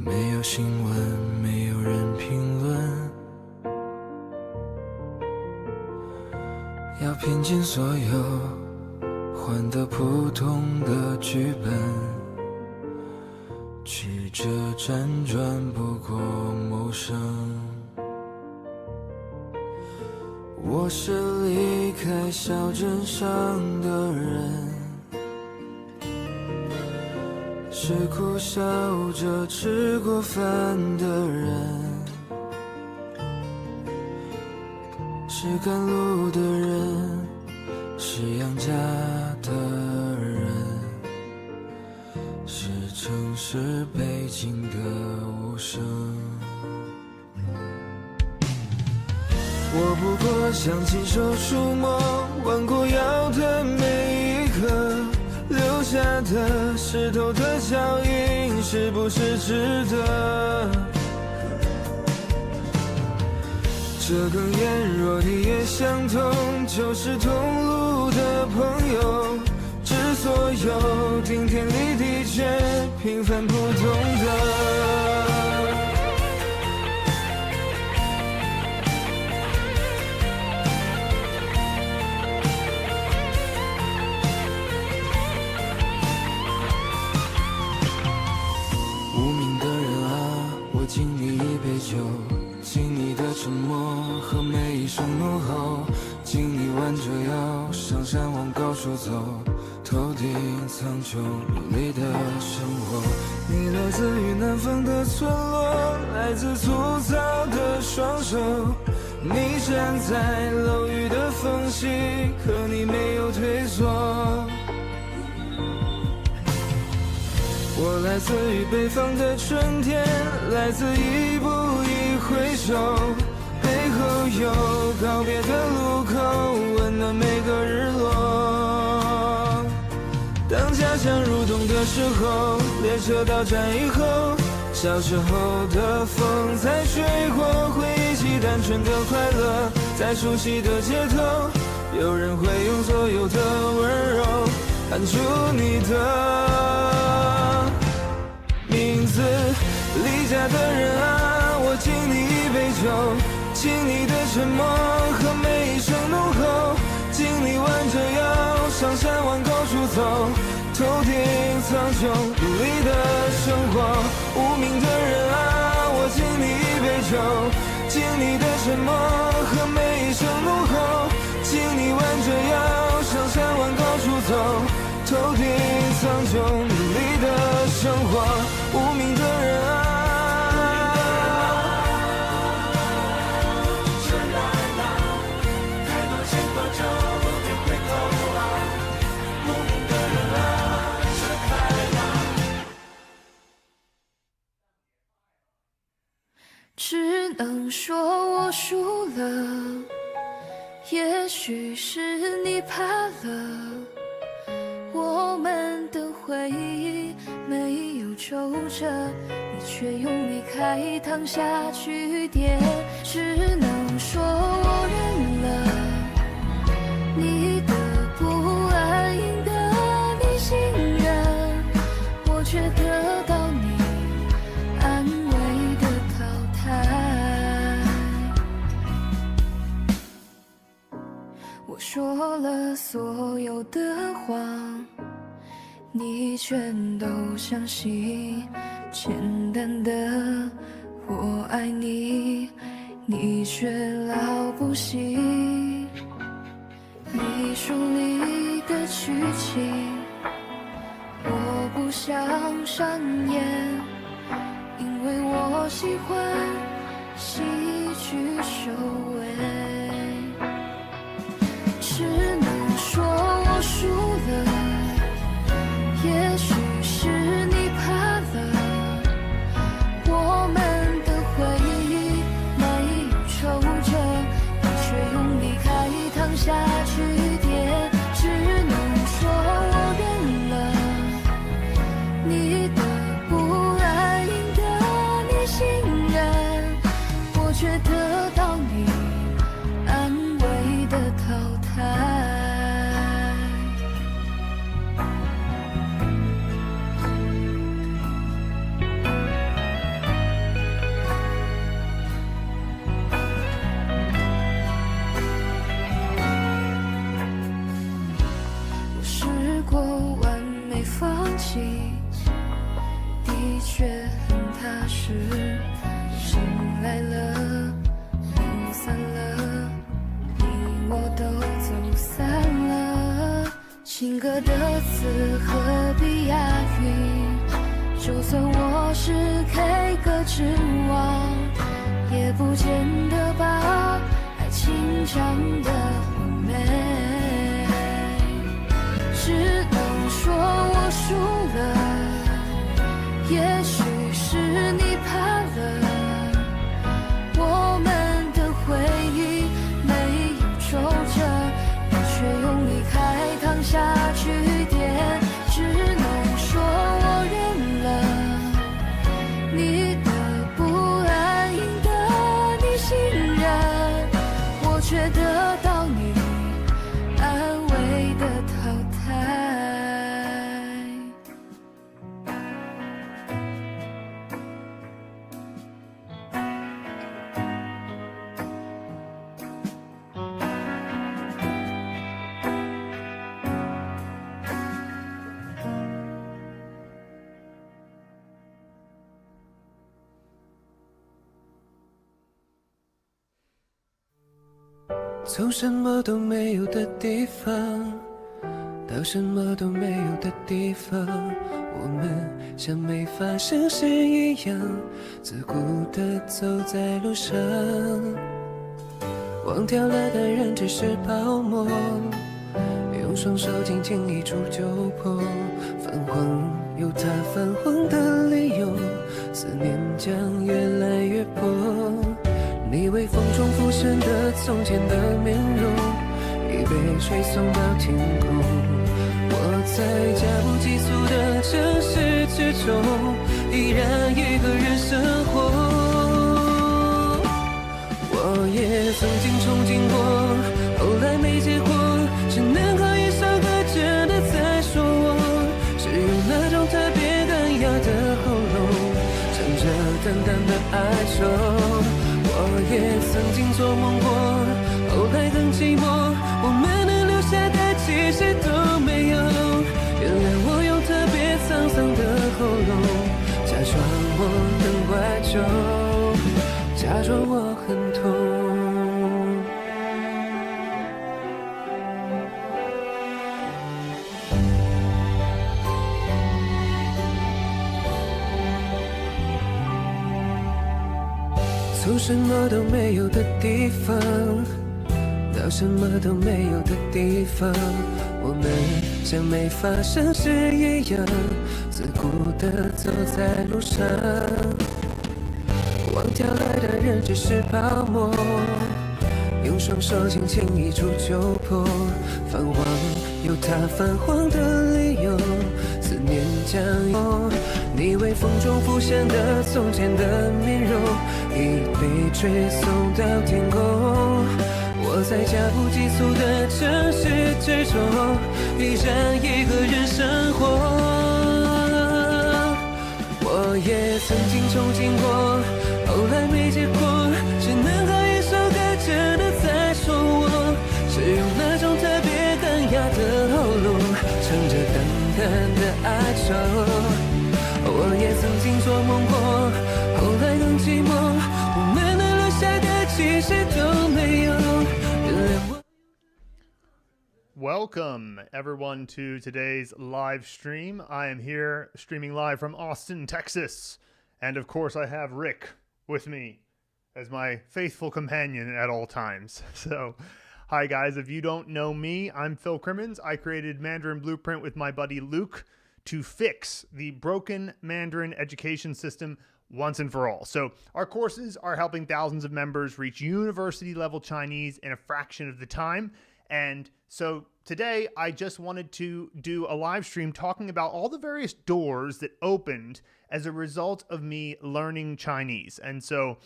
没有新闻，没有人评论，要拼尽所有换得普通的剧本，曲折辗转不过谋生。我是离开小镇上的人，是苦笑着吃过饭的人，是赶路的人，是养家的人，是城市北京的无声。我不过想亲手触摸，弯过腰的每一刻，留下的石头的脚印是不是值得？这更眼若你也相同，就是同路的朋友，知所有，顶天立地却平凡普通的。敬你一杯酒，敬你的沉默和每一声怒吼，敬你弯着腰上山往高处走，头顶苍穹努力的生活。你来自于南方的村落，来自粗糙的双手，你站在楼宇的缝隙，可你没有退缩。我来自于北方的春天，来自一步一回首，背后有告别的路口，温暖每个日落。当家乡入冬的时候，列车到站以后，小时候的风在吹过，回忆起单纯的快乐，在熟悉的街头，有人会用所有的温柔喊出你的名字。离家的人啊，我敬你一杯酒，敬你的沉默和每一声怒吼，敬你弯着腰上山往高处走，头顶苍穹努力的生活。无名的人啊，我敬你一杯酒，敬你的沉默和每一声怒吼，敬你弯着腰上山往高处走，头顶苍穹努力的生活。无名的人啊，就来吧，太多牵挂就别回头啊。无名的人啊，车开吧。只能说我输了，也许是你怕了，我们的回忆没有皱褶，你却用离开烫下句点。只能说我认了，你的不安赢得你信任，我却得到你安慰的淘汰。我说了所有的谎，你全都相信，简单的我爱你，你却老不信。你书里的剧情，我不想上演，因为我喜欢戏剧收尾。只能说我输了，也许是你怕了，我们的回忆没有皱褶，你却用离开烫下句点。只能说我认了，你的不安赢得你信任，我却得到你却很踏实。醒来了，雾散了，你我都走散了。情歌的词何必押韵？就算我是 K 歌之王，也不见得把爱情讲得完美。只能说我输了，也许是你怕了，我们的回忆没有皱褶，你却用离开烫下句点。只能说我认了，你的不安赢得你信任，我却得到你安慰的淘汰。从什么都没有的地方到什么都没有的地方，我们像没发生事一样，自顾地走在路上。忘掉了的人只是泡沫，用双手轻轻一触就破。泛黄有它泛黄的理由，思念将越来越薄。你微风中浮现的从前的面容，已被吹送到天空。我在加不急速的城市之中，依然一个人生活。我也曾经憧憬过，后来没结果，只能靠一首歌真的在说我，是用那种特别干哑的喉咙，唱着淡淡的哀愁。我也曾经做梦过，后来更寂寞，我们能留下的其实都没有。原谅我用特别沧桑的喉咙，假装我很怀旧，假装我很痛。从什么都没有的地方到什么都没有的地方，我们像没发生事一样，自顾地走在路上。忘掉了的人只是泡沫，用双手轻轻一触就破。泛黄有它泛黄的理由，思念将有你微风中浮现的从前的面容，已被吹送到天空。我在加不急速的城市之中，依然一个人生活。我也曾经憧憬过，后来没结果，只能靠一首歌真的在说我，是用那种特别干哑的喉咙，唱着淡淡的哀愁。我也曾经做梦过，后来更寂寞，我们能留下的其实都没有。Welcome, everyone, to today's live stream. I am here streaming live from Austin, Texas. And of course, I have Rick with me as my faithful companion at all times. So, hi, guys. If you don't know me, I'm Phil Crimmins. I created Mandarin Blueprint with my buddy Luke to fix the broken Mandarin education system once and for all. So, our courses are helping thousands of members reach university-level Chinese in a fraction of the time. And so today I just wanted to do a live stream talking about all the various doors that opened as a result of me learning Chinese. And so,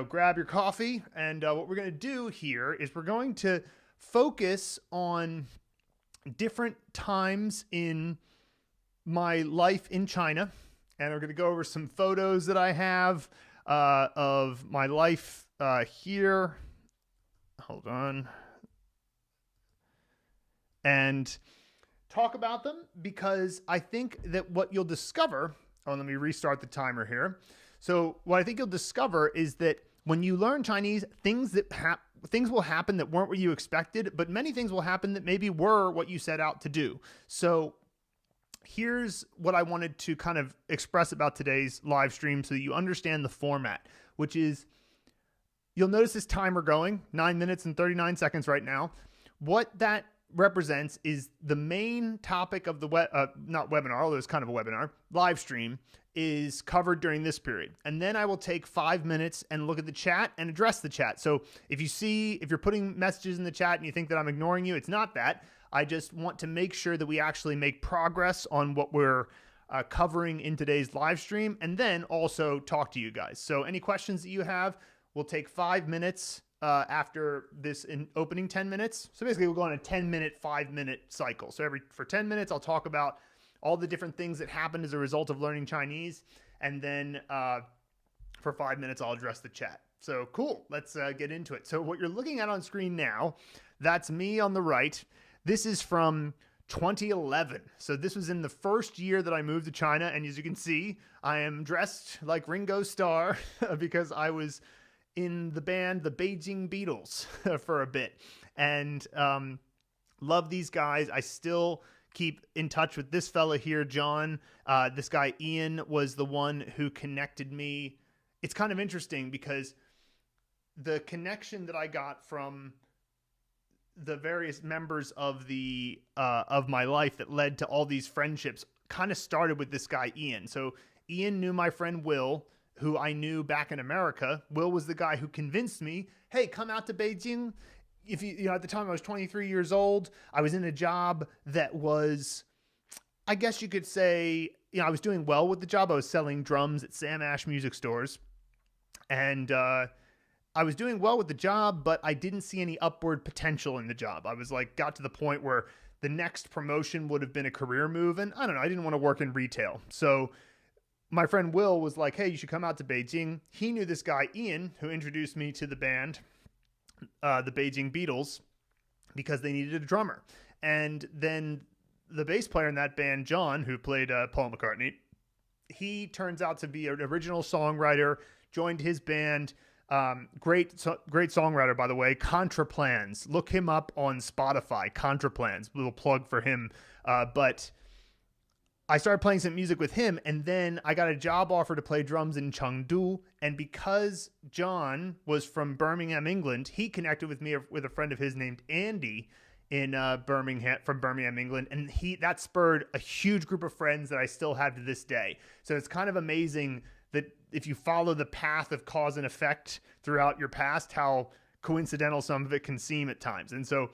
grab your coffee. And what we're going to do here is we're going to focus on different times in my life in China. And we're going to go over some photos that I have of my life here. Hold on. And talk about them, because I think that what you'll discover Oh, let me restart the timer here. So what I think you'll discover is that when you learn Chinese, things will happen that weren't what you expected, but many things will happen that maybe were what you set out to do. So here's what I wanted to kind of express about today's live stream so that you understand the format, which is you'll notice this timer going 9 minutes and 39 seconds right now. What that represents is the main topic of the not webinar, although it's kind of a webinar, live stream is covered during this period. And then I will take 5 minutes and look at the chat and address the chat. So if you're putting messages in the chat and you think that I'm ignoring you, it's not that. I just want to make sure that we actually make progress on what we're covering in today's live stream, and then also talk to you guys. So any questions that you have, we'll take 5 minutes after this in opening 10 minutes. So basically we'll go on a 10-minute, 5-minute cycle. So for 10 minutes, I'll talk about all the different things that happened as a result of learning Chinese. And then for 5 minutes, I'll address the chat. So cool, let's get into it. So what you're looking at on screen now, that's me on the right. This is from 2011. So this was in the first year that I moved to China. And as you can see, I am dressed like Ringo Starr because I was in the band, the Beijing Beatles for a bit, and love these guys. I still keep in touch with this fella here, John. This guy, Ian, was the one who connected me. It's kind of interesting because the connection that I got from the various members of of my life that led to all these friendships kind of started with this guy, Ian. So Ian knew my friend Will, who I knew back in America. Will was the guy who convinced me, hey, come out to Beijing. If you know, at the time I was 23 years old, I was in a job that was, I guess you could say, I was doing well with the job. I was selling drums at Sam Ash music stores. And I was doing well with the job, but I didn't see any upward potential in the job. I was got to the point where the next promotion would have been a career move. And I don't know, I didn't want to work in retail. So my friend Will was like, hey, you should come out to Beijing. He knew this guy, Ian, who introduced me to the band, the Beijing Beatles, because they needed a drummer. And then the bass player in that band, John, who played Paul McCartney, he turns out to be an original songwriter, joined his band. Great songwriter, by the way, Contraplans. Look him up on Spotify, Contraplans. Little plug for him. But I started playing some music with him, and then I got a job offer to play drums in Chengdu. And because John was from Birmingham, England, he connected with me with a friend of his named Andy in from Birmingham, England. And that spurred a huge group of friends that I still have to this day. So it's kind of amazing that if you follow the path of cause and effect throughout your past, how coincidental some of it can seem at times. And so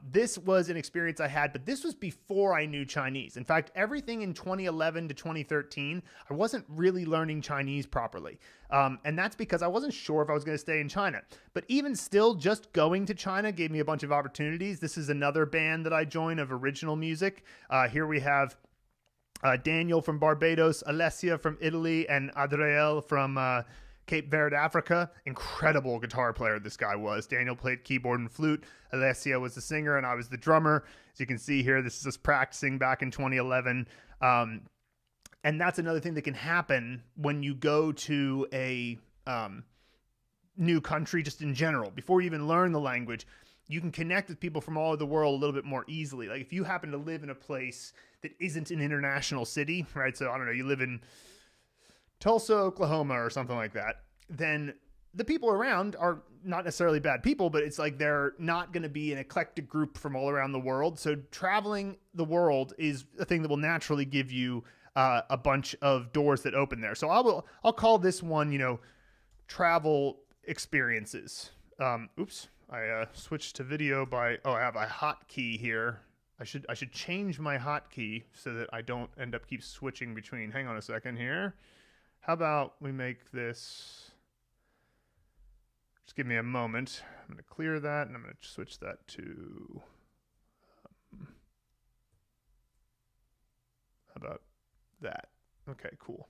this was an experience I had, but this was before I knew Chinese. In fact, everything in 2011 to 2013, I wasn't really learning Chinese properly. And that's because I wasn't sure if I was going to stay in China. But even still, just going to China gave me a bunch of opportunities. This is another band that I joined of original music. Here we have Daniel from Barbados, Alessia from Italy, and Adriel from Cape Verde, Africa. Incredible guitar player this guy was. Daniel played keyboard and flute. Alessia was the singer, and I was the drummer. As you can see here, this is us practicing back in 2011. And that's another thing that can happen when you go to a new country, just in general. Before you even learn the language, you can connect with people from all over the world a little bit more easily. Like if you happen to live in a place that isn't an international city, right? So I don't know, you live in Tulsa, Oklahoma or something like that, then the people around are not necessarily bad people, but it's like they're not going to be an eclectic group from all around the world. So traveling the world is a thing that will naturally give you a bunch of doors that open there. So I'll call this one, travel experiences. Oops. I switched to video I have a hotkey here. I should change my hotkey so that I don't end up keep switching between. Hang on a second here. How about we make this? Just give me a moment. I'm going to clear that and I'm going to switch that to. How about that? Okay, cool.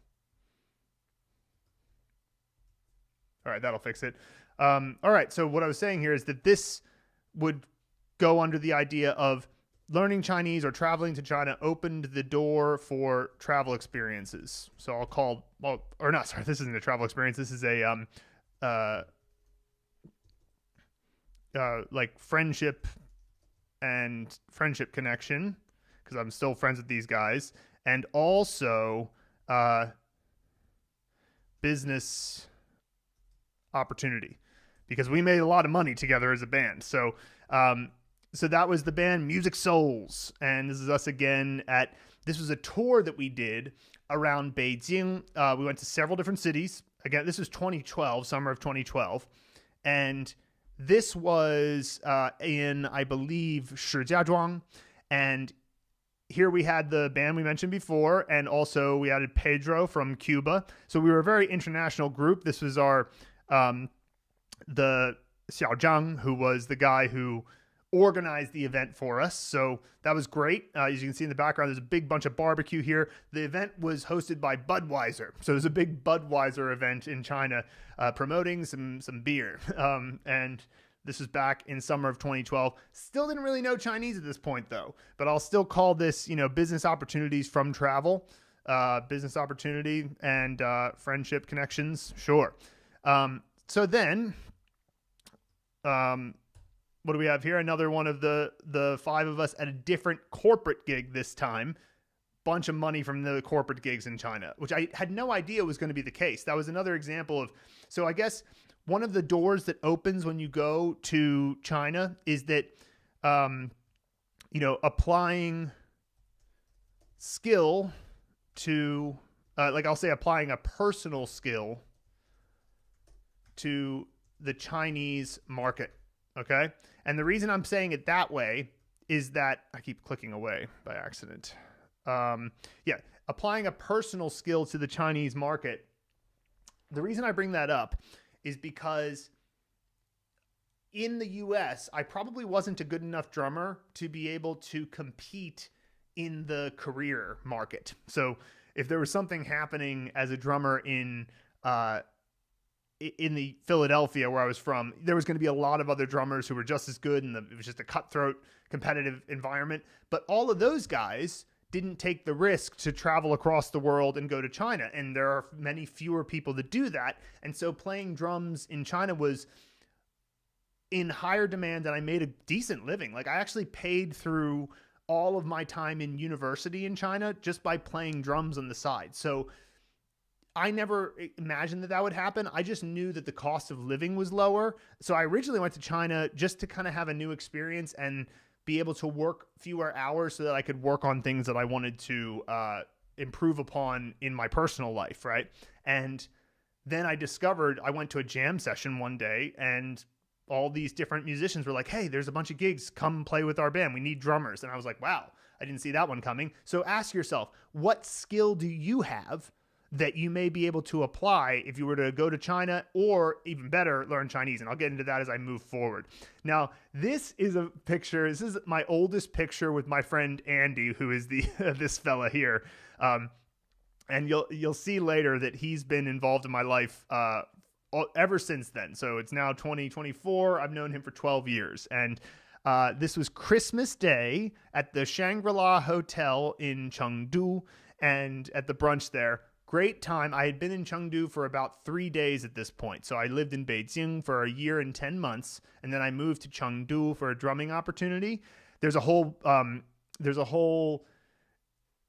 All right, that'll fix it. All right, so what I was saying here is that this would go under the idea of learning Chinese or traveling to China opened the door for travel experiences. So I'll call, this isn't a travel experience. This is a, like friendship connection, because I'm still friends with these guys, and also business opportunity, because we made a lot of money together as a band. So that was the band Music Souls, and this is us again this was a tour that we did around Beijing. We went to several different cities. Again, this was 2012, summer of 2012, and this was in, I believe, Shijiazhuang, and here we had the band we mentioned before, and also we added Pedro from Cuba. So we were a very international group. This was our the Xiao Zhang, who was the guy who organized the event for us. So that was great. As you can see in the background, there's a big bunch of barbecue here. The event was hosted by Budweiser. So there's a big Budweiser event in China promoting some beer. And this is back in summer of 2012. Still didn't really know Chinese at this point, though. But I'll still call this, business opportunities from travel, business opportunity and friendship connections. Sure. So then, what do we have here? Another one of the five of us at a different corporate gig this time. Bunch of money from the corporate gigs in China, which I had no idea was going to be the case. That was another example of, so I guess one of the doors that opens when you go to China is that, applying skill to, applying a personal skill to the Chinese market. Okay. And the reason I'm saying it that way is that I keep clicking away by accident. Applying a personal skill to the Chinese market. The reason I bring that up is because in the US, I probably wasn't a good enough drummer to be able to compete in the career market. So if there was something happening as a drummer in the Philadelphia where I was from, there was going to be a lot of other drummers who were just as good, and it was just a cutthroat competitive environment. But all of those guys didn't take the risk to travel across the world and go to China. And there are many fewer people that do that. And so playing drums in China was in higher demand, and I made a decent living. Like, I actually paid through all of my time in university in China just by playing drums on the side. So I never imagined that would happen. I just knew that the cost of living was lower. So I originally went to China just to kind of have a new experience and be able to work fewer hours so that I could work on things that I wanted to improve upon in my personal life, right? And then I went to a jam session one day, and all these different musicians were like, hey, there's a bunch of gigs. Come play with our band. We need drummers. And I was like, wow, I didn't see that one coming. So ask yourself, what skill do you have that you may be able to apply if you were to go to China, or even better, learn Chinese? And I'll get into that as I move forward. Now, this is a picture. This is my oldest picture with my friend Andy, who is this fella here. And you'll see later that he's been involved in my life ever since then. So it's now 2024. I've known him for 12 years. And this was Christmas Day at the Shangri-La Hotel in Chengdu, and at the brunch there. Great time. I had been in Chengdu for about 3 days at this point. So I lived in Beijing for a year and 10 months, and then I moved to Chengdu for a drumming opportunity. There's a whole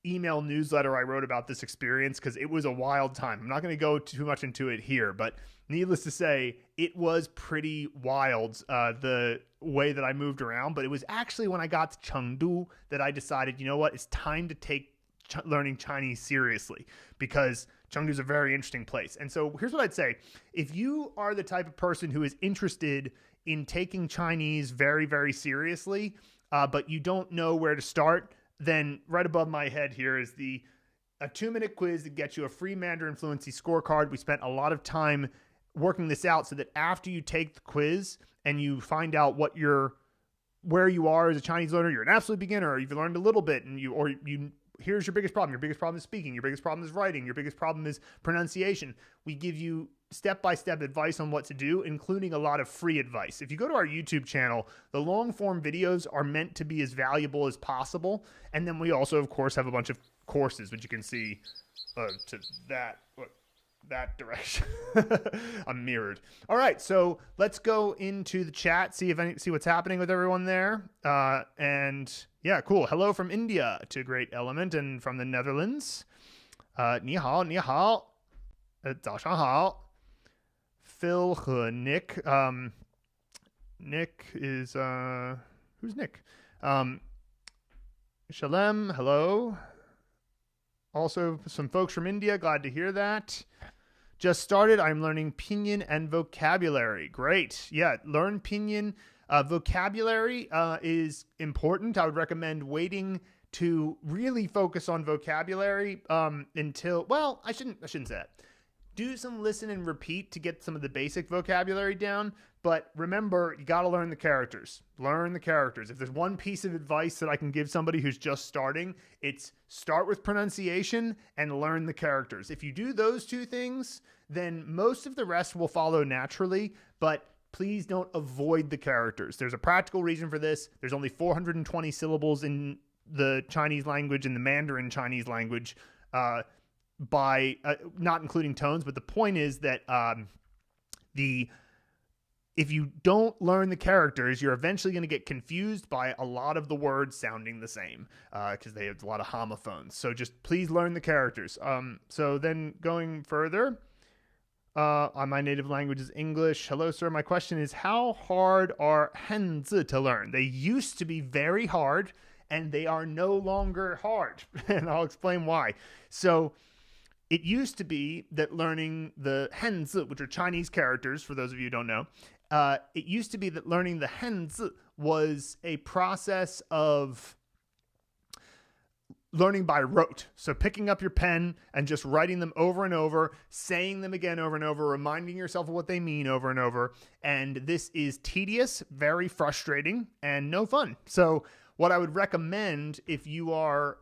email newsletter I wrote about this experience because it was a wild time. I'm not going to go too much into it here, but needless to say, it was pretty wild, the way that I moved around. But it was actually when I got to Chengdu that I decided, you know what, it's time to take learning Chinese seriously, because Chengdu is a very interesting place. And so here's what I'd say. If you are the type of person who is interested in taking Chinese very, very seriously, but you don't know where to start, then right above my head here is a 2-minute quiz that gets you a free Mandarin fluency scorecard. We spent a lot of time working this out so that after you take the quiz and you find out where you are as a Chinese learner, you're an absolute beginner, or you've learned a little bit, and here's your biggest problem. Your biggest problem is speaking. Your biggest problem is writing. Your biggest problem is pronunciation. We give you step-by-step advice on what to do, including a lot of free advice. If you go to our YouTube channel, the long-form videos are meant to be as valuable as possible. And then we also, of course, have a bunch of courses, which you can see to that direction. I'm mirrored. All right, so let's go into the chat, see what's happening with everyone there. And yeah, cool. Hello from India to Great Element, and from the Netherlands. 你好, 你好. 早上好. Phil 和 Nick. Nick is who's Nick? Shalem, hello. Also some folks from India, glad to hear that. Just started, I'm learning Pinyin and vocabulary. Great. Yeah, learn Pinyin. Vocabulary is important. I would recommend waiting to really focus on vocabulary until, well, I shouldn't say that. Do some listen and repeat to get some of the basic vocabulary down. But remember, you got to learn the characters. Learn the characters. If there's one piece of advice that I can give somebody who's just starting, it's start with pronunciation and learn the characters. If you do those two things, then most of the rest will follow naturally. But please don't avoid the characters. There's a practical reason for this. There's only 420 syllables in the Chinese language, in the Mandarin Chinese language, by not including tones. But the point is that if you don't learn the characters, you're eventually going to get confused by a lot of the words sounding the same because they have a lot of homophones. So just please learn the characters. So then going further, my native language is English. Hello, sir. My question is, how hard are henzi to learn? They used to be very hard, and they are no longer hard. And I'll explain why. So it used to be that learning the henzi, which are Chinese characters, for those of you who don't know, it used to be that learning the henzi was a process of learning by rote. So picking up your pen and just writing them over and over, saying them again over and over, reminding yourself of what they mean over and over. And this is tedious, very frustrating, and no fun. So what I would recommend if you are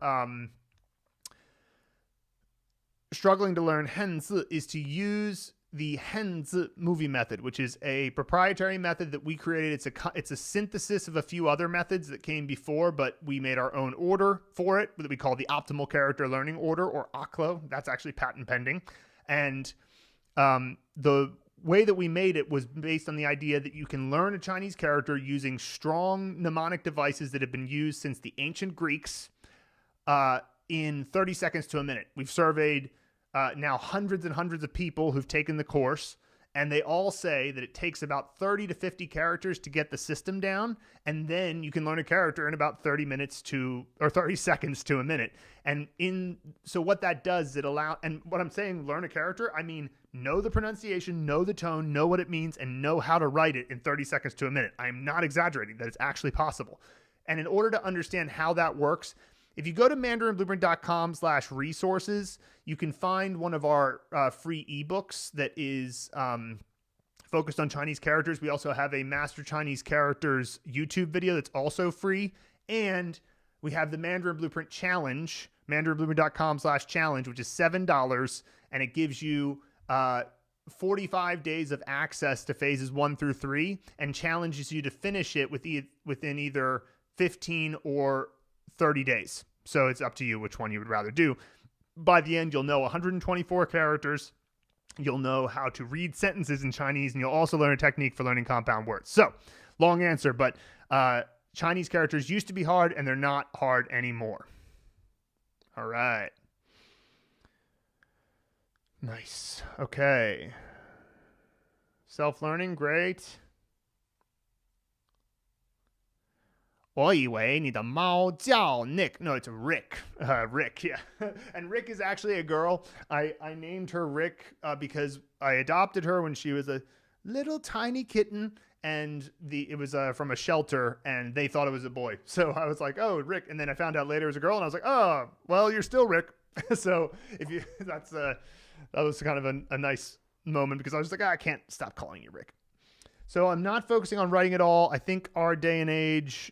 struggling to learn henzi is to use the henzi movie method, which is a proprietary method that we created. It's a synthesis of a few other methods that came before, but we made our own order for it that we call the optimal character learning order, or OCLO. That's actually patent pending. And the way that we made it was based on the idea that you can learn a Chinese character using strong mnemonic devices that have been used since the ancient Greeks in 30 seconds to a minute. We've surveyed now hundreds and hundreds of people who've taken the course, and they all say that it takes about 30 to 50 characters to get the system down, and then you can learn a character in about 30 seconds to a minute. And so what that does is and what I'm saying, learn a character, I mean, know the pronunciation, know the tone, know what it means, and know how to write it in 30 seconds to a minute. I'm not exaggerating. That it's actually possible. And in order to understand how that works, if you go to mandarinblueprint.com/resources, you can find one of our free ebooks that is focused on Chinese characters. We also have a Master Chinese Characters YouTube video that's also free. And we have the Mandarin Blueprint Challenge, mandarinblueprint.com/challenge, which is $7. And it gives you 45 days of access to phases 1 through 3 and challenges you to finish it within either 15 or 30 days. So it's up to you which one you would rather do. By the end, you'll know 124 characters. You'll know how to read sentences in Chinese, and you'll also learn a technique for learning compound words. So, long answer, but Chinese characters used to be hard, and they're not hard anymore. All right. Nice. Okay. Self-learning, great. 我以为你的猫叫 Nick. No, it's Rick. Rick, yeah. And Rick is actually a girl. I named her Rick because I adopted her when she was a little tiny kitten, and it was from a shelter, and they thought it was a boy. So I was like, oh, Rick. And then I found out later it was a girl, and I was like, oh, well, you're still Rick. So that was kind of a nice moment because I was like, I can't stop calling you Rick. So I'm not focusing on writing at all. I think in our day and age,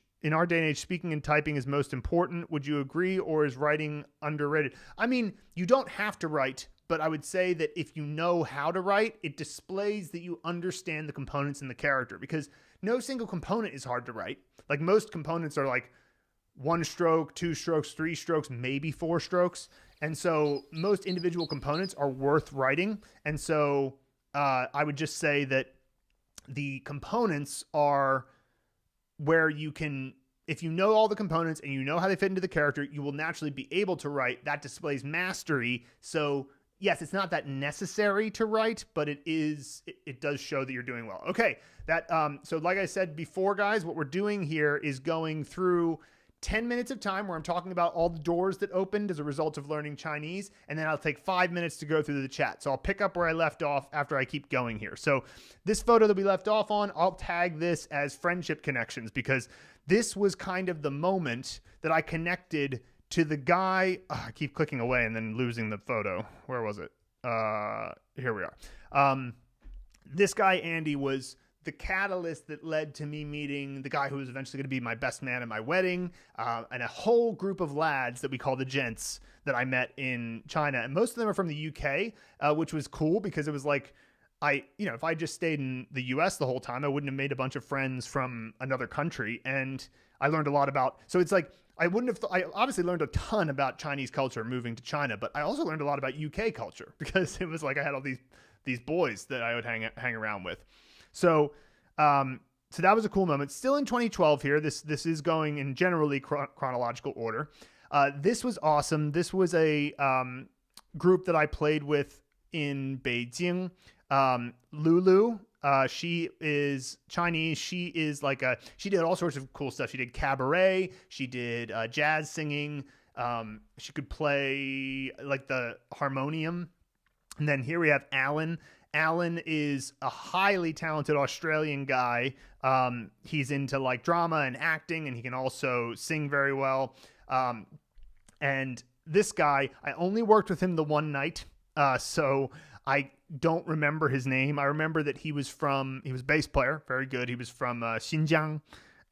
speaking and typing is most important. Would you agree, or is writing underrated? I mean, you don't have to write but I would say that if you know how to write, it displays that you understand the components in the character, because no single component is hard to write. Like most components are like 1 stroke, 2 strokes, 3 strokes, maybe 4 strokes. And so most individual components are worth writing. And so I would just say that the components are where you can, if you know all the components and you know how they fit into the character, you will naturally be able to write. That displays mastery. So yes, it's not that necessary to write, but it does show that you're doing well. Okay. So like I said before, guys, what we're doing here is going through 10 minutes of time where I'm talking about all the doors that opened as a result of learning Chinese. And then I'll take 5 minutes to go through the chat. So I'll pick up where I left off after I keep going here. So this photo that we left off on, I'll tag this as friendship connections, because this was kind of the moment that I connected to the guy. I keep clicking away and then losing the photo. Where was it? Here we are. This guy, Andy, was the catalyst that led to me meeting the guy who was eventually going to be my best man at my wedding, and a whole group of lads that we call the gents that I met in China. And most of them are from the UK, which was cool because it was like, if I just stayed in the US the whole time, I wouldn't have made a bunch of friends from another country. And I learned a lot about, so it's like, I obviously learned a ton about Chinese culture moving to China, but I also learned a lot about UK culture because it was like I had all these boys that I would hang around with. So that was a cool moment. Still in 2012 here. This is going in generally chronological order. This was awesome. This was a group that I played with in Beijing. Lulu, she is Chinese. She did all sorts of cool stuff. She did cabaret. She did jazz singing. She could play like the harmonium. And then here we have Alan. Alan is a highly talented Australian guy. He's into like drama and acting, and he can also sing very well. And this guy, I only worked with him the one night, so I don't remember his name. I remember that he was bass player, very good. He was from Xinjiang.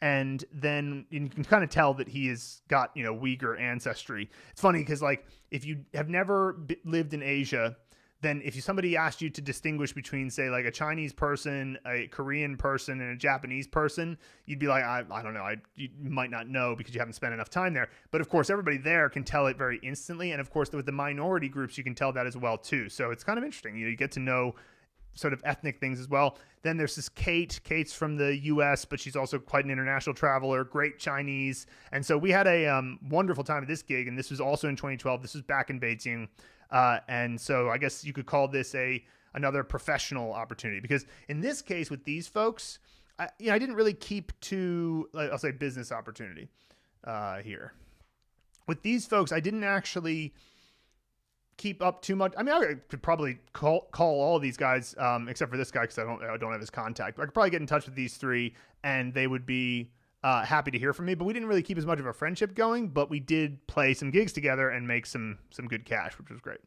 And then you can kind of tell that he has got, Uyghur ancestry. It's funny because like if you have never lived in Asia, then if somebody asked you to distinguish between, say, like a Chinese person, a Korean person, and a Japanese person, you'd be like, I don't know. You might not know because you haven't spent enough time there. But of course, everybody there can tell it very instantly. And of course, with the minority groups, you can tell that as well, too. So it's kind of interesting. You get to know sort of ethnic things as well. Then there's this Kate. Kate's from the U.S., but she's also quite an international traveler, great Chinese. And so we had a wonderful time at this gig. And this was also in 2012. This was back in Beijing. And so I guess you could call this another professional opportunity, because in this case with these folks, I didn't really keep to, I'll say, business opportunity here. With these folks, I didn't actually keep up too much. I mean, I could probably call all of these guys, except for this guy, because I don't have his contact. But I could probably get in touch with these three, and they would be happy to hear from me. But we didn't really keep as much of a friendship going, but we did play some gigs together and make some good cash, which was great.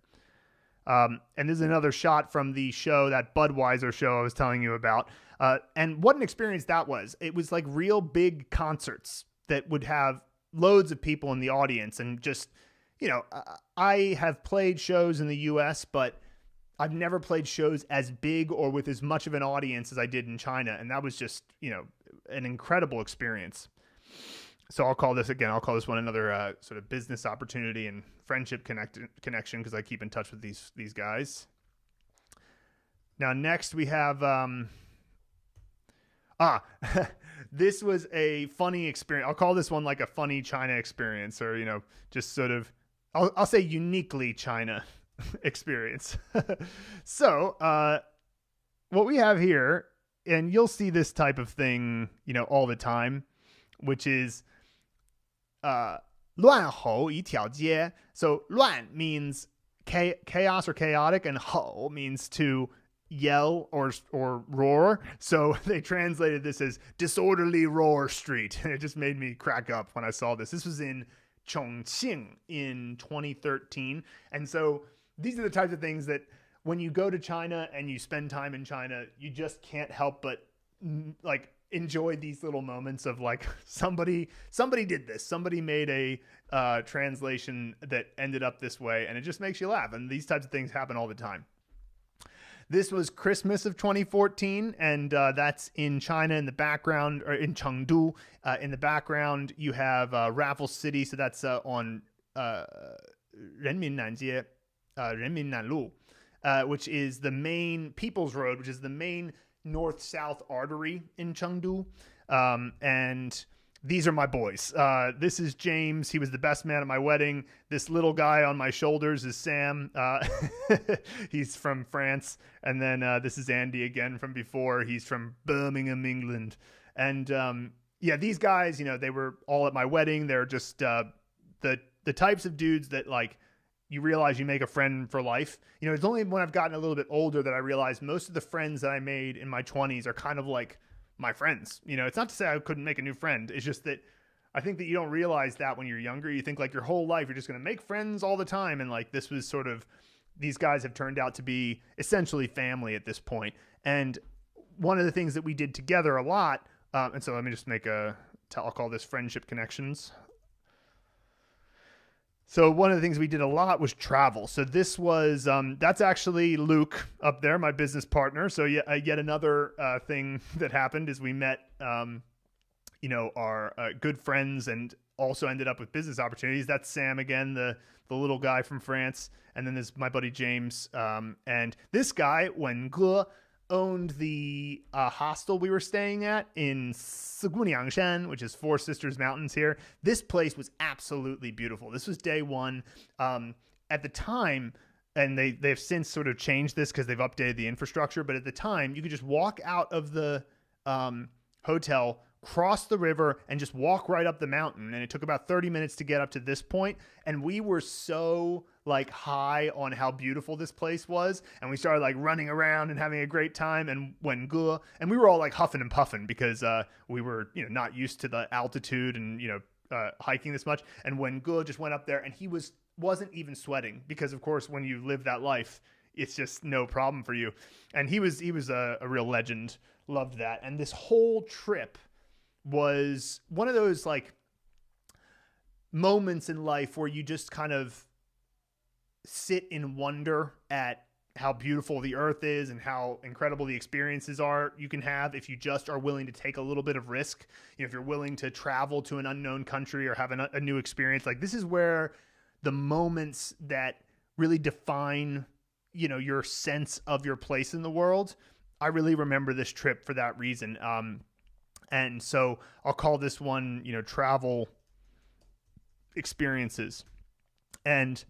And this is another shot from the show, that Budweiser show I was telling you about. And what an experience that was. It was like real big concerts that would have loads of people in the audience. And just, I have played shows in the US, but I've never played shows as big or with as much of an audience as I did in China. And that was just, an incredible experience. So I'll call this one another sort of business opportunity and friendship connection, because I keep in touch with these guys. Now, next we have, this was a funny experience. I'll call this one like a funny China experience, or, just sort of, I'll say uniquely China experience. So, what we have here, and you'll see this type of thing, all the time, which is, 乱吼一条街. So 乱 means chaos or chaotic, and 吼 means to yell or roar. So they translated this as disorderly roar street. And it just made me crack up when I saw this. This was in Chongqing in 2013. And so these are the types of things that when you go to China and you spend time in China, you just can't help but like enjoyed these little moments of like somebody did this. Somebody made a translation that ended up this way, and it just makes you laugh. And these types of things happen all the time. This was Christmas of 2014, and that's in China in the background, or in Chengdu. In the background, you have Raffles City, so that's on Renminnanjie, Renminnanlu, which is the main People's Road, which is the main north-south artery in Chengdu. And these are my boys. This is James. He was the best man at my wedding. This little guy on my shoulders is Sam. He's from France. And then this is Andy again from before. He's from Birmingham, England. And yeah, these guys, they were all at my wedding. They're just the types of dudes that like you realize you make a friend for life. It's only when I've gotten a little bit older that I realized most of the friends that I made in my 20s are kind of like my friends. It's not to say I couldn't make a new friend. It's just that I think that you don't realize that when you're younger. You think like your whole life you're just going to make friends all the time. And like this was sort of, these guys have turned out to be essentially family at this point. And one of the things that we did together a lot, and so let me just I'll call this friendship connections. So one of the things we did a lot was travel. So this was, that's actually Luke up there, my business partner. So yet another thing that happened is we met, our good friends and also ended up with business opportunities. That's Sam again, the little guy from France. And then there's my buddy James. And this guy, Wenge, owned the hostel we were staying at in Siguniangshan, which is Four Sisters Mountains here. This place was absolutely beautiful. This was day one. At the time, and they've since sort of changed this because they've updated the infrastructure, but at the time, you could just walk out of the hotel, cross the river, and just walk right up the mountain. And it took about 30 minutes to get up to this point. And we were so like high on how beautiful this place was. And we started like running around and having a great time. And and we were all like huffing and puffing because we were, not used to the altitude and, hiking this much. And Wenge just went up there and he wasn't even sweating because of course, when you live that life, it's just no problem for you. And he was a real legend. Loved that. And this whole trip was one of those like moments in life where you just kind of sit in wonder at how beautiful the earth is and how incredible the experiences are you can have if you just are willing to take a little bit of risk. If you're willing to travel to an unknown country or have a new experience, like this is where the moments that really define, your sense of your place in the world. I really remember this trip for that reason. And so I'll call this one, travel experiences. And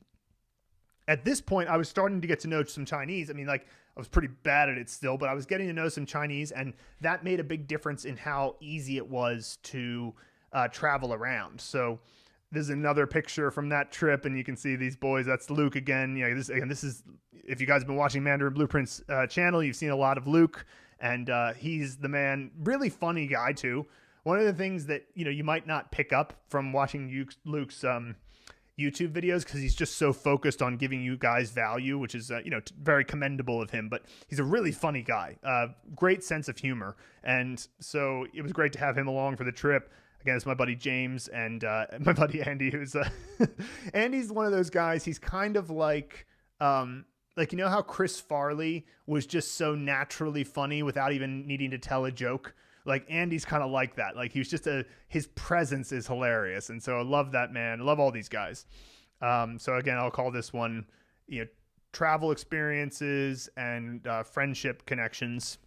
at this point, I was starting to get to know some Chinese. I mean, like, I was pretty bad at it still, but I was getting to know some Chinese, and that made a big difference in how easy it was to travel around. So there's another picture from that trip, and you can see these boys. That's Luke again. This is, if you guys have been watching Mandarin Blueprint's channel, you've seen a lot of Luke, and he's the man. Really funny guy, too. One of the things that, you might not pick up from watching Luke's YouTube videos, because he's just so focused on giving you guys value, which is, very commendable of him. But he's a really funny guy, great sense of humor. And so it was great to have him along for the trip. Again, it's my buddy James and my buddy Andy, who's Andy's one of those guys. He's kind of like how Chris Farley was just so naturally funny without even needing to tell a joke. Like Andy's kind of like that. Like he was just his presence is hilarious. And so I love that man. I love all these guys. So again, I'll call this one, travel experiences and friendship connections.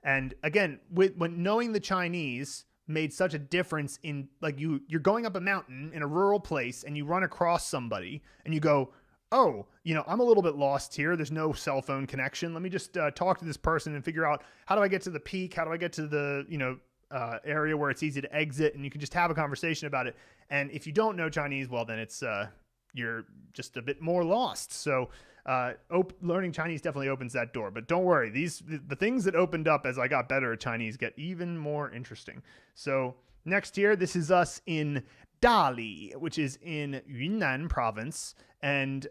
And again, when knowing the Chinese made such a difference in, like, you're going up a mountain in a rural place and you run across somebody and you go, oh, I'm a little bit lost here. There's no cell phone connection. Let me just talk to this person and figure out, how do I get to the peak? How do I get to the, area where it's easy to exit? And you can just have a conversation about it. And if you don't know Chinese, well, then it's, you're just a bit more lost. So learning Chinese definitely opens that door. But don't worry, the things that opened up as I got better at Chinese get even more interesting. So next here, this is us in Dali, which is in Yunnan province. And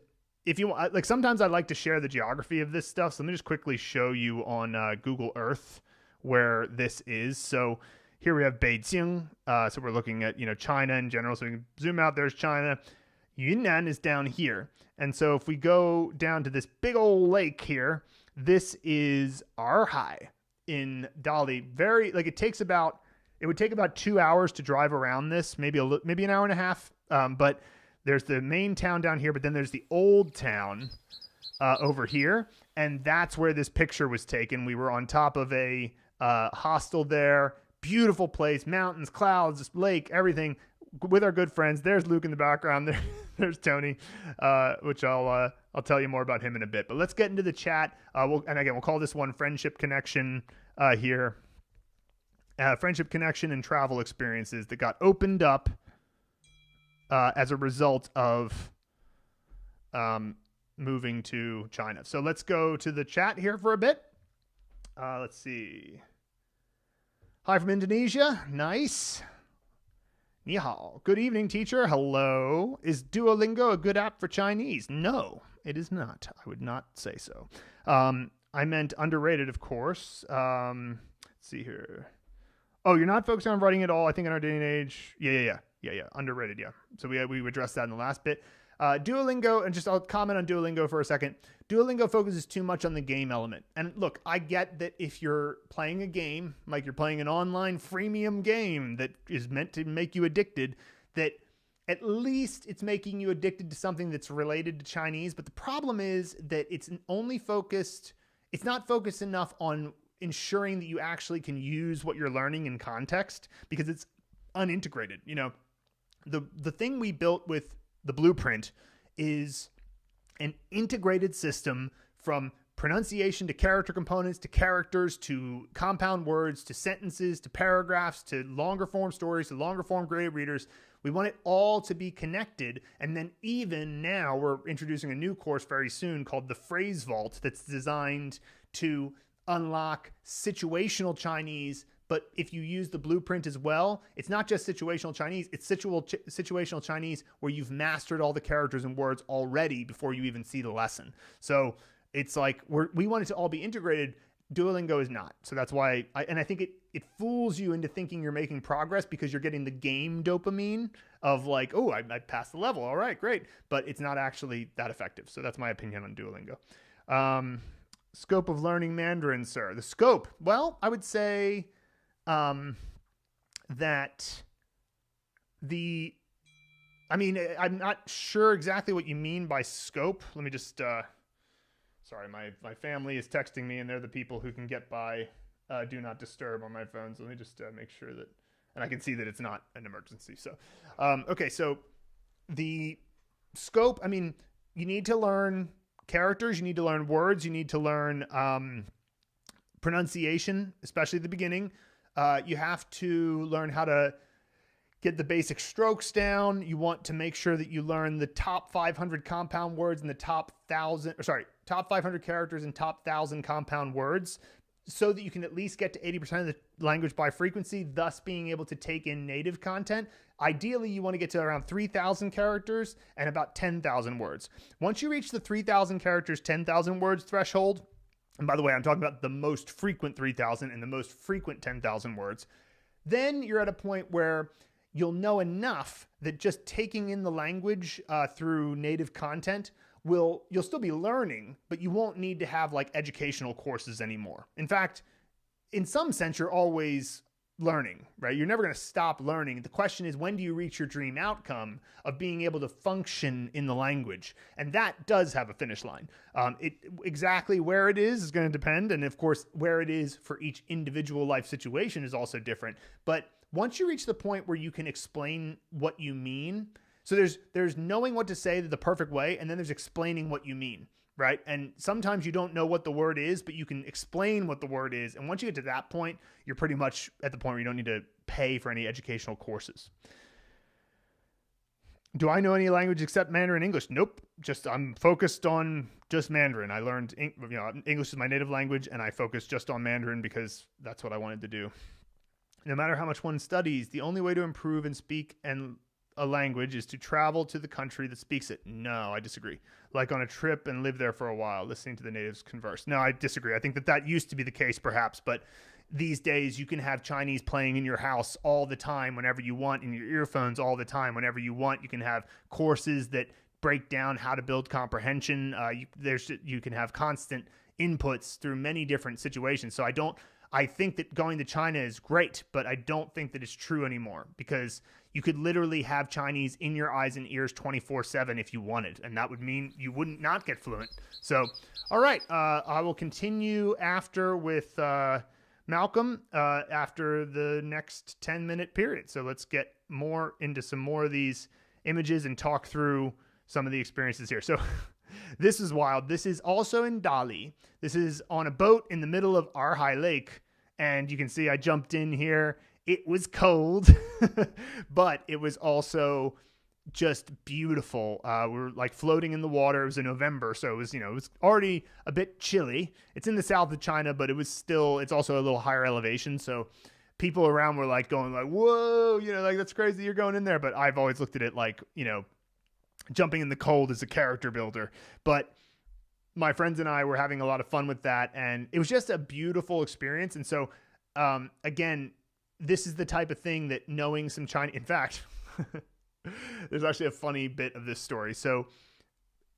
if you sometimes I like to share the geography of this stuff. So let me just quickly show you on Google Earth where this is. So here we have Beijing. So we're looking at, China in general. So we can zoom out. There's China. Yunnan is down here. And so if we go down to this big old lake here, this is Arhai in Dali. It would take about 2 hours to drive around this, maybe an hour and a half. But there's the main town down here, but then there's the old town over here. And that's where this picture was taken. We were on top of a hostel there. Beautiful place, mountains, clouds, lake, everything, with our good friends. There's Luke in the background. There's Tony, which I'll tell you more about him in a bit. But let's get into the chat. We'll call this one Friendship Connection here. Friendship Connection and travel experiences that got opened up as a result of moving to China. So let's go to the chat here for a bit. Let's see. Hi from Indonesia. Nice. Ni hao. Good evening, teacher. Hello. Is Duolingo a good app for Chinese? No, it is not. I would not say so. I meant underrated, of course. Let's see here. Oh, you're not focusing on writing at all, I think, in our day and age. Yeah. Underrated, yeah. So we addressed that in the last bit. Duolingo, and I'll comment on Duolingo for a second. Duolingo focuses too much on the game element. And look, I get that if you're playing a game, like you're playing an online freemium game that is meant to make you addicted, that at least it's making you addicted to something that's related to Chinese. But the problem is that it's not focused enough on ensuring that you actually can use what you're learning in context, because it's unintegrated. The thing we built with the Blueprint is an integrated system from pronunciation to character components to characters to compound words to sentences to paragraphs to longer form stories to longer form graded readers. We want it all to be connected. And then even now we're introducing a new course very soon called the Phrase Vault that's designed to unlock situational Chinese. But if you use the Blueprint as well, it's not just situational Chinese, it's situational Chinese where you've mastered all the characters and words already before you even see the lesson. So it's like we want it to all be integrated. Duolingo is not. So that's why I think it fools you into thinking you're making progress because you're getting the game dopamine of like, oh, I passed the level. All right, great. But it's not actually that effective. So that's my opinion on Duolingo. Scope of learning Mandarin, sir. The scope. Well, I would say that I'm not sure exactly what you mean by scope. Let me just, sorry, my family is texting me and they're the people who can get by do not disturb on my phone. So let me just make sure that, and I can see that it's not an emergency. So, okay. So the scope, you need to learn characters, you need to learn words, you need to learn pronunciation, especially at the beginning. You have to learn how to get the basic strokes down. You want to make sure that you learn the top 500 compound words and the top 500 characters and top 1,000 compound words so that you can at least get to 80% of the language by frequency, thus being able to take in native content. Ideally, you want to get to around 3,000 characters and about 10,000 words. Once you reach the 3,000 characters, 10,000 words threshold, and by the way, I'm talking about the most frequent 3,000 and the most frequent 10,000 words, then you're at a point where you'll know enough that just taking in the language through native content you'll still be learning, but you won't need to have like educational courses anymore. In fact, in some sense, you're always learning, right? You're never going to stop learning. The question is, when do you reach your dream outcome of being able to function in the language? And that does have a finish line. Exactly where it is going to depend. And of course, where it is for each individual life situation is also different. But once you reach the point where you can explain what you mean, so there's knowing what to say the perfect way, and then there's explaining what you mean, right? And sometimes you don't know what the word is, but you can explain what the word is. And once you get to that point, you're pretty much at the point where you don't need to pay for any educational courses. Do I know any language except Mandarin English? Nope. I'm focused on just Mandarin. I learned, English is my native language, and I focused just on Mandarin because that's what I wanted to do. No matter how much one studies, the only way to improve and speak a language is to travel to the country that speaks it. No, I disagree. Like on a trip and live there for a while, listening to the natives converse. No, I disagree. I think that used to be the case perhaps, but these days you can have Chinese playing in your house all the time whenever you want, in your earphones all the time whenever you want. You can have courses that break down how to build comprehension. You can have constant inputs through many different situations. So I think that going to China is great, but I don't think that it's true anymore, because you could literally have Chinese in your eyes and ears 24/7 if you wanted, and that would mean you wouldn't not get fluent. So, all right, I will continue after with Malcolm after the next 10-minute period. So let's get more into some more of these images and talk through some of the experiences here. So this is wild. This is also in Dali. This is on a boat in the middle of Arhai Lake. And you can see I jumped in here. It was cold, but it was also just beautiful. We were like floating in the water. It was in November, so it was already a bit chilly. It's in the south of China, but it's also a little higher elevation. So people around were like going like, whoa, like that's crazy you're going in there. But I've always looked at it like, jumping in the cold is a character builder. But my friends and I were having a lot of fun with that, and it was just a beautiful experience. And so, again, this is the type of thing that knowing some Chinese, in fact, there's actually a funny bit of this story. So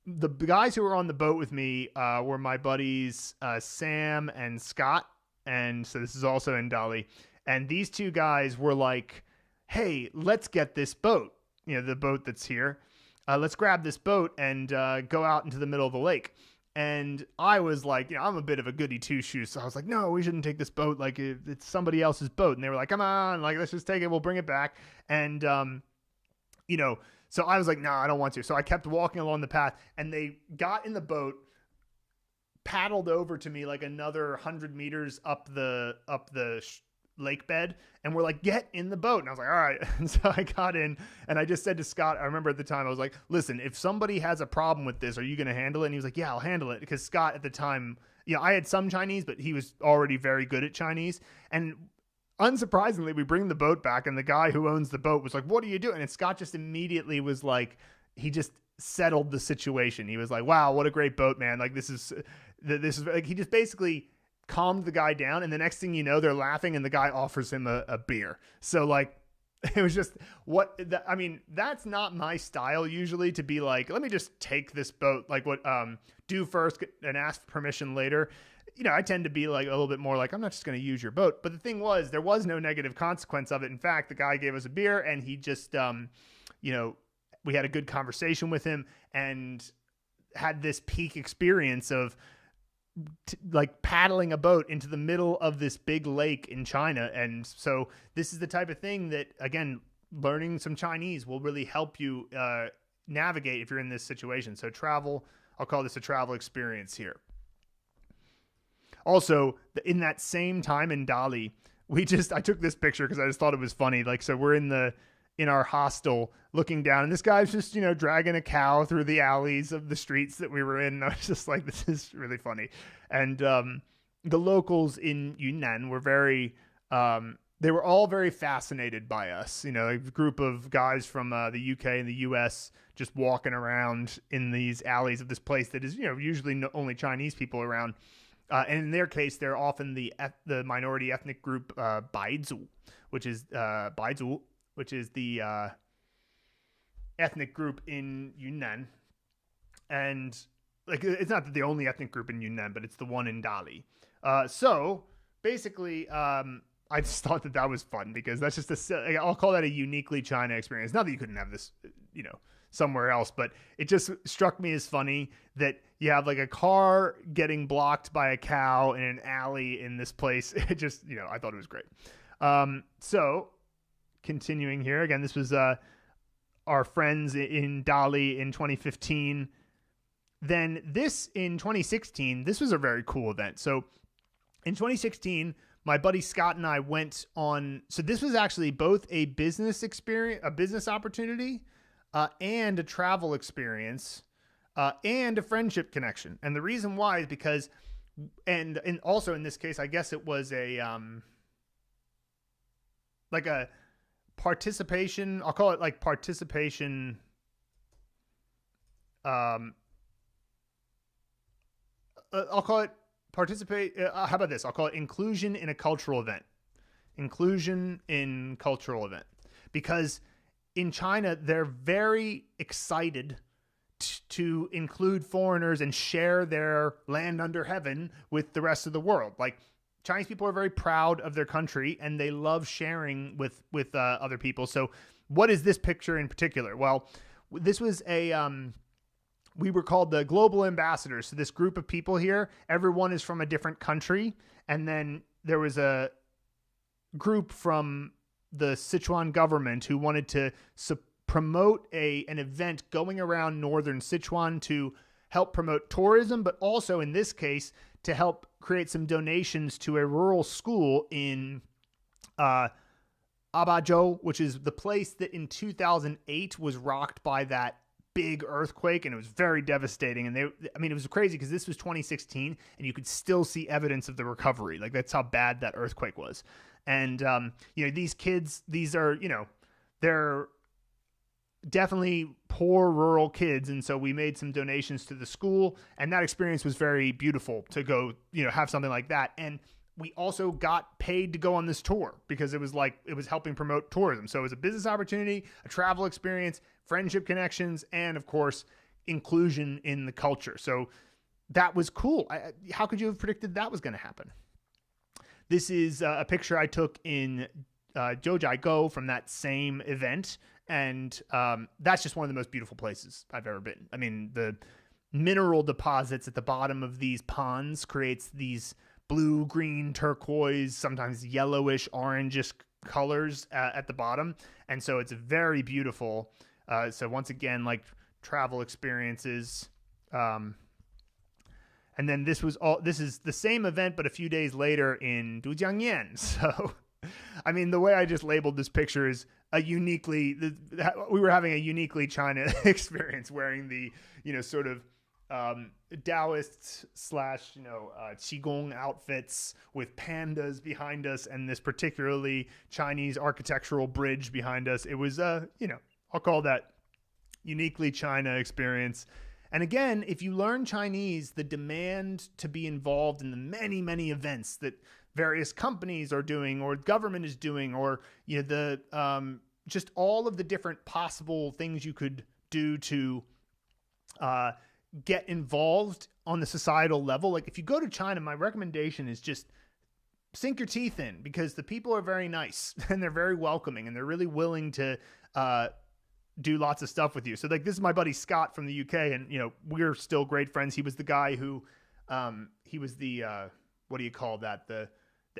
the guys who were on the boat with me were my buddies Sam and Scott. And so this is also in Dali. And these two guys were like, hey, let's get this boat, the boat that's here. Let's grab this boat and go out into the middle of the lake. And I was like, I'm a bit of a goody two-shoes. So I was like, no, we shouldn't take this boat. Like, it's somebody else's boat. And they were like, come on, like, let's just take it. We'll bring it back. And, so I was like, no, I don't want to. So I kept walking along the path, and they got in the boat, paddled over to me like another 100 meters up the lake bed, and we're like, get in the boat. And I was like, all right. And so I got in, and I just said to Scott, I remember at the time, I was like, listen, if somebody has a problem with this, are you going to handle it? And he was like, yeah, I'll handle it. Because Scott at the time, I had some Chinese, but he was already very good at Chinese. And unsurprisingly, we bring the boat back, and the guy who owns the boat was like, what are you doing? And Scott just immediately was like, he just settled the situation. He was like, wow, what a great boat, man. Like, this is like, he just basically calmed the guy down, and the next thing you know, they're laughing, and the guy offers him a beer. So like, it was just that's not my style usually, to be like, let me just take this boat, like what do first and ask permission later. I tend to be like a little bit more like, I'm not just going to use your boat. But the thing was, there was no negative consequence of it. In fact, the guy gave us a beer, and he just we had a good conversation with him and had this peak experience of like paddling a boat into the middle of this big lake in China. And so this is the type of thing that, again, learning some Chinese will really help you navigate if you're in this situation. So I'll call this a travel experience here. Also, in that same time in Dali, I took this picture because I just thought it was funny. Like, so we're in our hostel looking down, and this guy's just, dragging a cow through the alleys of the streets that we were in. And I was just like, this is really funny. And the locals in Yunnan were they were all very fascinated by us. A group of guys from the UK and the US just walking around in these alleys of this place that is, usually only Chinese people around. And in their case, they're often the minority ethnic group Baizu, which is the ethnic group in Yunnan. And like, it's not the only ethnic group in Yunnan, but it's the one in Dali. So basically, I just thought that was fun, because that's just I'll call that a uniquely China experience. Not that you couldn't have this, somewhere else, but it just struck me as funny that you have like a car getting blocked by a cow in an alley in this place. It just, I thought it was great. So continuing here, again, this was our friends in Dali in 2015. Then this in 2016, this was a very cool event. So in 2016, my buddy Scott and I went on. So this was actually both a business experience, a business opportunity, and a travel experience, and a friendship connection. And the reason why is because, and also in this case, I guess it was a like a participation. I'll call it like participation. I'll call it participate. How about this? I'll call it inclusion in a cultural event. Inclusion in cultural event. Because in China, they're very excited to include foreigners and share their land under heaven with the rest of the world. Like, Chinese people are very proud of their country and they love sharing with other people. So what is this picture in particular? Well, this was we were called the global ambassadors. So this group of people here, everyone is from a different country. And then there was a group from the Sichuan government who wanted to promote an event going around northern Sichuan to help promote tourism, but also in this case to help create some donations to a rural school in Abazhou, which is the place that in 2008 was rocked by that big earthquake, and it was very devastating. And it was crazy because this was 2016 and you could still see evidence of the recovery. Like, that's how bad that earthquake was. And, these kids, they're definitely poor rural kids. And so we made some donations to the school, and that experience was very beautiful to go, have something like that. And we also got paid to go on this tour because it was helping promote tourism. So it was a business opportunity, a travel experience, friendship connections, and of course, inclusion in the culture. So that was cool. How could you have predicted that was going to happen? This is a picture I took in Jiuzhaigou from that same event. And that's just one of the most beautiful places I've ever been. I mean, the mineral deposits at the bottom of these ponds creates these blue, green, turquoise, sometimes yellowish, orangish colors at the bottom. And so it's very beautiful. So once again, like, travel experiences. And then this is the same event, but a few days later in Dujiangyan. So, I mean, the way I just labeled this picture is we were having a uniquely China experience, wearing the, sort of Taoist / Qigong outfits with pandas behind us and this particularly Chinese architectural bridge behind us. It was, I'll call that uniquely China experience. And again, if you learn Chinese, the demand to be involved in the many, many events that various companies are doing or government is doing, or, just all of the different possible things you could do to get involved on the societal level. Like, if you go to China, my recommendation is just sink your teeth in, because the people are very nice and they're very welcoming and they're really willing to do lots of stuff with you. So, like, this is my buddy Scott from the UK, and we're still great friends. He was the guy who he was the what do you call that, the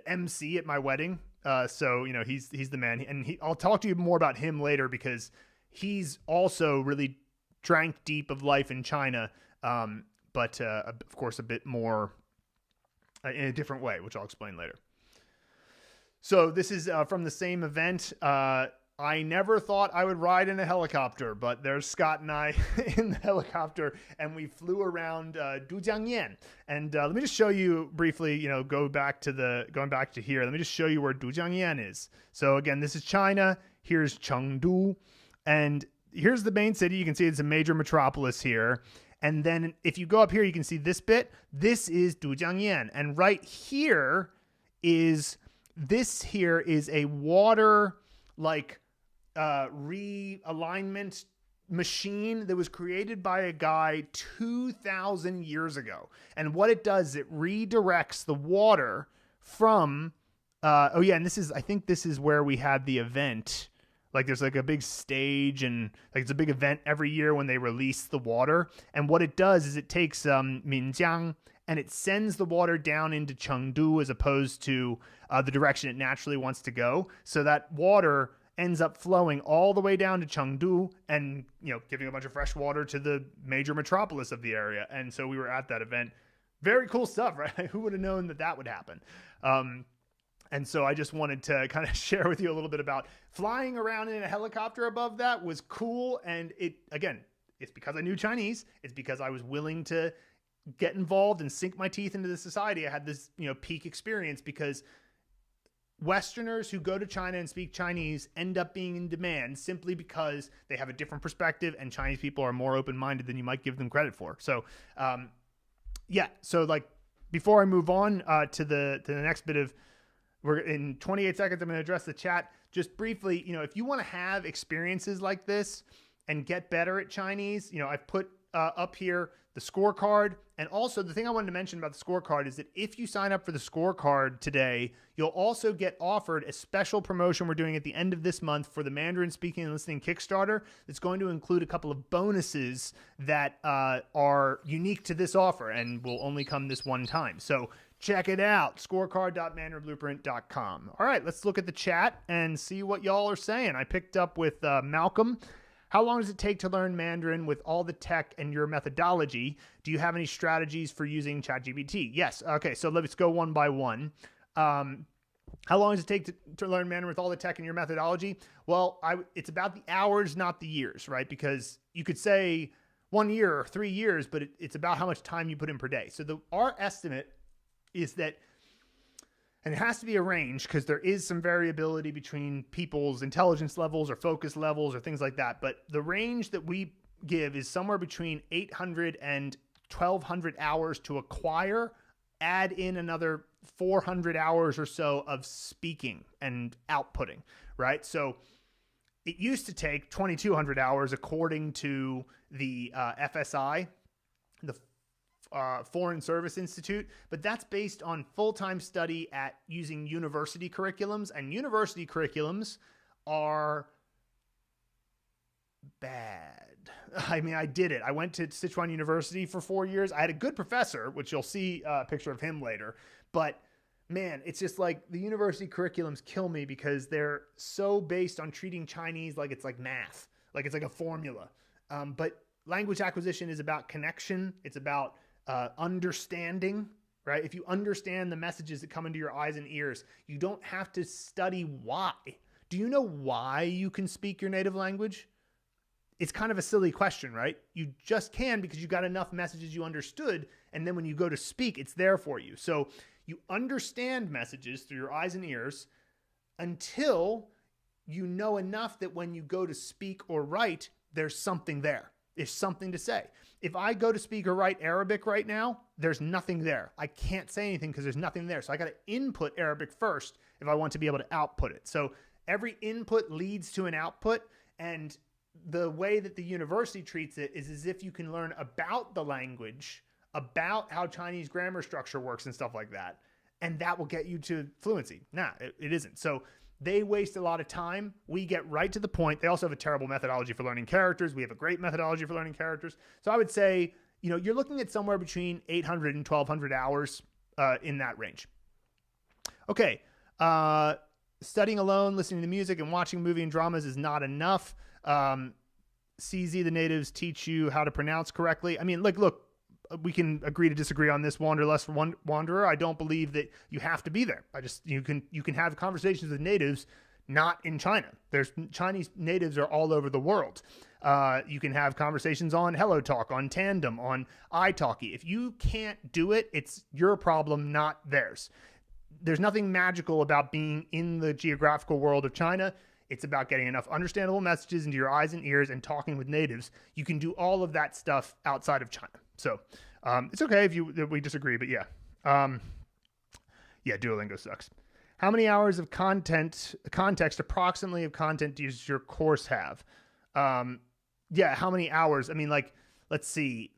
MC at my wedding. So he's the man, and I'll talk to you more about him later, because he's also really drank deep of life in China, but of course a bit more in a different way, which I'll explain later. So this is from the same event. I never thought I would ride in a helicopter, but there's Scott and I in the helicopter, and we flew around Dujiangyan. And let me just show you briefly, going back to here. Let me just show you where Dujiangyan is. So again, this is China. Here's Chengdu, and here's the main city. You can see it's a major metropolis here. And then if you go up here, you can see this bit. This is Dujiangyan, and right here is a water realignment machine that was created by a guy 2,000 years ago. And what it does, it redirects the water from, and I think this is where we had the event. Like, there's like a big stage, and like it's a big event every year when they release the water. And what it does is it takes Minjiang and it sends the water down into Chengdu as opposed to the direction it naturally wants to go. So that water ends up flowing all the way down to Chengdu and, giving a bunch of fresh water to the major metropolis of the area. And so we were at that event. Very cool stuff, right? Who would have known that would happen? And so I just wanted to kind of share with you a little bit about flying around in a helicopter above that was cool. And it's because I knew Chinese. It's because I was willing to get involved and sink my teeth into the society. I had this, peak experience, because Westerners who go to China and speak Chinese end up being in demand simply because they have a different perspective, and Chinese people are more open-minded than you might give them credit for. So, so like before I move on to the next bit of, we're in 28 seconds, I'm going to address the chat. Just briefly, if you want to have experiences like this and get better at Chinese, I've put up here the scorecard. And also the thing I wanted to mention about the scorecard is that if you sign up for the scorecard today, you'll also get offered a special promotion we're doing at the end of this month for the Mandarin Speaking and Listening Kickstarter. That's going to include a couple of bonuses that are unique to this offer and will only come this one time. So check it out, scorecard.mandarinblueprint.com. All right, let's look at the chat and see what y'all are saying. I picked up with Malcolm. How long does it take to learn Mandarin with all the tech and your methodology? Do you have any strategies for using ChatGPT? Yes. Okay, so let's go one by one. How long does it take to learn Mandarin with all the tech and your methodology? Well, it's about the hours, not the years, right? Because you could say 1 year or 3 years, but it's about how much time you put in per day. So our estimate is that, and it has to be a range because there is some variability between people's intelligence levels or focus levels or things like that. But the range that we give is somewhere between 800 and 1,200 hours to acquire, add in another 400 hours or so of speaking and outputting, right? So it used to take 2,200 hours according to the FSI, the Foreign Service Institute, but that's based on full-time study at using university curriculums, and university curriculums are bad. I mean, I did it. I went to Sichuan University for 4 years. I had a good professor, which you'll see a picture of him later, but man, it's just like the university curriculums kill me because they're so based on treating Chinese like it's like math, like it's like a formula. But language acquisition is about connection. It's about understanding, right? If you understand the messages that come into your eyes and ears, you don't have to study why. Do you know why you can speak your native language? It's kind of a silly question, right? You just can because you got enough messages you understood, and then when you go to speak, it's there for you. So you understand messages through your eyes and ears until you know enough that when you go to speak or write, there's something there. There's something to say. If I go to speak or write Arabic right now, there's nothing there. I can't say anything because there's nothing there. So I got to input Arabic first if I want to be able to output it. So every input leads to an output. And the way that the university treats it is as if you can learn about the language, about how Chinese grammar structure works and stuff like that. And that will get you to fluency. Nah, it isn't. So they waste a lot of time. We get right to the point. They also have a terrible methodology for learning characters. We have a great methodology for learning characters. So I would say, you're looking at somewhere between 800 and 1,200 hours in that range. Okay. Studying alone, listening to music, and watching a movie and dramas is not enough. CZ, the natives teach you how to pronounce correctly. I mean, look, we can agree to disagree on this, wanderer. I don't believe that you have to be there. You can have conversations with natives not in China. There's Chinese natives are all over the world. You can have conversations on HelloTalk, on Tandem, on italki. If you can't do it, it's your problem, not theirs. There's nothing magical about being in the geographical world of China. It's about getting enough understandable messages into your eyes and ears and talking with natives. You can do all of that stuff outside of China. So it's okay if we disagree, but yeah. Duolingo sucks. How many hours of context approximately of content does your course have? How many hours? I mean, let's see.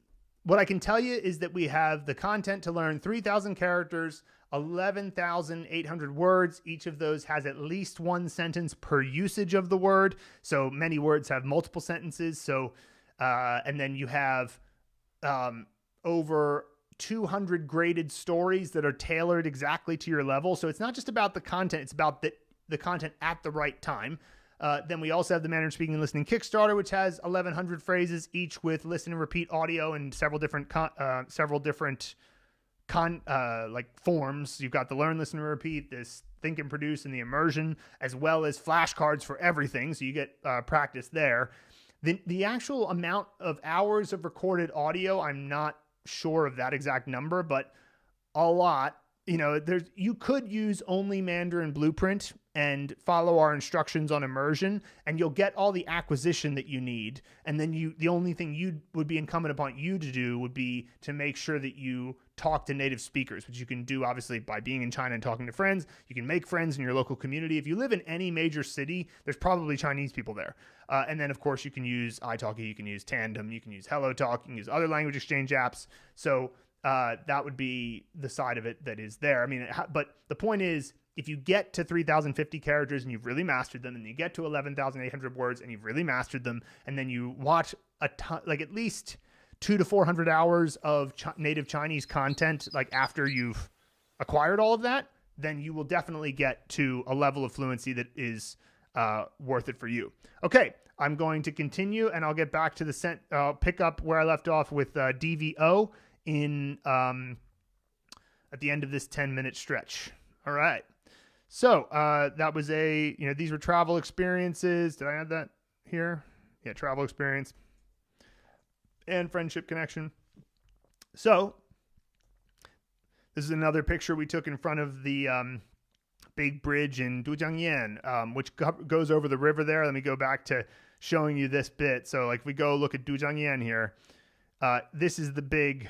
What I can tell you is that we have the content to learn 3,000 characters, 11,800 words. Each of those has at least one sentence per usage of the word. So many words have multiple sentences. So, and then you have over 200 graded stories that are tailored exactly to your level. So it's not just about the content. It's about the content at the right time. Then we also have the Mandarin Speaking and Listening Kickstarter, which has 1,100 phrases, each with listen and repeat audio and several different forms. You've got the learn, listen, and repeat, this think and produce, and the immersion, as well as flashcards for everything. So you get practice there. The actual amount of hours of recorded audio, I'm not sure of that exact number, but a lot. you could use only Mandarin Blueprint and follow our instructions on immersion, and you'll get all the acquisition that you need. And then the only thing would be incumbent upon you to do would be to make sure that you talk to native speakers, which you can do obviously by being in China and talking to friends. You can make friends in your local community. If you live in any major city, there's probably Chinese people there. And then of course you can use italki, you can use Tandem, you can use HelloTalk, you can use other language exchange apps. So that would be the side of it that is there. I mean, but the point is, if you get to 3,050 characters and you've really mastered them, and you get to 11,800 words and you've really mastered them, and then you watch a ton, like at least 200 to 400 hours of native Chinese content, like after you've acquired all of that, then you will definitely get to a level of fluency that is worth it for you. Okay, I'm going to continue, and I'll get back to pick up where I left off with DVO in at the end of this 10-minute stretch. All right. So that was these were travel experiences. Did I add that here? Yeah, travel experience and friendship connection. So this is another picture we took in front of the big bridge in Dujiangyan, which goes over the river there. Let me go back to showing you this bit. So like if we go look at Dujiangyan here, this is the big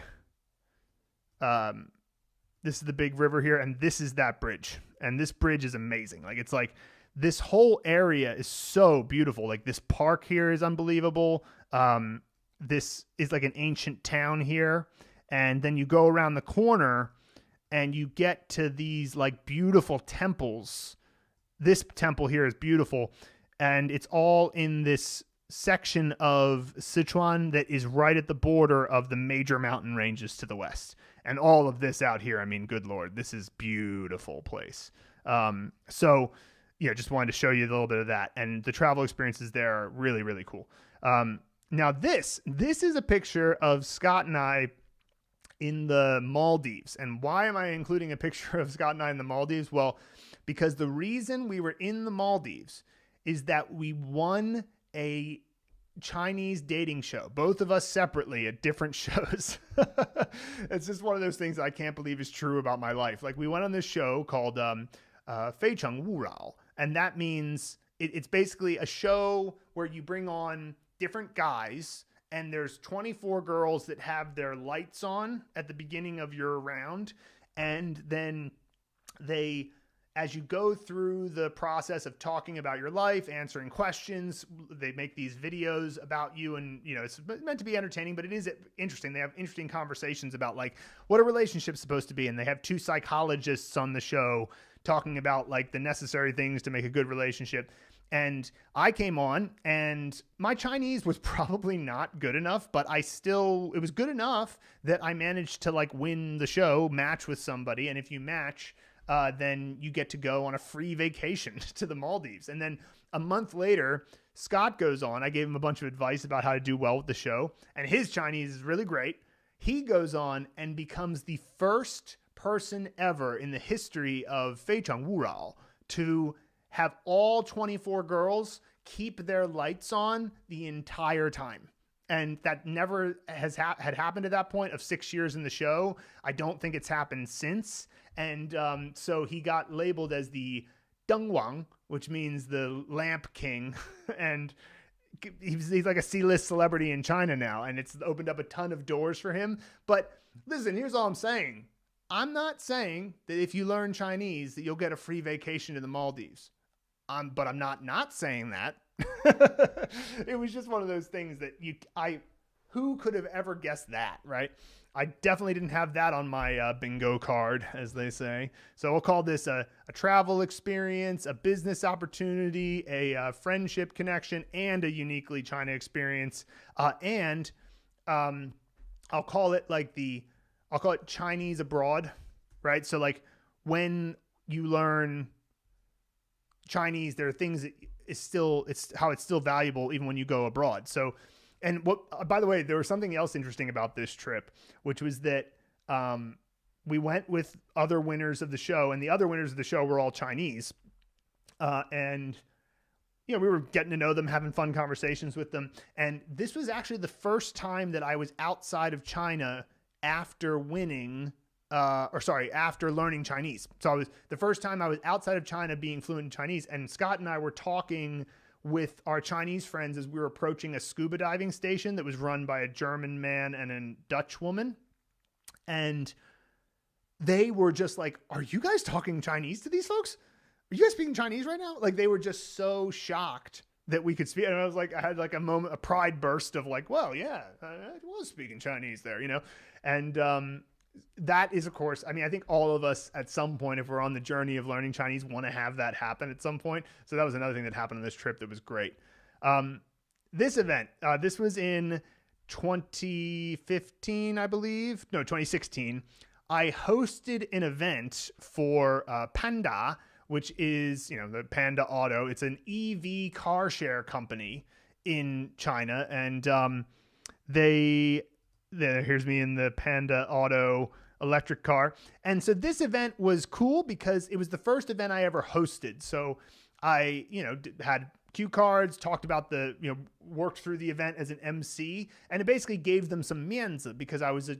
river here, and this is that bridge. And this bridge is amazing. Like, it's like this whole area is so beautiful. Like, this park here is unbelievable. This is like an ancient town here. And then you go around the corner and you get to these like beautiful temples. This temple here is beautiful. And it's all in this section of Sichuan that is right at the border of the major mountain ranges to the west. And all of this out here, I mean, good Lord, this is beautiful place. So just wanted to show you a little bit of that. And the travel experiences there are really, really cool. Now this is a picture of Scott and I in the Maldives. And why am I including a picture of Scott and I in the Maldives? Well, because the reason we were in the Maldives is that we won a Chinese dating show, both of us separately at different shows. It's just one of those things I can't believe is true about my life. Like, we went on this show called Fei Cheng Wu Rao, and that means it's basically a show where you bring on different guys, and there's 24 girls that have their lights on at the beginning of your round, and then as you go through the process of talking about your life, answering questions, they make these videos about you, and it's meant to be entertaining, but it is interesting. They have interesting conversations about like what a relationship's supposed to be, and they have two psychologists on the show talking about like the necessary things to make a good relationship. And I came on, and my Chinese was probably not good enough, but it was good enough that I managed to like win the show, match with somebody, and if you match, then you get to go on a free vacation to the Maldives. And then a month later, Scott goes on. I gave him a bunch of advice about how to do well with the show, and his Chinese is really great. He goes on and becomes the first person ever in the history of Fei Cheng Wu Rao to have all 24 girls keep their lights on the entire time. And that never had happened at that point of 6 years in the show. I don't think it's happened since. And so he got labeled as the Deng Wang, which means the lamp king. And he's like a C-list celebrity in China now. And it's opened up a ton of doors for him. But listen, here's all I'm saying. I'm not saying that if you learn Chinese that you'll get a free vacation to the Maldives. But I'm not saying that. It was just one of those things that who could have ever guessed that, right? I definitely didn't have that on my bingo card, as they say. So we'll call this a travel experience, a business opportunity, a friendship connection, and a uniquely China experience. And I'll call it Chinese abroad, right? So like when you learn Chinese, there are things that it's still valuable even when you go abroad. So, and by the way, there was something else interesting about this trip, which was that we went with other winners of the show, and the other winners of the show were all Chinese. And we were getting to know them, having fun conversations with them. And this was actually the first time that I was outside of China after winning after learning Chinese. So the first time I was outside of China being fluent in Chinese, and Scott and I were talking with our Chinese friends as we were approaching a scuba diving station that was run by a German man and a Dutch woman. And they were just like, are you guys talking Chinese to these folks? Are you guys speaking Chinese right now? Like, they were just so shocked that we could speak. And I was like, I had like a moment, a pride burst of like, well, yeah, I was speaking Chinese there, you know? And that is, of course, I mean, I think all of us at some point, if we're on the journey of learning Chinese, want to have that happen at some point. So that was another thing that happened on this trip that was great. This event, this was in 2015, I believe. No, 2016. I hosted an event for Panda, which is, you know, the Panda Auto. It's an EV car share company in China. And here's me in the Panda Auto electric car. And so this event was cool because it was the first event I ever hosted. So I, you know, had cue cards, talked about worked through the event as an MC, and it basically gave them some mianzi because I was a,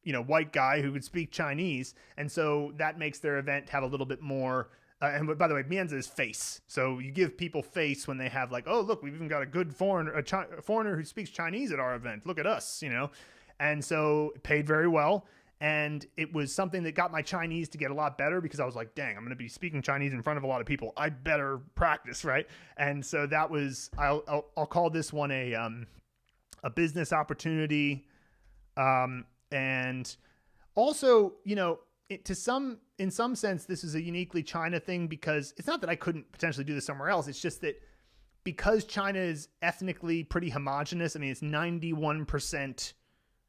you know, white guy who could speak Chinese. And so that makes their event have a little bit more, and by the way, mianzi is face. So you give people face when they have like, oh, look, we've even got a good foreigner, a foreigner who speaks Chinese at our event. Look at us, you know? And so it paid very well. And it was something that got my Chinese to get a lot better because I was like, dang, I'm going to be speaking Chinese in front of a lot of people. I better practice, right? And so that was, I'll call this one a business opportunity. And also, you know, in some sense, this is a uniquely China thing because it's not that I couldn't potentially do this somewhere else. It's just that because China is ethnically pretty homogenous. I mean, it's 91%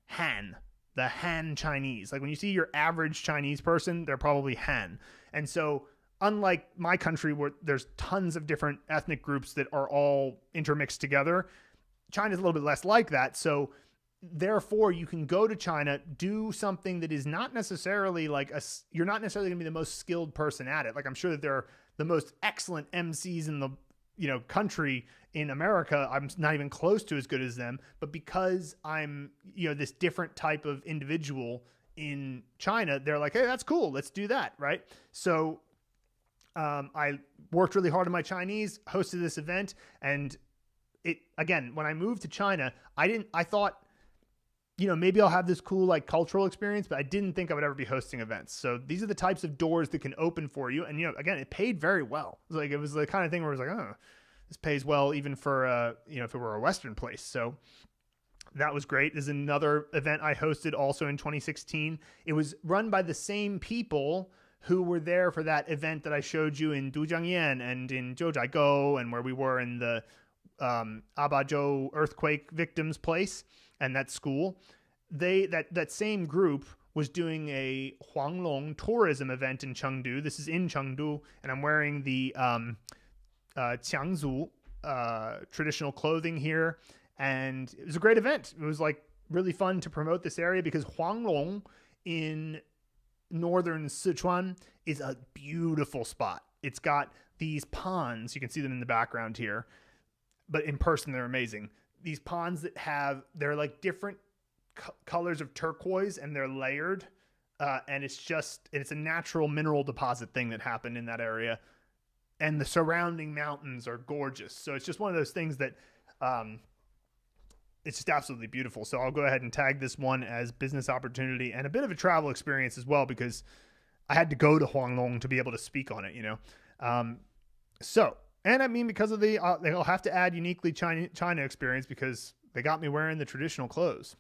Han, the Han Chinese. Like when you see your average Chinese person, they're probably Han. And so unlike my country where there's tons of different ethnic groups that are all intermixed together, China's a little bit less like that. So therefore, you can go to China, do something that is not necessarily like you're not necessarily going to be the most skilled person at it. Like I'm sure that they're the most excellent MCs in the, you know, country in America. I'm not even close to as good as them, but because I'm, you know, this different type of individual in China, they're like, hey, that's cool. Let's do that. Right. So, I worked really hard on my Chinese, hosted this event. And again, when I moved to China, I thought, you know, maybe I'll have this cool like cultural experience, but I didn't think I would ever be hosting events. So these are the types of doors that can open for you. And, you know, again, it paid very well. It was the kind of thing where it was like, oh, this pays well even for, you know, if it were a Western place. So that was great. There's another event I hosted also in 2016. It was run by the same people who were there for that event that I showed you in Dujiangyan and in Zhoujiaigou and where we were in the Abazhou earthquake victims place and that school. That same group was doing a Huanglong tourism event in Chengdu. This is in Chengdu, and I'm wearing the Qiangzu traditional clothing here. And it was a great event. It was like really fun to promote this area because Huanglong in northern Sichuan is a beautiful spot. It's got these ponds. You can see them in the background here, but in person, they're amazing. These ponds they're like different colors of turquoise and they're layered. And it's a natural mineral deposit thing that happened in that area. And the surrounding mountains are gorgeous. So it's just one of those things that, it's just absolutely beautiful. So I'll go ahead and tag this one as business opportunity and a bit of a travel experience as well, because I had to go to Huanglong to be able to speak on it, you know? And I mean, because of they'll have to add uniquely China experience because they got me wearing the traditional clothes.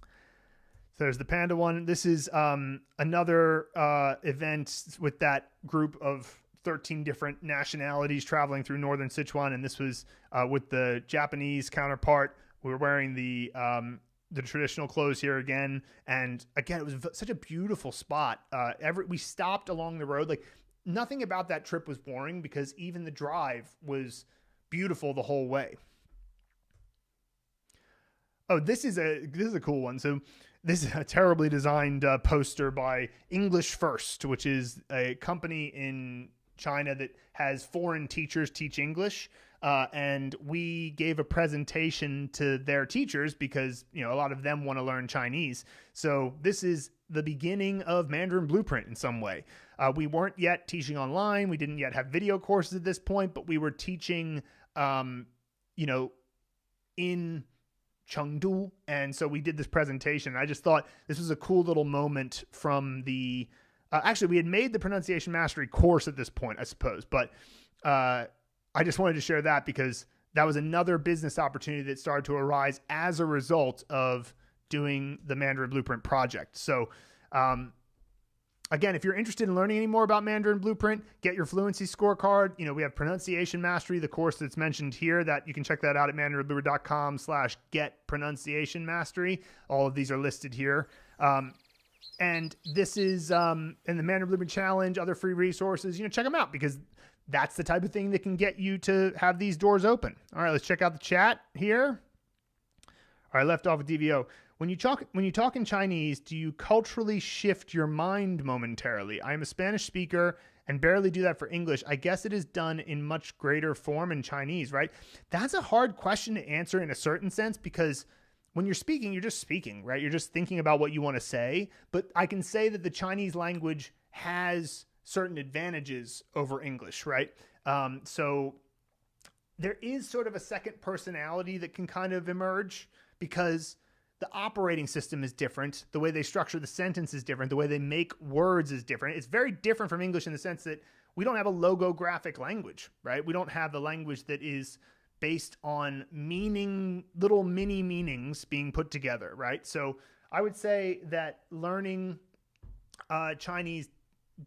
So there's the Panda one. This is another event with that group of 13 different nationalities traveling through northern Sichuan, and this was with the Japanese counterpart. We were wearing the traditional clothes here again, and again, it was such a beautiful spot. We stopped along the road, like nothing about that trip was boring because even the drive was beautiful the whole way. Oh, this is a cool one. So this is a terribly designed poster by English First, which is a company in China that has foreign teachers teach English. And we gave a presentation to their teachers because, a lot of them want to learn Chinese. So this is the beginning of Mandarin Blueprint in some way. We weren't yet teaching online. We didn't yet have video courses at this point, but we were teaching, in Chengdu. And so we did this presentation. I just thought this was a cool little moment from the, actually we had made the pronunciation mastery course at this point, I suppose, but, I just wanted to share that because that was another business opportunity that started to arise as a result of doing the Mandarin Blueprint project. So, again, if you're interested in learning any more about Mandarin Blueprint, get your fluency scorecard. We have pronunciation mastery, the course that's mentioned here, that you can check that out at mandarinblueprint.com/get pronunciation mastery. All of these are listed here. And this is, in the Mandarin Blueprint Challenge, other free resources, check them out because that's the type of thing that can get you to have these doors open. All right, let's check out the chat here. All right, left off with DVO. When you talk in Chinese, do you culturally shift your mind momentarily? I am a Spanish speaker and barely do that for English. I guess it is done in much greater form in Chinese, right? That's a hard question to answer in a certain sense because when you're speaking, you're just speaking, right? You're just thinking about what you want to say. But I can say that the Chinese language has certain advantages over English, right? So there is sort of a second personality that can kind of emerge because the operating system is different. The way they structure the sentence is different. The way they make words is different. It's very different from English in the sense that we don't have a logographic language, right? We don't have the language that is based on little mini meanings being put together, right? So I would say that learning Chinese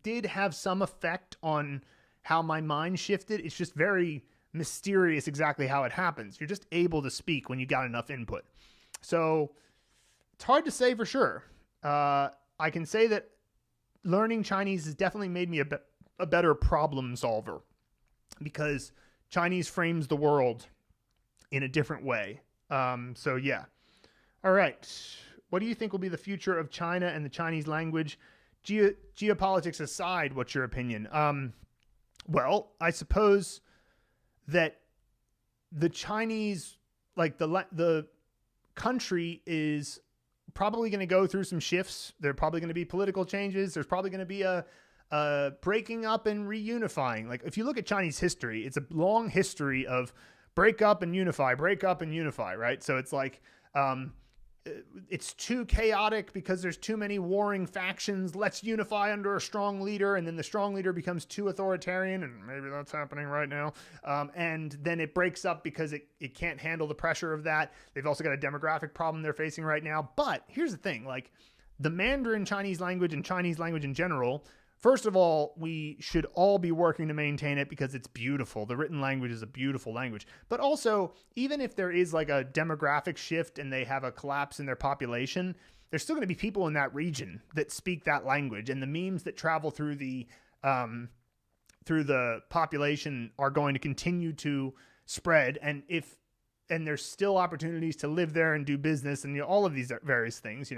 did have some effect on how my mind shifted. It's just very mysterious exactly how it happens. You're just able to speak when you got enough input. So it's hard to say for sure. I can say that learning Chinese has definitely made me a better problem solver because Chinese frames the world in a different way. So yeah. All right. What do you think will be the future of China and the Chinese language? Geopolitics aside, what's your opinion? Well, I suppose that the Chinese, like the country is probably going to go through some shifts. There are probably going to be political changes. There's probably going to be a breaking up and reunifying. Like if you look at Chinese history, it's a long history of break up and unify, right? So it's like, it's too chaotic because there's too many warring factions. Let's unify under a strong leader. And then the strong leader becomes too authoritarian. And maybe that's happening right now. And then it breaks up because it can't handle the pressure of that. They've also got a demographic problem they're facing right now. But here's the thing, like the Mandarin Chinese language and Chinese language in general, first of all, we should all be working to maintain it because it's beautiful. The written language is a beautiful language. But also, even if there is like a demographic shift and they have a collapse in their population, there's still going to be people in that region that speak that language. And the memes that travel through the population are going to continue to spread. And there's still opportunities to live there and do business and all of these various things,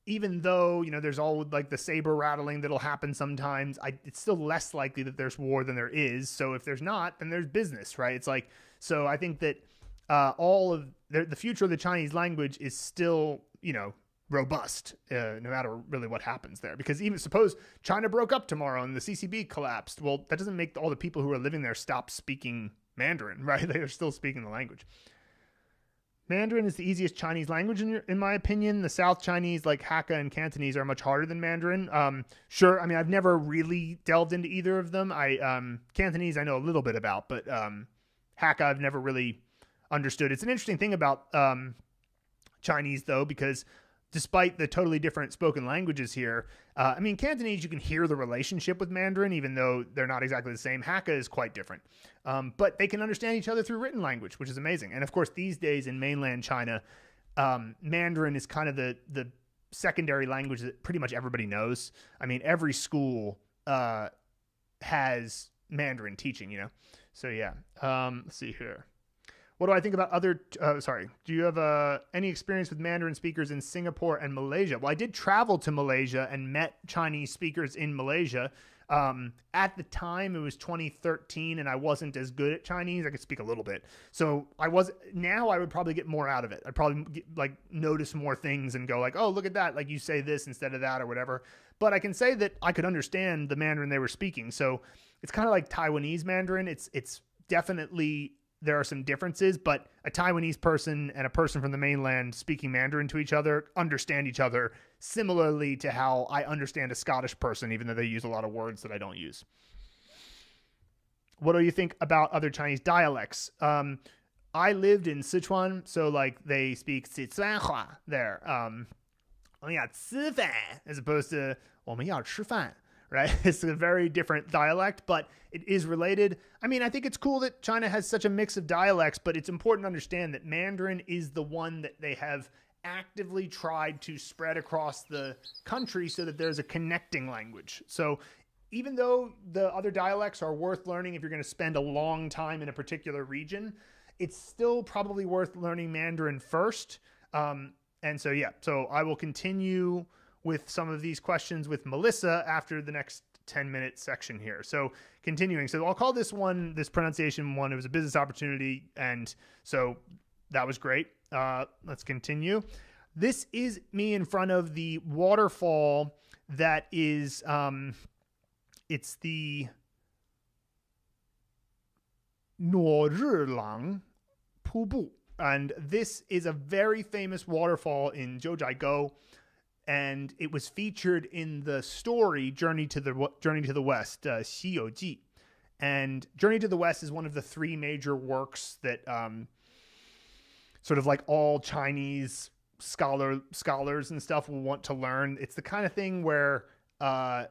even though, there's all like the saber rattling that'll happen sometimes, it's still less likely that there's war than there is. So if there's not, then there's business, right? It's like, so I think that the future of the Chinese language is still, robust, no matter really what happens there. Because even suppose China broke up tomorrow and the CCP collapsed. Well, that doesn't make all the people who are living there stop speaking Mandarin, right? They are still speaking the language. Mandarin is the easiest Chinese language in my opinion. The South Chinese like Hakka and Cantonese are much harder than Mandarin. Sure. I mean, I've never really delved into either of them. Cantonese I know a little bit about, but Hakka I've never really understood. It's an interesting thing about Chinese though, because despite the totally different spoken languages here, Cantonese, you can hear the relationship with Mandarin, even though they're not exactly the same. Hakka is quite different. But they can understand each other through written language, which is amazing. And of course, these days in mainland China, Mandarin is kind of the secondary language that pretty much everybody knows. I mean, every school has Mandarin teaching, So yeah, let's see here. What do I think about do you have any experience with Mandarin speakers in Singapore and Malaysia? Well, I did travel to Malaysia and met Chinese speakers in Malaysia. At the time, it was 2013, and I wasn't as good at Chinese. I could speak a little bit. So now I would probably get more out of it. I'd probably notice more things and go like, oh, look at that. Like you say this instead of that or whatever. But I can say that I could understand the Mandarin they were speaking. So it's kind of like Taiwanese Mandarin. It's definitely, there are some differences, but a Taiwanese person and a person from the mainland speaking Mandarin to each other understand each other similarly to how I understand a Scottish person, even though they use a lot of words that I don't use. What do you think about other Chinese dialects? I lived in Sichuan, so like they speak Sichuanhua there. 我们要吃饭 as opposed to 我们要吃饭. Right? It's a very different dialect, but it is related. I mean, I think it's cool that China has such a mix of dialects, but it's important to understand that Mandarin is the one that they have actively tried to spread across the country so that there's a connecting language. So even though the other dialects are worth learning if you're going to spend a long time in a particular region, it's still probably worth learning Mandarin first. And so, yeah, so I will continue with some of these questions with Melissa after the next 10-minute section here. So continuing. So I'll call this pronunciation one, it was a business opportunity. And so that was great. Let's continue. This is me in front of the waterfall that is, it's the 诺日朗瀑布. And this is a very famous waterfall in Zhoujiaigou. And it was featured in the story Journey to the West, 西游记. And Journey to the West is one of the three major works that sort of like all Chinese scholars and stuff will want to learn. It's the kind of thing where China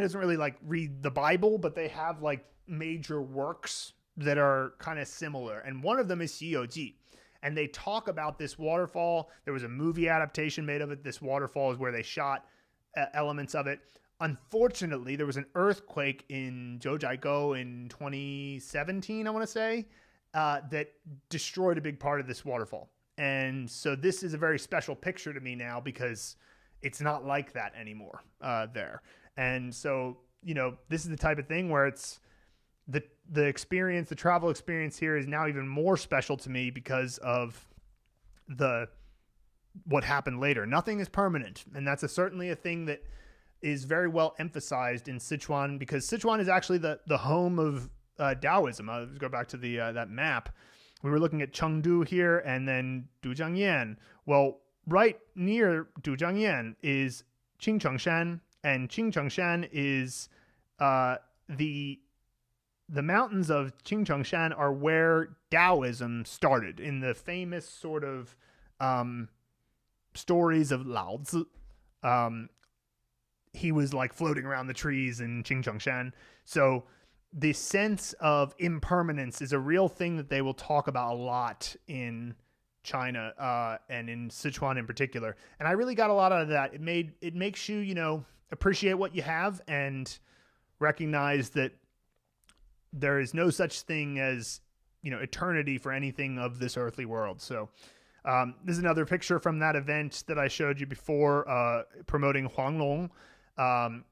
doesn't really like read the Bible, but they have like major works that are kind of similar. And one of them is 西游记. And they talk about this waterfall. There was a movie adaptation made of it. This waterfall is where they shot elements of it. Unfortunately, there was an earthquake in Zhoujiaigou in 2017, I want to say, that destroyed a big part of this waterfall. And so this is a very special picture to me now because it's not like that anymore there. And so, this is the type of thing where it's, the experience, the travel experience here is now even more special to me because of what happened later. Nothing is permanent. And that's certainly a thing that is very well emphasized in Sichuan, because Sichuan is actually the home of Taoism. Let's go back to that map. We were looking at Chengdu here and then Dujiangyan. Well, right near Dujiangyan is Qingchengshan, and Qingchengshan is the mountains of Qingchengshan are where Taoism started in the famous sort of stories of Lao Tzu. He was like floating around the trees in Qingchengshan. So the sense of impermanence is a real thing that they will talk about a lot in China and in Sichuan in particular. And I really got a lot out of that. It makes you, appreciate what you have and recognize that there is no such thing as, eternity for anything of this earthly world. So this is another picture from that event that I showed you before, promoting Huanglong.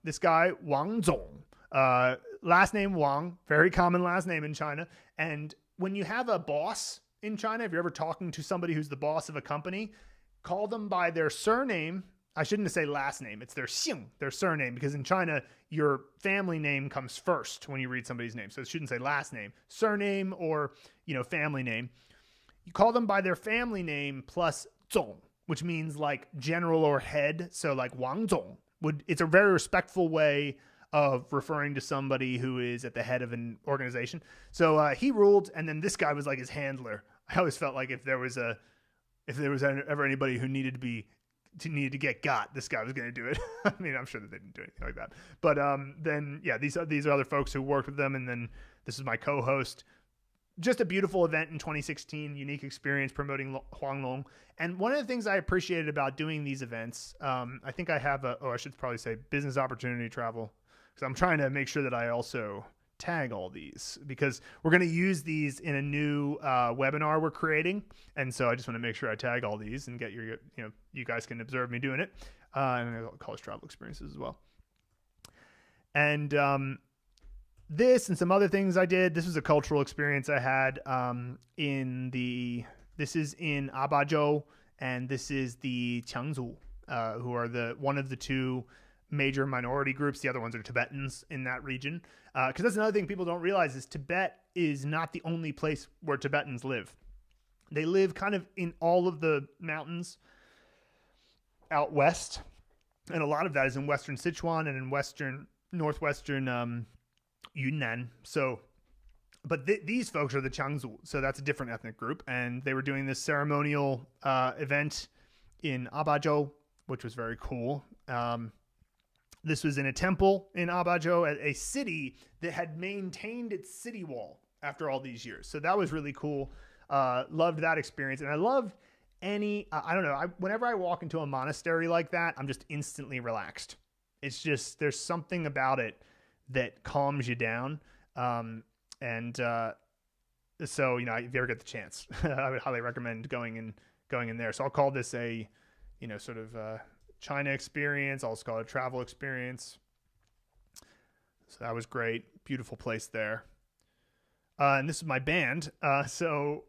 This guy, Wang Zong, last name Wang, very common last name in China. And when you have a boss in China, if you're ever talking to somebody who's the boss of a company, call them by their surname. I shouldn't say last name. It's their xing, their surname, because in China, your family name comes first when you read somebody's name. So it shouldn't say last name, surname, or, family name. You call them by their family name plus zong, which means like general or head. So like Wang Zong it's a very respectful way of referring to somebody who is at the head of an organization. So he ruled, and then this guy was like his handler. I always felt like if there was ever anybody who needed to get got, this guy was going to do it. I mean, I'm sure that they didn't do anything like that. But then, yeah, these are other folks who worked with them. And then this is my co-host. Just a beautiful event in 2016, unique experience promoting Huanglong. And one of the things I appreciated about doing these events, I think I have I should probably say business opportunity travel, because I'm trying to make sure that I also tag all these, because we're going to use these in a new webinar we're creating. And so I just want to make sure I tag all these and get you guys can observe me doing it. And college travel experiences as well. And this and some other things I did. This was a cultural experience I had this is in Abazhou, and this is the Chengdu, who are one of the two major minority groups. The other ones are Tibetans in that region. Because that's another thing people don't realize is Tibet is not the only place where Tibetans live. They live kind of in all of the mountains out west. And a lot of that is in western Sichuan and in northwestern Yunnan. So, but these folks are the Changzhou. So that's a different ethnic group. And they were doing this ceremonial event in Abazhou, which was very cool. This was in a temple in Abazhou, a city that had maintained its city wall after all these years. So that was really cool. Loved that experience. And I loved I don't know, whenever I walk into a monastery like that, I'm just instantly relaxed. It's just, there's something about it that calms you down. So, if you ever get the chance, I would highly recommend going in there. So I'll call this a, sort of China experience. I'll just call it a travel experience. So that was great. Beautiful place there. And this is my band. So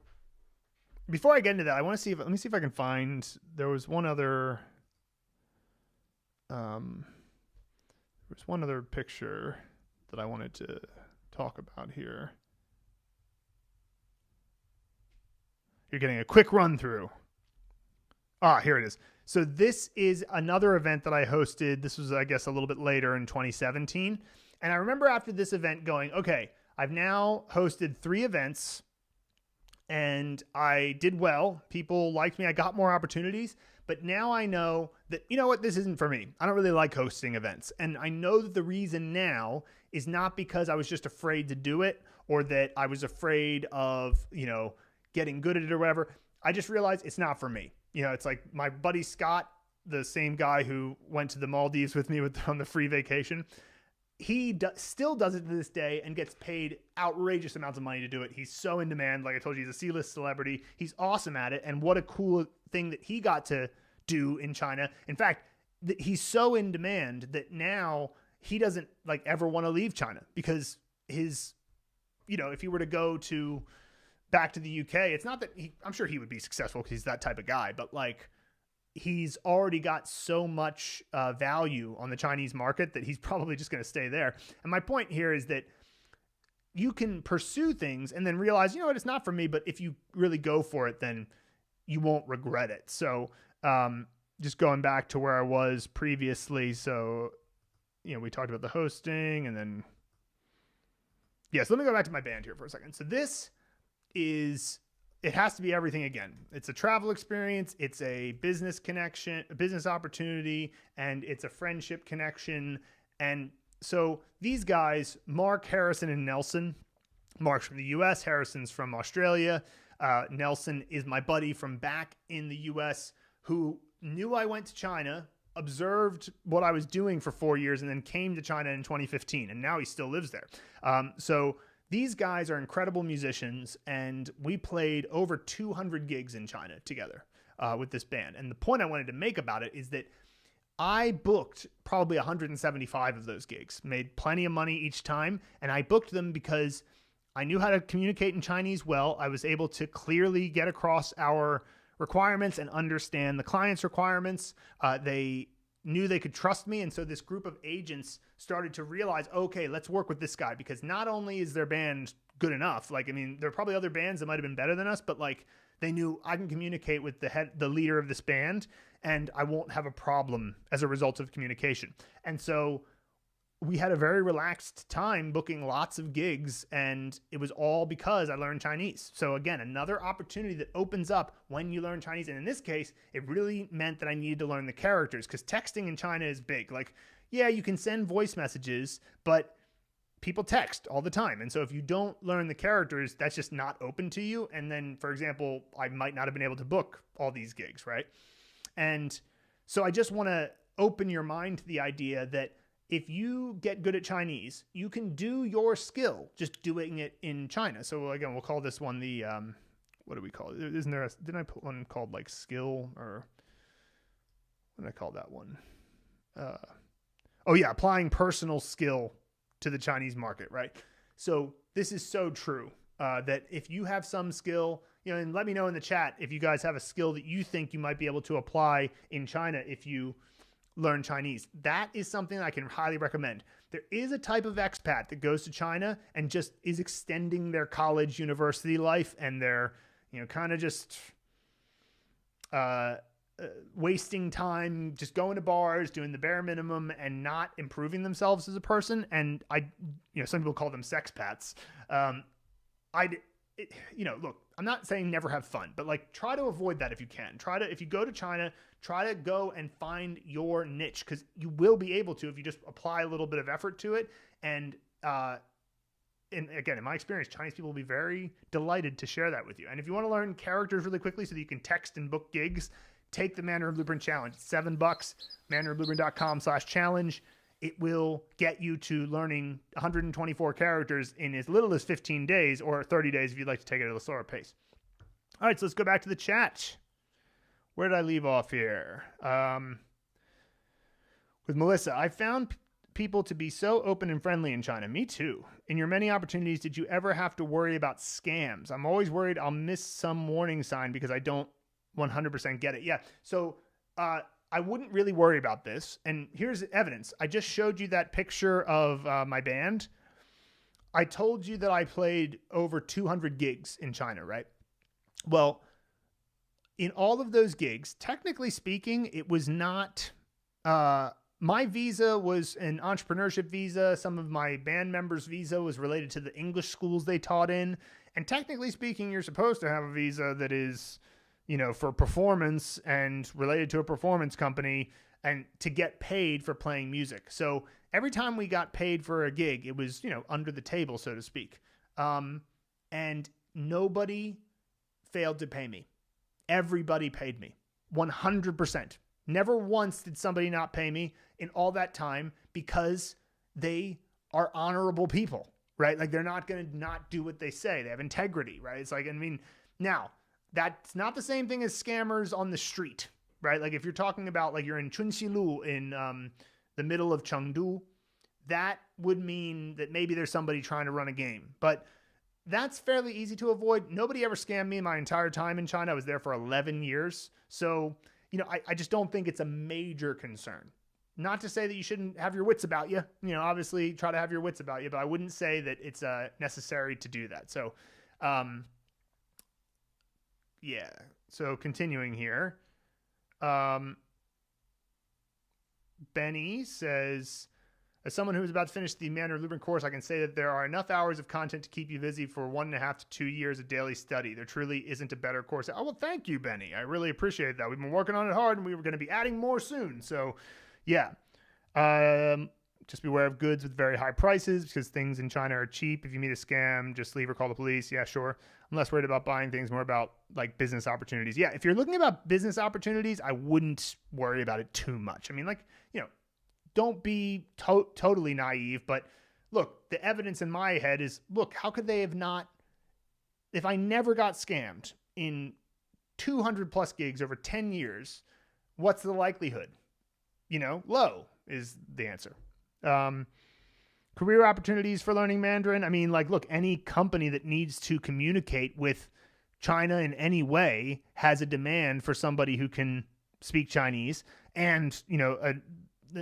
before I get into that, let me see if I can find, there was one other picture that I wanted to talk about here. You're getting a quick run through. Here it is. So this is another event that I hosted. This was, I guess, a little bit later in 2017. And I remember after this event going, okay, I've now hosted 3 events and I did well. People liked me. I got more opportunities. But now I know that, this isn't for me. I don't really like hosting events. And I know that the reason now is not because I was just afraid to do it or that I was afraid of, getting good at it or whatever. I just realized it's not for me. It's like my buddy Scott, the same guy who went to the Maldives with me on the free vacation. He still does it to this day and gets paid outrageous amounts of money to do it. He's so in demand. Like I told you, he's a C-list celebrity. He's awesome at it. And what a cool thing that he got to do in China. In fact, he's so in demand that now he doesn't ever want to leave China because if he were to go back to the UK, it's not that I'm sure he would be successful because he's that type of guy, but he's already got so much value on the Chinese market that he's probably just going to stay there. And my point here is that you can pursue things and then realize, it's not for me, but if you really go for it, then you won't regret it. So just going back to where I was previously. So, we talked about the hosting and then, so let me go back to my band here for a second. So it has to be everything again. It's a travel experience. It's a business connection, a business opportunity, and it's a friendship connection. And so these guys, Mark, Harrison, and Nelson, Mark's from the US, Harrison's from Australia. Nelson is my buddy from back in the US who knew I went to China, observed what I was doing for 4 years, and then came to China in 2015. And now he still lives there. So these guys are incredible musicians, and we played over 200 gigs in China together with this band. And the point I wanted to make about it is that I booked probably 175 of those gigs, made plenty of money each time, and I booked them because I knew how to communicate in Chinese well. I was able to clearly get across our requirements and understand the client's requirements. They knew they could trust me. And so this group of agents started to realize, okay, let's work with this guy, because not only is their band good enough, there are probably other bands that might've been better than us, but they knew I can communicate with the leader of this band and I won't have a problem as a result of communication. And so we had a very relaxed time booking lots of gigs, and it was all because I learned Chinese. So again, another opportunity that opens up when you learn Chinese. And in this case, it really meant that I needed to learn the characters, because texting in China is big. You can send voice messages, but people text all the time. And so if you don't learn the characters, that's just not open to you. And then, for example, I might not have been able to book all these gigs, right? And so I just want to open your mind to the idea that if you get good at Chinese, you can do your skill just doing it in China. So again, we'll call this one the, what do we call it? Didn't I put one called skill, or what did I call that one? Oh yeah, applying personal skill to the Chinese market, right? So this is so true that if you have some skill, and let me know in the chat if you guys have a skill that you think you might be able to apply in China if you learn Chinese. That is something I can highly recommend. There is a type of expat that goes to China and just is extending their college university life, and they're, kind of just wasting time, just going to bars, doing the bare minimum and not improving themselves as a person. And some people call them sexpats. Look, I'm not saying never have fun, but like try to avoid that if you can. If you go to China, try to go and find your niche, because you will be able to if you just apply a little bit of effort to it. And again, in my experience, Chinese people will be very delighted to share that with you. And if you want to learn characters really quickly so that you can text and book gigs, take the Mandarin Blueprint Challenge. It's $7, mandarinblueprint.com/challenge. It will get you to learning 124 characters in as little as 15 days or 30 days if you'd like to take it at a slower pace. All right, so let's go back to the chat. Where did I leave off here? With Melissa, I found people to be so open and friendly in China. Me too. In your many opportunities, did you ever have to worry about scams? I'm always worried I'll miss some warning sign because I don't 100% get it. Yeah. So I wouldn't really worry about this. And here's evidence. I just showed you that picture of my band. I told you that I played over 200 gigs in China, right? Well, in all of those gigs, technically speaking, it was not... my visa was an entrepreneurship visa. Some of my band members' visa was related to the English schools they taught in. And technically speaking, you're supposed to have a visa that is, for performance and related to a performance company and to get paid for playing music. So every time we got paid for a gig, it was, under the table, so to speak. And nobody failed to pay me. Everybody paid me 100%. Never once did somebody not pay me in all that time, because they are honorable people, right? Like they're not going to not do what they say. They have integrity, right? It's like, now that's not the same thing as scammers on the street, right? Like if you're talking about like you're in Chunxilu in the middle of Chengdu, that would mean that maybe there's somebody trying to run a game, but that's fairly easy to avoid. Nobody ever scammed me my entire time in China. I was there for 11 years. So, I just don't think it's a major concern. Not to say that you shouldn't have your wits about you. Obviously try to have your wits about you, but I wouldn't say that it's necessary to do that. So, yeah. So continuing here, Benny says, as someone who is about to finish the Mandarin Blueprint course, I can say that there are enough hours of content to keep you busy for 1.5 to 2 years of daily study. There truly isn't a better course. Oh, well, thank you, Benny. I really appreciate that. We've been working on it hard, and we were going to be adding more soon. So, yeah. Just beware of goods with very high prices, because things in China are cheap. If you meet a scam, just leave or call the police. Yeah, sure. I'm less worried about buying things, more about like business opportunities. Yeah, if you're looking about business opportunities, I wouldn't worry about it too much. Don't be totally naive, but look, the evidence in my head is, look, how could they have not, if I never got scammed in 200 plus gigs over 10 years, what's the likelihood? Low is the answer. Career opportunities for learning Mandarin. Look, any company that needs to communicate with China in any way has a demand for somebody who can speak Chinese and,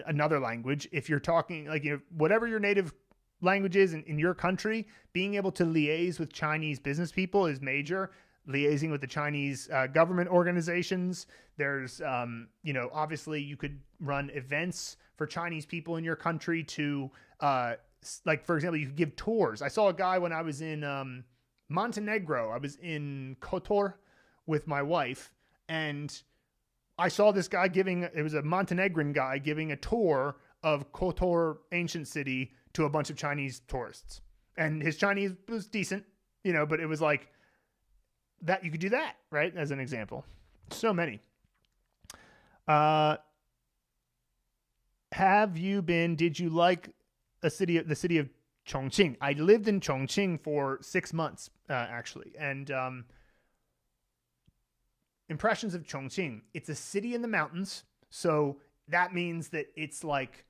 another language. If you're talking whatever your native language is in your country, being able to liaise with Chinese business people is major. Liaising with the Chinese government organizations. There's, obviously you could run events for Chinese people in your country to, for example, you could give tours. I saw a guy when I was in Montenegro. I was in Kotor with my wife, and I saw this guy it was a Montenegrin guy giving a tour of Kotor ancient city to a bunch of Chinese tourists. And his Chinese was decent, but it was like that. You could do that, right? As an example. So many. Did you like the city of Chongqing? I lived in Chongqing for 6 months, actually. And, impressions of Chongqing. It's a city in the mountains. So that means that it's like,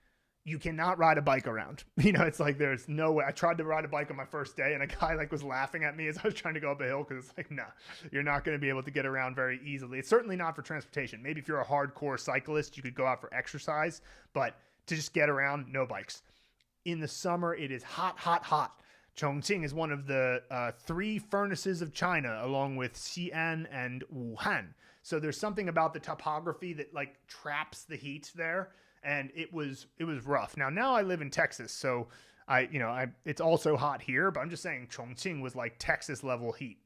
you cannot ride a bike around. You know, it's like there's no way. I tried to ride a bike on my first day, and a guy like was laughing at me as I was trying to go up a hill, because it's like, no, you're not going to be able to get around very easily. It's certainly not for transportation. Maybe if you're a hardcore cyclist, you could go out for exercise, but to just get around, no bikes. In the summer, it is hot, hot, hot. Chongqing is one of the 3 furnaces of China, along with Xi'an and Wuhan. So there's something about the topography that like traps the heat there. And it was rough. Now I live in Texas, so it's also hot here, but I'm just saying Chongqing was like Texas level heat.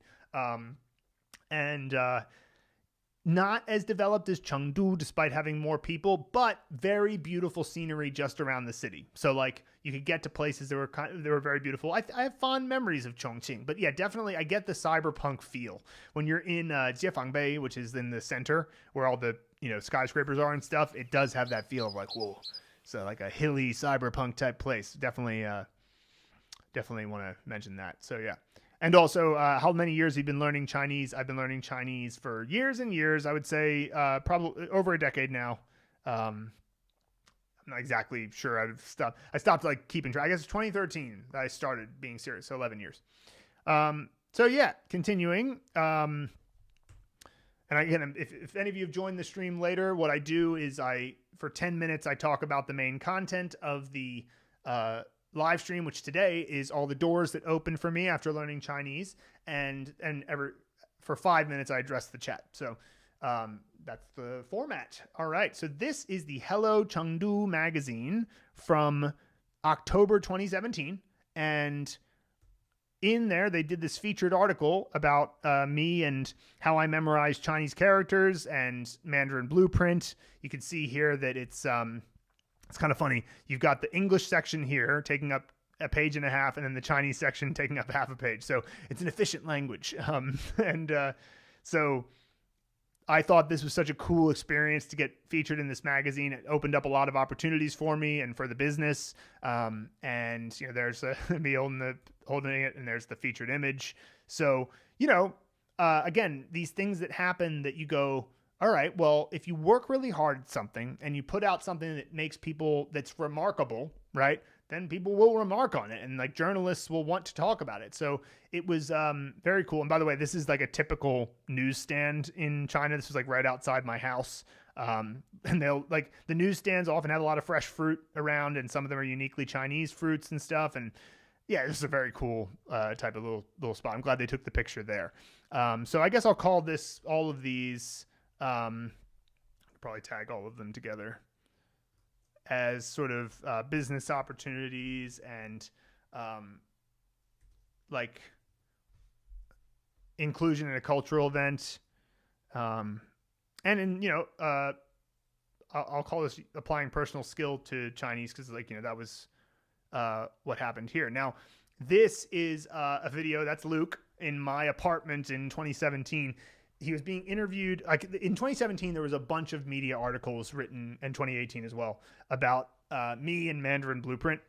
Not as developed as Chengdu, despite having more people, but very beautiful scenery just around the city. So like you could get to places that were very beautiful. I have fond memories of Chongqing, but yeah, definitely I get the cyberpunk feel when you're in Jiefang, which is in the center where all the skyscrapers are and stuff. It does have that feel of like, whoa, so like a hilly cyberpunk type place. Definitely want to mention that. So yeah. And also, how many years have you been learning Chinese? I've been learning Chinese for years and years. I would say probably over a decade now. I'm not exactly sure. I stopped like keeping track. I guess it's 2013 that I started being serious. So 11 years. So yeah, continuing. And again, if any of you have joined the stream later, what I do is for 10 minutes, I talk about the main content of the live stream, which today is all the doors that open for me after learning Chinese, and for 5 minutes I address the chat. So that's the format. All right, so this is the Hello Chengdu magazine from October 2017, and in there they did this featured article about me and how I memorized Chinese characters and Mandarin Blueprint. You can see here that it's kind of funny. You've got the English section here taking up a page and a half, and then the Chinese section taking up half a page. So it's an efficient language. So I thought this was such a cool experience to get featured in this magazine. It opened up a lot of opportunities for me and for the business. And there's me holding it, and there's the featured image. So, again, these things that happen that you go, all right, well, if you work really hard at something and you put out something that makes that's remarkable, right, then people will remark on it, and like journalists will want to talk about it. So it was very cool. And by the way, this is like a typical newsstand in China. This was like right outside my house. And they'll like the newsstands often have a lot of fresh fruit around, and some of them are uniquely Chinese fruits and stuff. And yeah, this is a very cool type of little spot. I'm glad they took the picture there. So I guess I'll call all of these. Probably tag all of them together as sort of business opportunities and like inclusion in a cultural event. And I'll call this applying personal skill to Chinese, because that was what happened here. Now, this is a video that's Luke in my apartment in 2017. He was being interviewed. Like in 2017, there was a bunch of media articles written, in 2018 as well, about me and Mandarin Blueprint,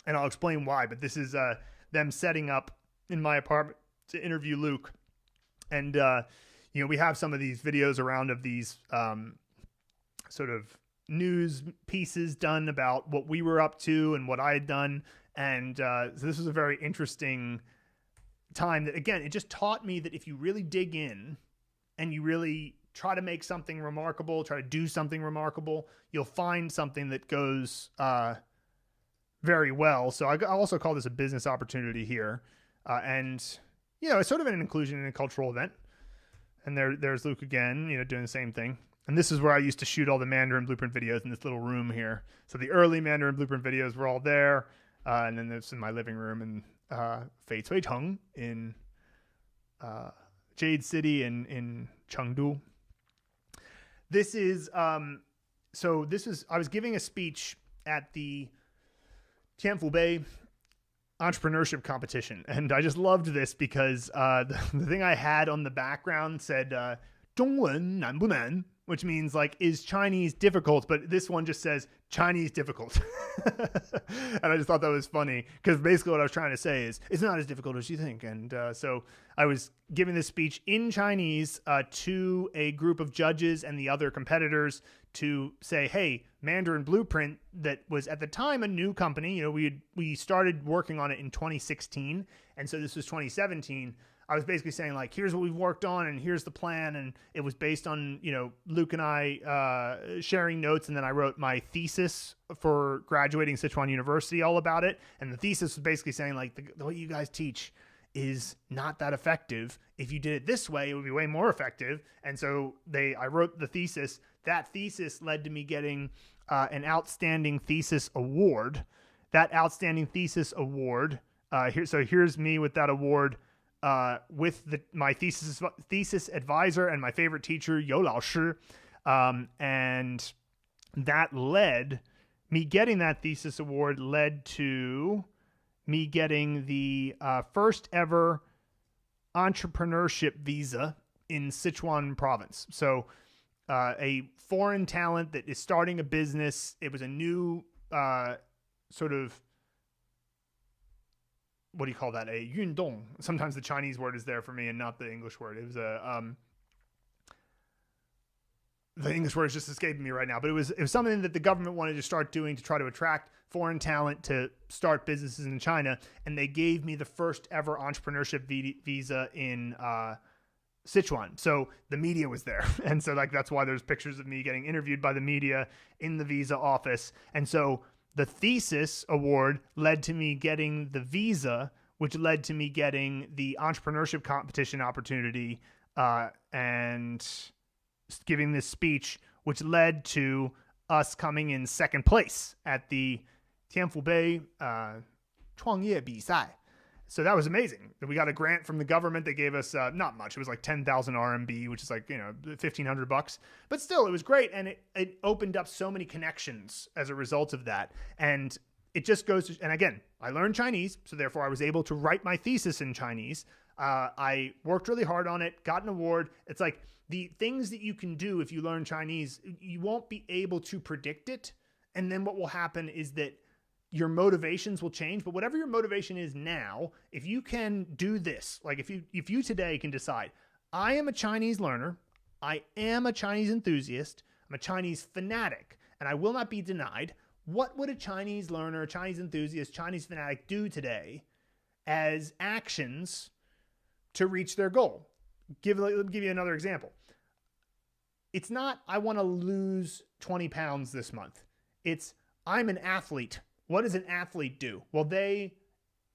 and I'll explain why. But this is them setting up in my apartment to interview Luke, and we have some of these videos around of these sort of news pieces done about what we were up to and what I had done, and so this was a very interesting time. That again, it just taught me that if you really dig in and you really try to make something remarkable, try to do something remarkable, you'll find something that goes very well. So I also call this a business opportunity here. It's sort of an inclusion in a cultural event. And there's Luke again, doing the same thing. And this is where I used to shoot all the Mandarin Blueprint videos, in this little room here. So the early Mandarin Blueprint videos were all there. And then there's in my living room in Fei Cui Teng in Jade City in Chengdu. This is I was giving a speech at the Tianfubei entrepreneurship competition, and I just loved this because the thing I had on the background said 中文难不难, which means like, is Chinese difficult? But this one just says Chinese difficult. And I just thought that was funny, because basically what I was trying to say is it's not as difficult as you think. And so I was giving this speech in Chinese to a group of judges and the other competitors to say, hey, Mandarin Blueprint that was at the time a new company. We started working on it in 2016. And so this was 2017. I was basically saying, like, here's what we've worked on and here's the plan. And it was based on, Luke and I sharing notes. And then I wrote my thesis for graduating Sichuan University all about it. And the thesis was basically saying, like, the way you guys teach is not that effective. If you did it this way, it would be way more effective. And so I wrote the thesis. That thesis led to me getting an outstanding thesis award. That outstanding thesis award, here's me with that award, with my thesis advisor and my favorite teacher, You Lao Shi. And that led me getting that thesis award led to me getting the first ever entrepreneurship visa in Sichuan province. So a foreign talent that is starting a business. It was a new sort of, what do you call that? A yundong. Sometimes the Chinese word is there for me and not the English word. It was the English word is just escaping me right now, but it was something that the government wanted to start doing to try to attract foreign talent to start businesses in China. And they gave me the first ever entrepreneurship visa in Sichuan. So the media was there. And so that's why there's pictures of me getting interviewed by the media in the visa office. And so the thesis award led to me getting the visa, which led to me getting the entrepreneurship competition opportunity, and giving this speech, which led to us coming in second place at the Tianfubei 创业比赛. So that was amazing. We got a grant from the government. They gave us not much. It was like 10,000 RMB, which is like, $1,500. But still, it was great. And it opened up so many connections as a result of that. And it just goes to, and again, I learned Chinese. So therefore, I was able to write my thesis in Chinese. I worked really hard on it, got an award. It's like the things that you can do if you learn Chinese, you won't be able to predict it. And then what will happen is that your motivations will change. But whatever your motivation is now, if you can do this, like if you today can decide, I am a Chinese learner, I am a Chinese enthusiast, I'm a Chinese fanatic, and I will not be denied. What would a Chinese learner, Chinese enthusiast, Chinese fanatic do today as actions to reach their goal? Let me give you another example. It's not, I want to lose 20 pounds this month. It's, I'm an athlete. What does an athlete do? Well, they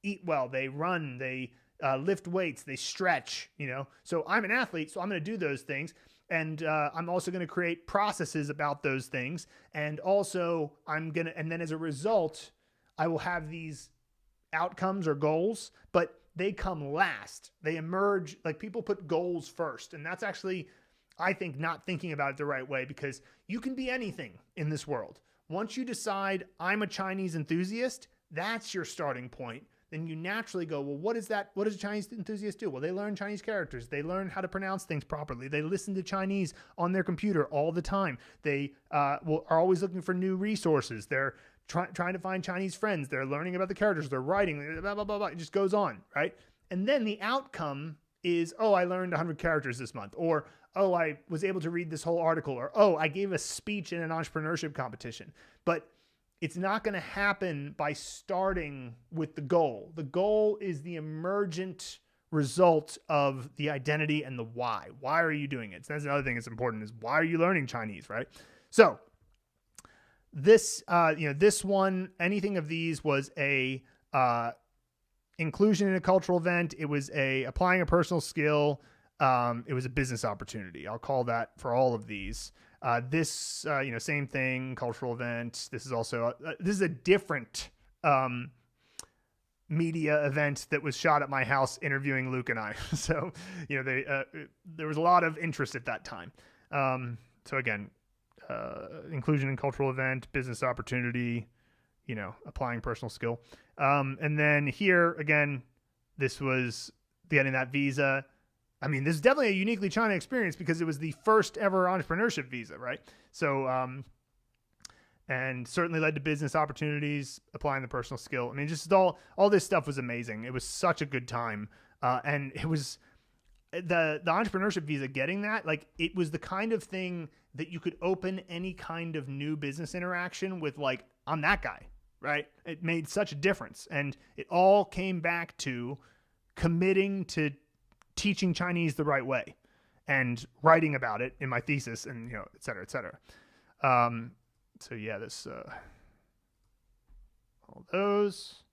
eat well, they run, they lift weights, they stretch, So I'm an athlete, so I'm going to do those things. And I'm also going to create processes about those things. And also and then as a result, I will have these outcomes or goals, but they come last. They emerge, like people put goals first. And that's actually, I think, not thinking about it the right way, because you can be anything in this world. Once you decide I'm a Chinese enthusiast, that's your starting point. Then you naturally go, well, what is that? What does a Chinese enthusiast do? Well, they learn Chinese characters. They learn how to pronounce things properly. They listen to Chinese on their computer all the time. They are always looking for new resources. They're trying to find Chinese friends. They're learning about the characters. They're writing, blah, blah, blah, blah. It just goes on, right? And then the outcome is, oh, I learned 100 characters this month. Or, oh, I was able to read this whole article. Or, oh, I gave a speech in an entrepreneurship competition. But it's not going to happen by starting with the goal. The goal is the emergent result of the identity and the why. Why are you doing it? So that's another thing that's important, is why are you learning Chinese, right? So this, this one, anything of these was a inclusion in a cultural event. It was applying a personal skill. It was a business opportunity. I'll call that for all of these. This, same thing, cultural event. This is also, this is a different media event that was shot at my house interviewing Luke and I. So, there was a lot of interest at that time. So again, inclusion in cultural event, business opportunity, applying personal skill. And then here, again, this was getting that visa. I mean, this is definitely a uniquely China experience because it was the first ever entrepreneurship visa, right? So, and certainly led to business opportunities, applying the personal skill. I mean, just all this stuff was amazing. It was such a good time. And it was, the entrepreneurship visa, getting that, like, it was the kind of thing that you could open any kind of new business interaction with, like, I'm that guy, right? It made such a difference. And it all came back to committing to teaching Chinese the right way and writing about it in my thesis and, you know, et cetera, et cetera. So yeah, this, all those.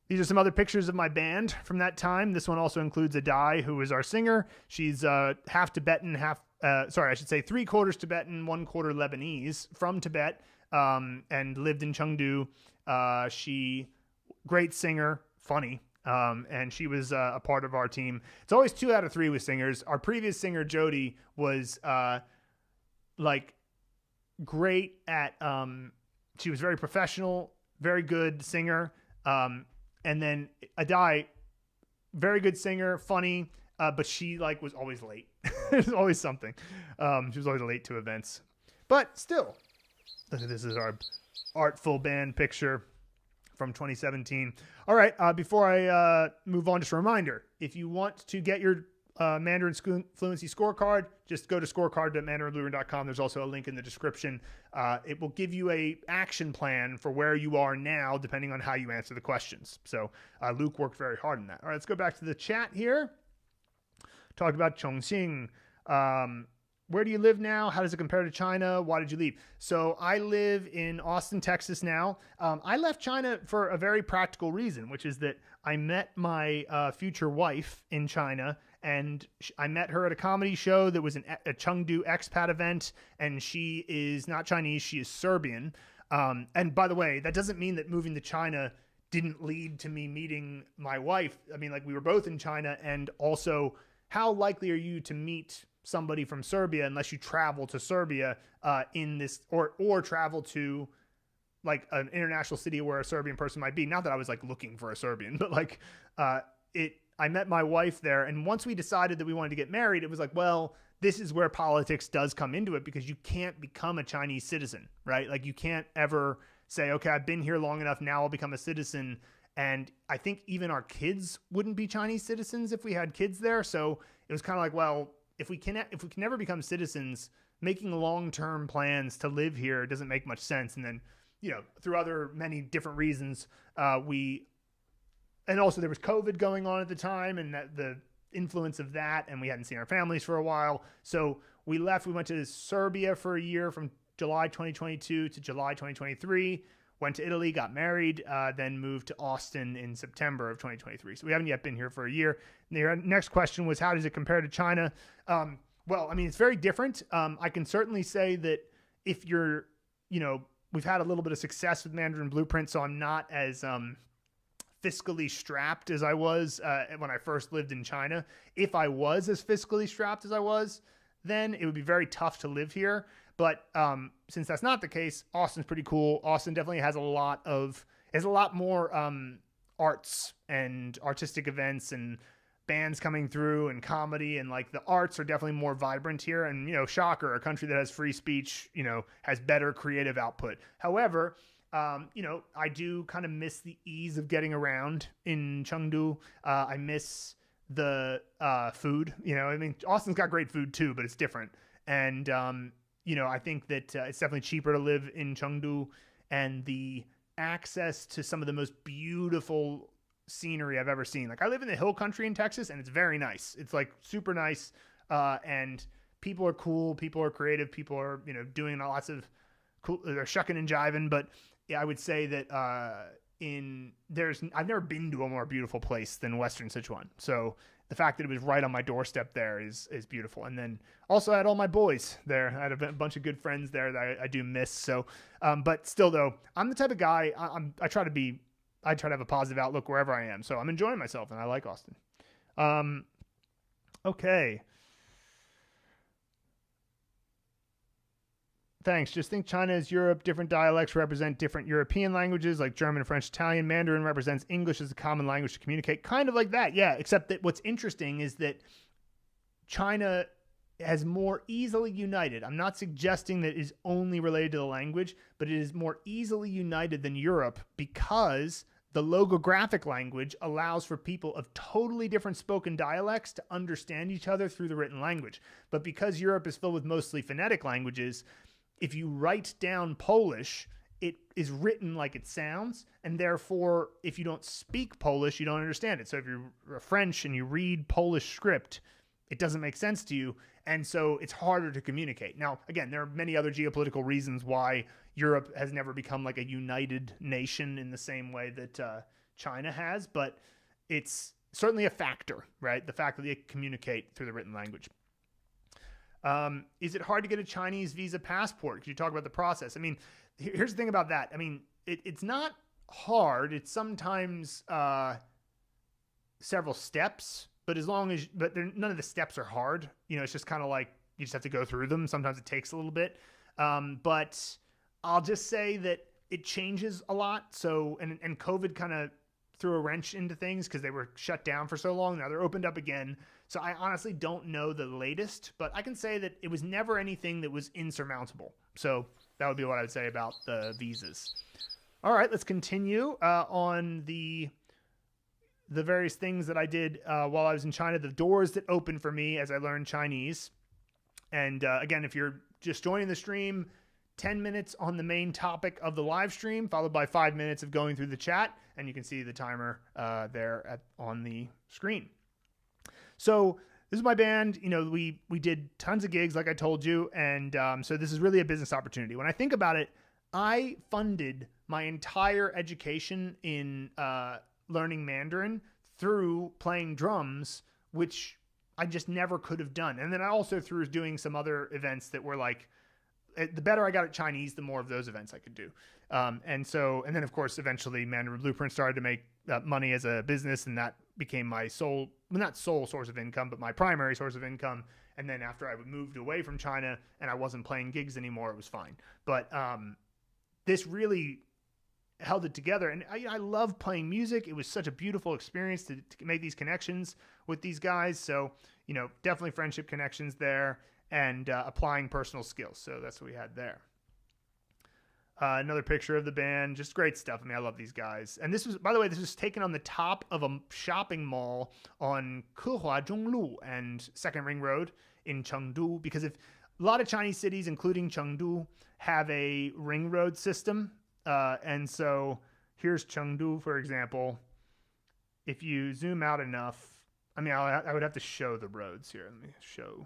These are some other pictures of my band from that time. This one also includes Dali, who is our singer. She's half Tibetan, I should say 3/4 Tibetan, 1/4 Lebanese, from Tibet, and lived in Chengdu. She, great singer, funny, and she was a part of our team. It's always 2 out of 3 with singers. Our previous singer, Jody, was like great at, she was very professional, very good singer. And then Adai, very good singer, funny, but she like was always late. There's always something. She was always late to events. But still, this is our artful band picture from 2017. All right, before I move on, just a reminder, if you want to get your Mandarin Fluency Scorecard, just go to scorecard.mandarinblueprint.com. There's also a link in the description. It will give you a action plan for where you are now, depending on how you answer the questions. So Luke worked very hard on that. All right, let's go back to the chat here. Talk about Chongqing. Where do you live now? How does it compare to China? Why did you leave? So I live in Austin, Texas now. I left China for a very practical reason, which is that I met my future wife in China, and I met her at a comedy show that was a Chengdu expat event, and she is not Chinese, she is Serbian. And by the way, that doesn't mean that moving to China didn't lead to me meeting my wife. I mean, like, we were both in China, and also, how likely are you to meet somebody from Serbia unless you travel to Serbia in this, or travel to like an international city where a Serbian person might be? Not that I was like looking for a Serbian, but like I met my wife there, and once we decided that we wanted to get married, it was like, well, this is where politics does come into it, because you can't become a Chinese citizen, right? Like, you can't ever say, okay, I've been here long enough, now I'll become a citizen. And I think even our kids wouldn't be Chinese citizens if we had kids there. So it was kind of like, well, if we can never become citizens, making long-term plans to live here doesn't make much sense. And then, you know, through other many different reasons, and also there was COVID going on at the time, and that the influence of that, and we hadn't seen our families for a while. So we left. We went to Serbia for a year from July 2022 to July 2023. Went to Italy, got married, then moved to Austin in September of 2023. So we haven't yet been here for a year. The next question was, how does it compare to China? Well, I mean, it's very different. I can certainly say that if you're, you know, we've had a little bit of success with Mandarin Blueprint, so I'm not as fiscally strapped as I was when I first lived in China. If I was as fiscally strapped as I was, then it would be very tough to live here. But since that's not the case, Austin's pretty cool. Austin definitely has a lot more arts and artistic events and bands coming through and comedy, and like the arts are definitely more vibrant here. And, you know, shocker, a country that has free speech, you know, has better creative output. However, you know, I do kind of miss the ease of getting around in Chengdu. I miss the food. You know, I mean, Austin's got great food too, but it's different. And you know, I think that it's definitely cheaper to live in Chengdu, and the access to some of the most beautiful scenery I've ever seen. Like, I live in the hill country in Texas, and it's very nice. It's like super nice, and people are cool, people are creative, people are, you know, doing lots of cool, they're shucking and jiving. But yeah, I would say that I've never been to a more beautiful place than Western Sichuan. So the fact that it was right on my doorstep there is beautiful. And then also I had all my boys there. I had a bunch of good friends there that I do miss. So, but still though, I'm the type of guy, I try to have a positive outlook wherever I am. So I'm enjoying myself, and I like Austin. Okay. Thanks. Just think China is Europe. Different dialects represent different European languages, like German, French, Italian. Mandarin represents English as a common language to communicate. Kind of like that, yeah. Except that what's interesting is that China has more easily united. I'm not suggesting that it is only related to the language, but it is more easily united than Europe, because the logographic language allows for people of totally different spoken dialects to understand each other through the written language. But because Europe is filled with mostly phonetic languages, if you write down Polish, it is written like it sounds, and therefore, if you don't speak Polish, you don't understand it. So if you're French and you read Polish script, it doesn't make sense to you, and so it's harder to communicate. Now, again, there are many other geopolitical reasons why Europe has never become like a united nation in the same way that China has, but it's certainly a factor, right? The fact that they communicate through the written language. Is it hard to get a Chinese visa passport? Could you talk about the process? I mean, here's the thing about that. I mean, it's not hard. It's sometimes several steps, but none of the steps are hard. You know, it's just kind of like you just have to go through them. Sometimes it takes a little bit. But I'll just say that it changes a lot. So, and COVID kind of threw a wrench into things because they were shut down for so long. Now they're opened up again. So I honestly don't know the latest, but I can say that it was never anything that was insurmountable. So that would be what I would say about the visas. All right, let's continue on the various things that I did while I was in China, the doors that opened for me as I learned Chinese. And again, if you're just joining the stream, 10 minutes on the main topic of the live stream, followed by 5 minutes of going through the chat. And you can see the timer there on the screen. So this is my band. You know, we did tons of gigs, like I told you. And so this is really a business opportunity. When I think about it, I funded my entire education in learning Mandarin through playing drums, which I just never could have done. And then I also through doing some other events that were like, the better I got at Chinese, the more of those events I could do. And then of course, eventually Mandarin Blueprint started to make money as a business, and that became my not sole source of income, but my primary source of income. And then after I moved away from China and I wasn't playing gigs anymore, it was fine. But this really held it together. And I love playing music. It was such a beautiful experience to make these connections with these guys. So, you know, definitely friendship connections there, and applying personal skills. So that's what we had there. Another picture of the band, just great stuff. I mean, I love these guys. And this was, by the way, this was taken on the top of a shopping mall on Kehua Zhonglu and Second Ring Road in Chengdu, because if a lot of Chinese cities, including Chengdu, have a ring road system. And so here's Chengdu, for example. If you zoom out enough, I mean, I would have to show the roads here. Let me show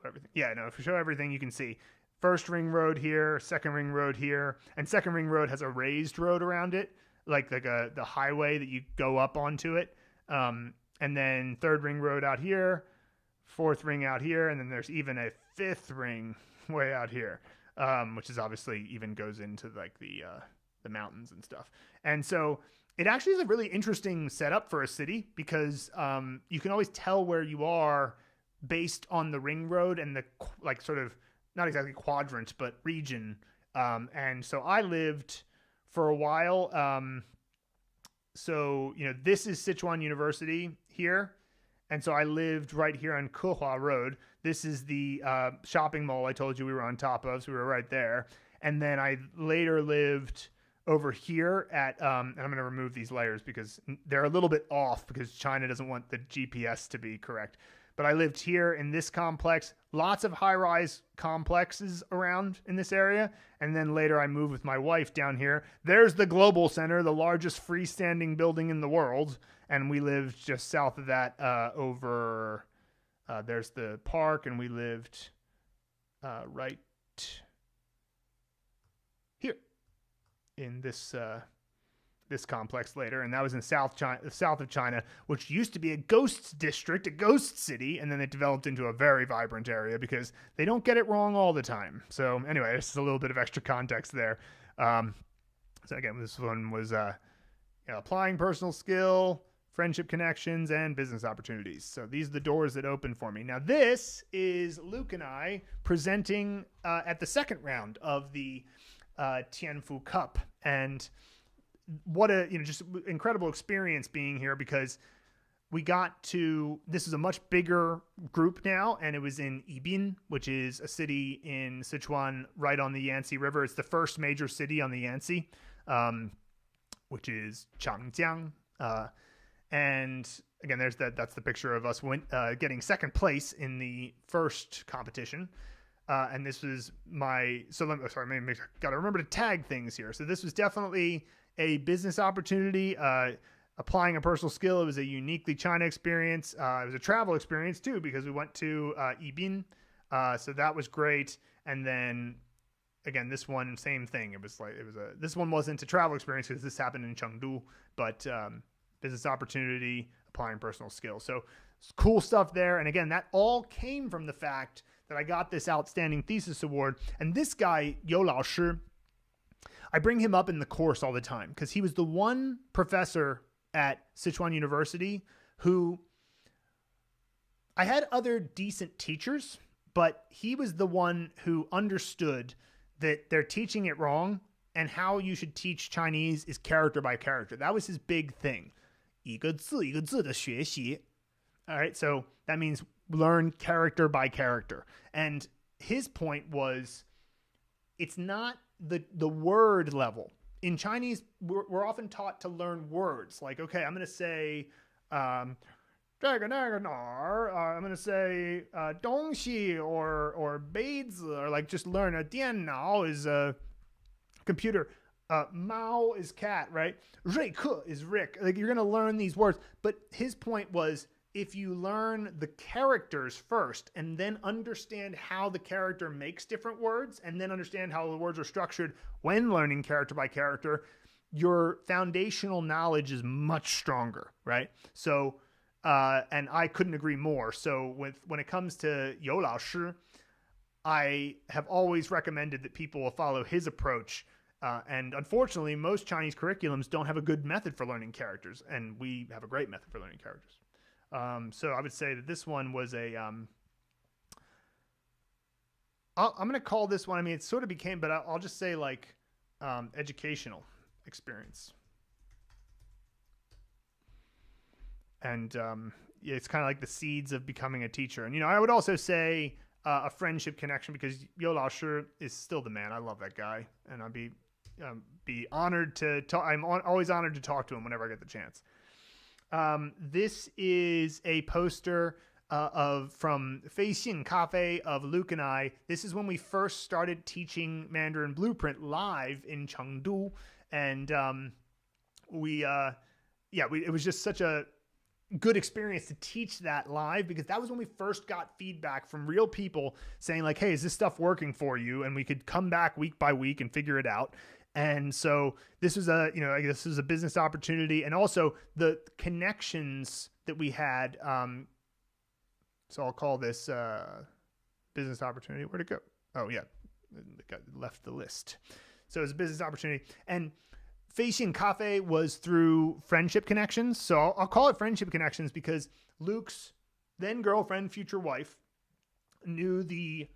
everything. Yeah, no, if you show everything, you can see first ring road here, second ring road here, and second ring road has a raised road around it, like the highway that you go up onto it. And then third ring road out here, fourth ring out here, and then there's even a fifth ring way out here, which is obviously even goes into like the mountains and stuff. And so it actually is a really interesting setup for a city, because you can always tell where you are based on the ring road and the like sort of not exactly quadrant, but region. And so I lived for a while. So, you know, this is Sichuan University here. And so I lived right here on Kehua Road. This is the shopping mall I told you we were on top of. So we were right there. And then I later lived over here at, and I'm going to remove these layers because they're a little bit off because China doesn't want the GPS to be correct. But I lived here in this complex, lots of high-rise complexes around in this area. And then later I moved with my wife down here. There's the Global Center, the largest freestanding building in the world. And we lived just south of that there's the park, and we lived right here in this complex later, and that was in south of China, which used to be a ghost district, a ghost city, and then it developed into a very vibrant area because they don't get it wrong all the time. So anyway, this is a little bit of extra context there. So again, this one was applying personal skill, friendship connections, and business opportunities. So these are the doors that open for me. Now this is Luke and I presenting at the second round of the Tianfu Cup, and what a just incredible experience being here, because this is a much bigger group now, and it was in Yibin, which is a city in Sichuan right on the Yangtze River. It's the first major city on the Yangtze, which is Chongqing. And again, that's the picture of us getting second place in the first competition. And this was got to remember to tag things here. So this was definitely a business opportunity, applying a personal skill. It was a uniquely China experience. It was a travel experience too, because we went to Yibin. So that was great. And then again, this one, same thing. This one wasn't a travel experience because this happened in Chengdu, but business opportunity, applying personal skills. So cool stuff there. And again, that all came from the fact that I got this outstanding thesis award. And this guy, You Lao Shi, I bring him up in the course all the time because he was the one professor at Sichuan University who I had other decent teachers, but he was the one who understood that they're teaching it wrong and how you should teach Chinese is character by character. That was his big thing. 一个字一个字的学习. All right, so that means learn character by character. And his point was, it's not the word level. In Chinese, we're often taught to learn words. Like, okay, I'm going to say, I'm going to say 东西 or 杯子, or like just learn a 电脑 is a computer. Mao is cat, right? 瑞克 is Rick. Like, you're going to learn these words. But his point was, if you learn the characters first and then understand how the character makes different words and then understand how the words are structured when learning character by character, your foundational knowledge is much stronger, right? So, and I couldn't agree more. So when it comes to You Lao Shi, I have always recommended that people follow his approach. And unfortunately, most Chinese curriculums don't have a good method for learning characters, and we have a great method for learning characters. So I would say that this one was I'm going to call this one, I mean, it sort of became, but I'll just say like educational experience. And it's kind of like the seeds of becoming a teacher. And, I would also say a friendship connection, because You Lao Shi is still the man. I love that guy. And I'd be honored to talk. Always honored to talk to him whenever I get the chance. This is a poster from Feixin Cafe of Luke and I. This is when we first started teaching Mandarin Blueprint live in Chengdu. And it was just such a good experience to teach that live, because that was when we first got feedback from real people saying like, hey, is this stuff working for you? And we could come back week by week and figure it out. And so this was this was a business opportunity, and also the connections that we had. So I'll call this business opportunity. Where'd it go? Oh yeah, it got left the list. So it was a business opportunity, and Feixin Cafe was through friendship connections. So I'll call it friendship connections because Luke's then girlfriend, future wife, knew the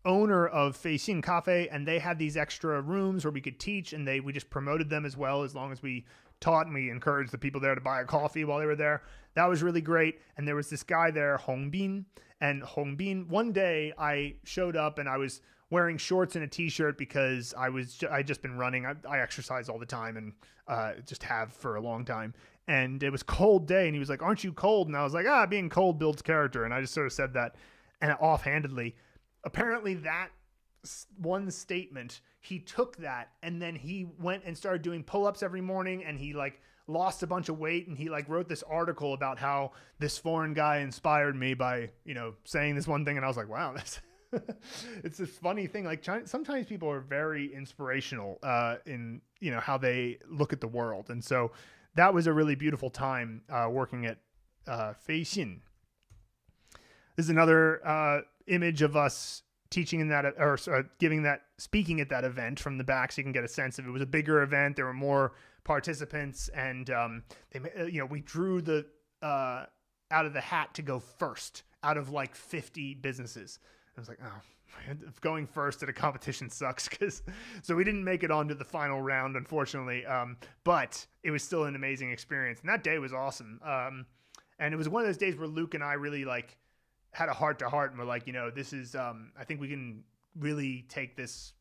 owner of Feixin Cafe, and they had these extra rooms where we could teach, and we just promoted them as well, as long as we taught, and we encouraged the people there to buy a coffee while they were there. That was really great. And there was this guy there, Hongbin, and Hongbin, one day I showed up and I was wearing shorts and a t-shirt because I'd just been running. I exercise all the time and just have for a long time. And it was a cold day, and he was like, aren't you cold? And I was like, being cold builds character. And I just sort of said that, and offhandedly. Apparently that one statement, he took that, and then he went and started doing pull-ups every morning, and he like lost a bunch of weight, and he like wrote this article about how this foreign guy inspired me by, saying this one thing. And I was like, wow, that's it's this funny thing. Like sometimes people are very inspirational in, how they look at the world. And so that was a really beautiful time working at Feixin. This is another image of us teaching in that, or speaking at that event from the back, so you can get a sense of it. It was a bigger event. There were more participants, and we drew the out of the hat to go first out of like 50 businesses. I was like, oh, going first at a competition sucks. So we didn't make it onto the final round, unfortunately. But it was still an amazing experience. And that day was awesome. And it was one of those days where Luke and I really like had a heart to heart and we're like, this is, I think we can really take this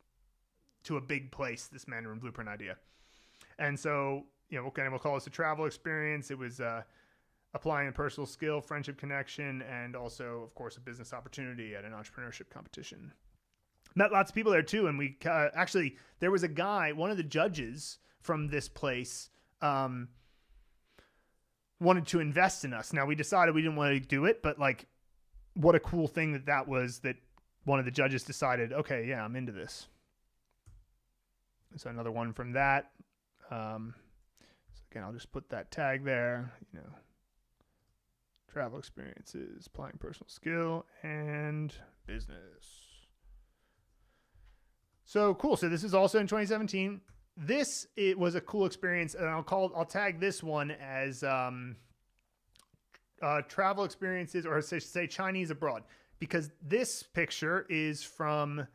to a big place, this Mandarin Blueprint idea. And so, we'll call this a travel experience. It was, applying a personal skill, friendship connection, and also, of course, a business opportunity at an entrepreneurship competition. Met lots of people there too, and we actually, there was a guy, one of the judges from this place, wanted to invest in us. Now, we decided we didn't want to do it, but like, what a cool thing that was, that one of the judges decided, okay, yeah, I'm into this. So another one from that. So again, I'll just put that tag there, travel experiences, applying personal skill, and business. So cool. So this is also in 2017. It was a cool experience, and I'll tag this one as travel experiences, or say Chinese abroad, because this picture is from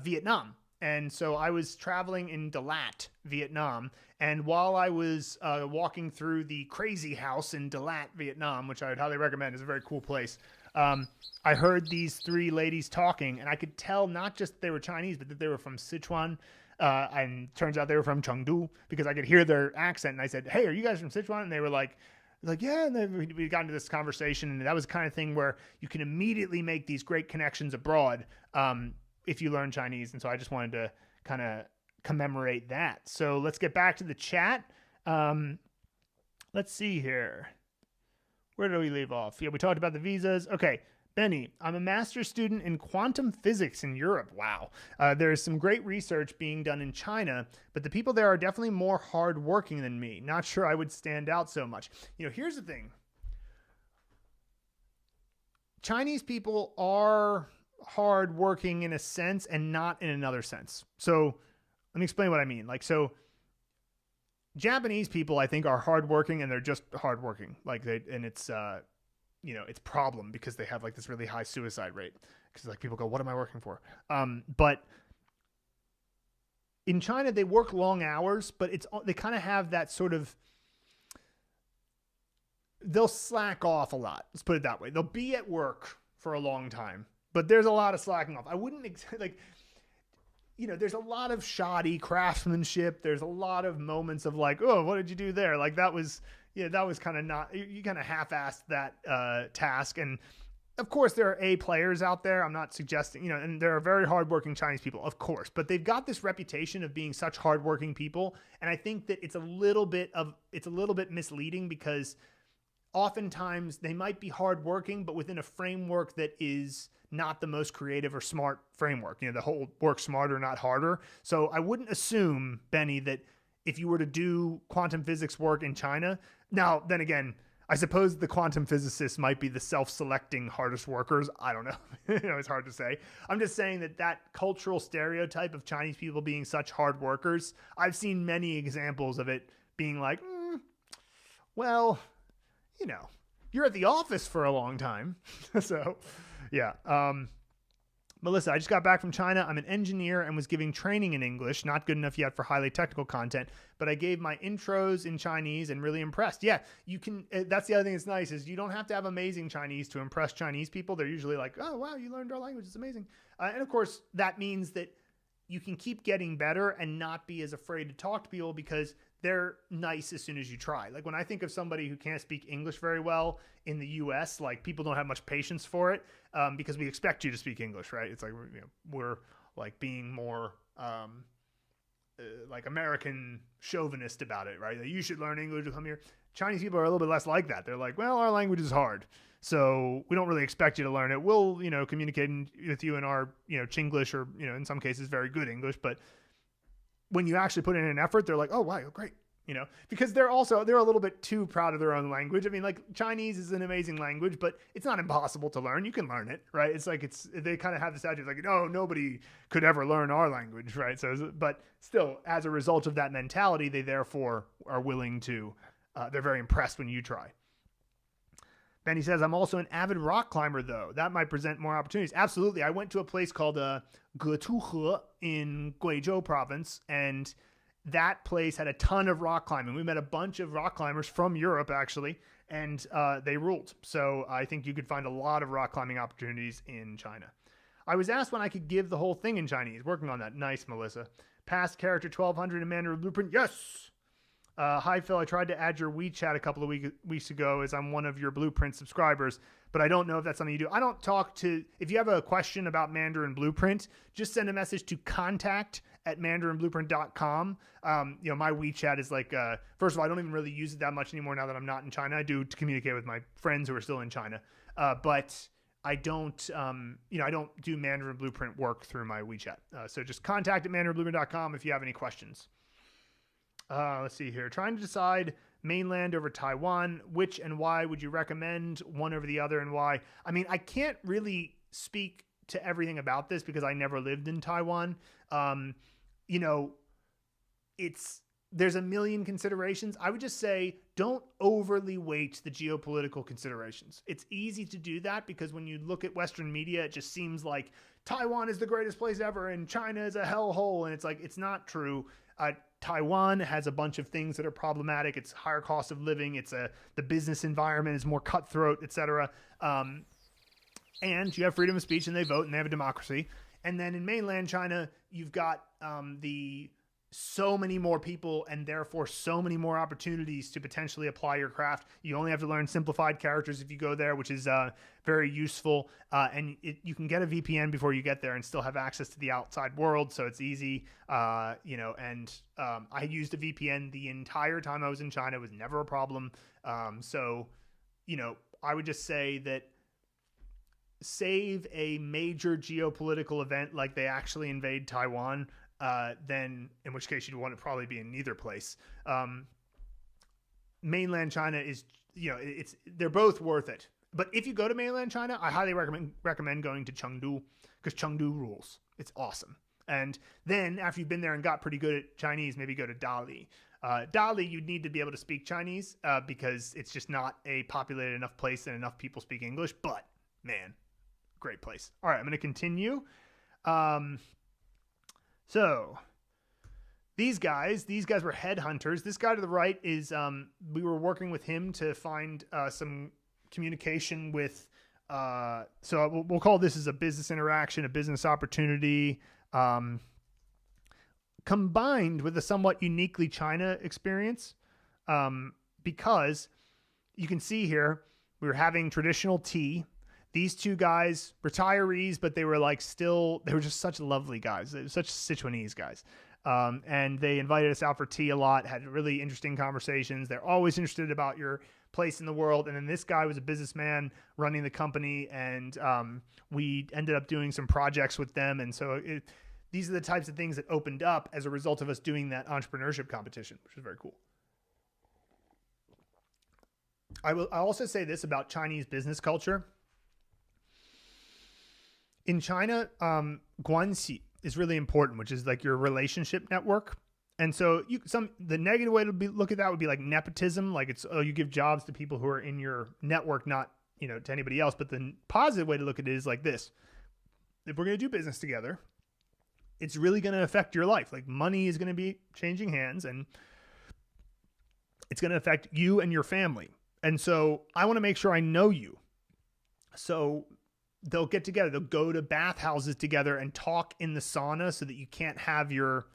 Vietnam. And so I was traveling in Dalat, Vietnam. And while I was walking through the Crazy House in Dalat, Vietnam, which I would highly recommend, is a very cool place, I heard these three ladies talking, and I could tell not just that they were Chinese, but that they were from Sichuan. And turns out they were from Chengdu, because I could hear their accent. And I said, hey, are you guys from Sichuan? And they were like, yeah. And then we got into this conversation, and that was the kind of thing where you can immediately make these great connections abroad if you learn Chinese. And so I just wanted to kind of commemorate that. So let's get back to the chat. Let's see here. Where did we leave off? Yeah, we talked about the visas. Okay. Benny, I'm a master's student in quantum physics in Europe. Wow. There's some great research being done in China, but the people there are definitely more hardworking than me. Not sure I would stand out so much. Here's the thing. Chinese people are hardworking in a sense and not in another sense. So let me explain what I mean. Japanese people, I think, are hardworking, and they're just hardworking. It's problem because they have this really high suicide rate, because people go, what am I working for? But in China, they work long hours, but they kind of have that sort of, they'll slack off a lot. Let's put it that way. They'll be at work for a long time, but there's a lot of slacking off. I wouldn't there's a lot of shoddy craftsmanship. There's a lot of moments of oh, what did you do there? That was kind of not, you kind of half-assed that task. And of course there are A players out there. I'm not suggesting, and there are very hardworking Chinese people, of course, but they've got this reputation of being such hardworking people. And I think that it's a little bit misleading, because oftentimes they might be hardworking, but within a framework that is not the most creative or smart framework. The whole work smarter, not harder. So I wouldn't assume, Benny, that if you were to do quantum physics work in China, now, then again, I suppose the quantum physicists might be the self-selecting hardest workers. I don't know. It's hard to say. I'm just saying that cultural stereotype of Chinese people being such hard workers, I've seen many examples of it being you're at the office for a long time. So, yeah. Melissa, I just got back from China. I'm an engineer and was giving training in English. Not good enough yet for highly technical content, but I gave my intros in Chinese and really impressed. Yeah, you can. That's the other thing that's nice, is you don't have to have amazing Chinese to impress Chinese people. They're usually like, oh, wow, you learned our language. It's amazing. And of course, that means that you can keep getting better and not be as afraid to talk to people, because they're nice as soon as you try. When I think of somebody who can't speak English very well in the US, people don't have much patience for it, because we expect you to speak English, right? It's we're being more American chauvinist about it, right? You should learn English to come here. Chinese people are a little bit less like that. They're well, our language is hard, so we don't really expect you to learn it. We'll, communicate with you in our, Chinglish, or, in some cases very good English, but when you actually put in an effort, they're like, oh, wow, great. Because they're a little bit too proud of their own language. I mean, Chinese is an amazing language, but it's not impossible to learn. You can learn it, right? They kind of have this attitude no, nobody could ever learn our language, right? So, but still, as a result of that mentality, they therefore are willing to, they're very impressed when you try. Benny says, I'm also an avid rock climber, though. That might present more opportunities. Absolutely. I went to a place called Getuhe in Guizhou province, and that place had a ton of rock climbing. We met a bunch of rock climbers from Europe, actually, and they ruled. So I think you could find a lot of rock climbing opportunities in China. I was asked when I could give the whole thing in Chinese. Working on that. Nice, Melissa. Past character 1200 in Mandarin Blueprint. Yes! Hi, Phil. I tried to add your WeChat a couple of weeks ago as I'm one of your Blueprint subscribers, but I don't know if that's something you do. I don't talk to... If you have a question about Mandarin Blueprint, just send a message to contact@mandarinblueprint.com. My WeChat is like... first of all, I don't even really use it that much anymore now that I'm not in China. I do to communicate with my friends who are still in China. But I don't... I don't do Mandarin Blueprint work through my WeChat. So just contact@mandarinblueprint.com if you have any questions. Let's see here. Trying to decide mainland over Taiwan. Which and why would you recommend? One over the other and why? I mean, I can't really speak to everything about this because I never lived in Taiwan. There's a million considerations. I would just say don't overly weight the geopolitical considerations. It's easy to do that because when you look at Western media, it just seems like Taiwan is the greatest place ever and China is a hellhole. And it's like, it's not true. Taiwan has a bunch of things that are problematic. It's higher cost of living. The business environment is more cutthroat, etc. And you have freedom of speech and they vote and they have a democracy. And then in mainland China, you've got so many more people and therefore so many more opportunities to potentially apply your craft. You only have to learn simplified characters if you go there, which is very useful. And you can get a VPN before you get there and still have access to the outside world. So it's easy, I used a VPN the entire time I was in China. It was never a problem. I would just say that save a major geopolitical event like they actually invade Taiwan, then in which case you'd want to probably be in neither place. Mainland China is, they're both worth it. But if you go to mainland China, I highly recommend going to Chengdu because Chengdu rules. It's awesome. And then after you've been there and got pretty good at Chinese, maybe go to Dali. Dali, you'd need to be able to speak Chinese because it's just not a populated enough place and enough people speak English. But man, great place. All right, I'm going to continue. So these guys were headhunters. This guy to the right is, we were working with him to find some communication with, so we'll call this as a business interaction, a business opportunity, combined with a somewhat uniquely China experience. Because you can see here, we were having traditional tea. These two guys, retirees, but they were just such lovely guys. They were such Sichuanese guys. And they invited us out for tea a lot, had really interesting conversations. They're always interested about your place in the world. And then this guy was a businessman running the company, and we ended up doing some projects with them. And so these are the types of things that opened up as a result of us doing that entrepreneurship competition, which was very cool. I'll also say this about Chinese business culture. In China, guanxi is really important, which is like your relationship network. And so the negative way to look at that would be like nepotism. Like you give jobs to people who are in your network, not, to anybody else. But the positive way to look at it is like this. If we're going to do business together, it's really going to affect your life. Like money is going to be changing hands and it's going to affect you and your family. And so I want to make sure I know you. So they'll get together. They'll go to bathhouses together and talk in the sauna so that you can't have your,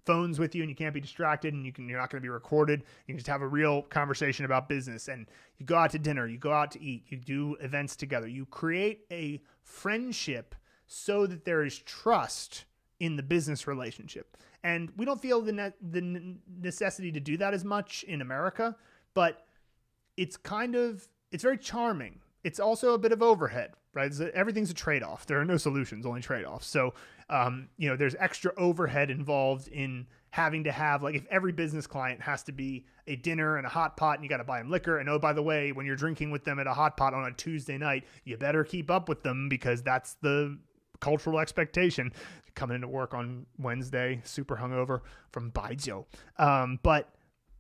phones with you and you can't be distracted and you're not going to be recorded. You can just have a real conversation about business, and you go out to dinner, you go out to eat, you do events together. You create a friendship so that there is trust in the business relationship. And we don't feel the necessity to do that as much in America, but it's very charming. It's also a bit of overhead, right? Everything's a trade-off. There are no solutions, only trade-offs. So, there's extra overhead involved in having to have, like, if every business client has to be a dinner and a hot pot and you got to buy them liquor. And oh, by the way, when you're drinking with them at a hot pot on a Tuesday night, you better keep up with them because that's the cultural expectation. Coming into work on Wednesday, super hungover from Baijiu. But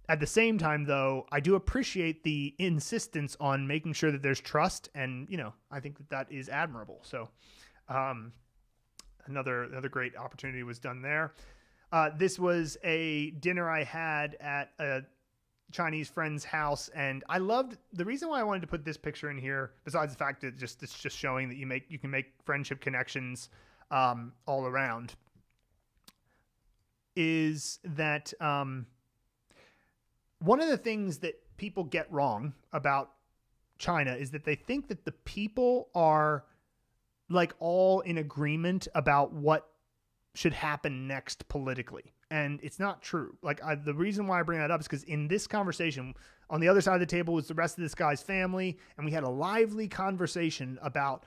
At the same time, though, I do appreciate the insistence on making sure that there's trust, and I think that is admirable. So, another great opportunity was done there. This was a dinner I had at a Chinese friend's house, and I loved the reason why I wanted to put this picture in here, besides the fact that it's just showing that you can make friendship connections all around, is that one of the things that people get wrong about China is that they think that the people are like all in agreement about what should happen next politically. And it's not true. Like the reason why I bring that up is because in this conversation, on the other side of the table was the rest of this guy's family. And we had a lively conversation about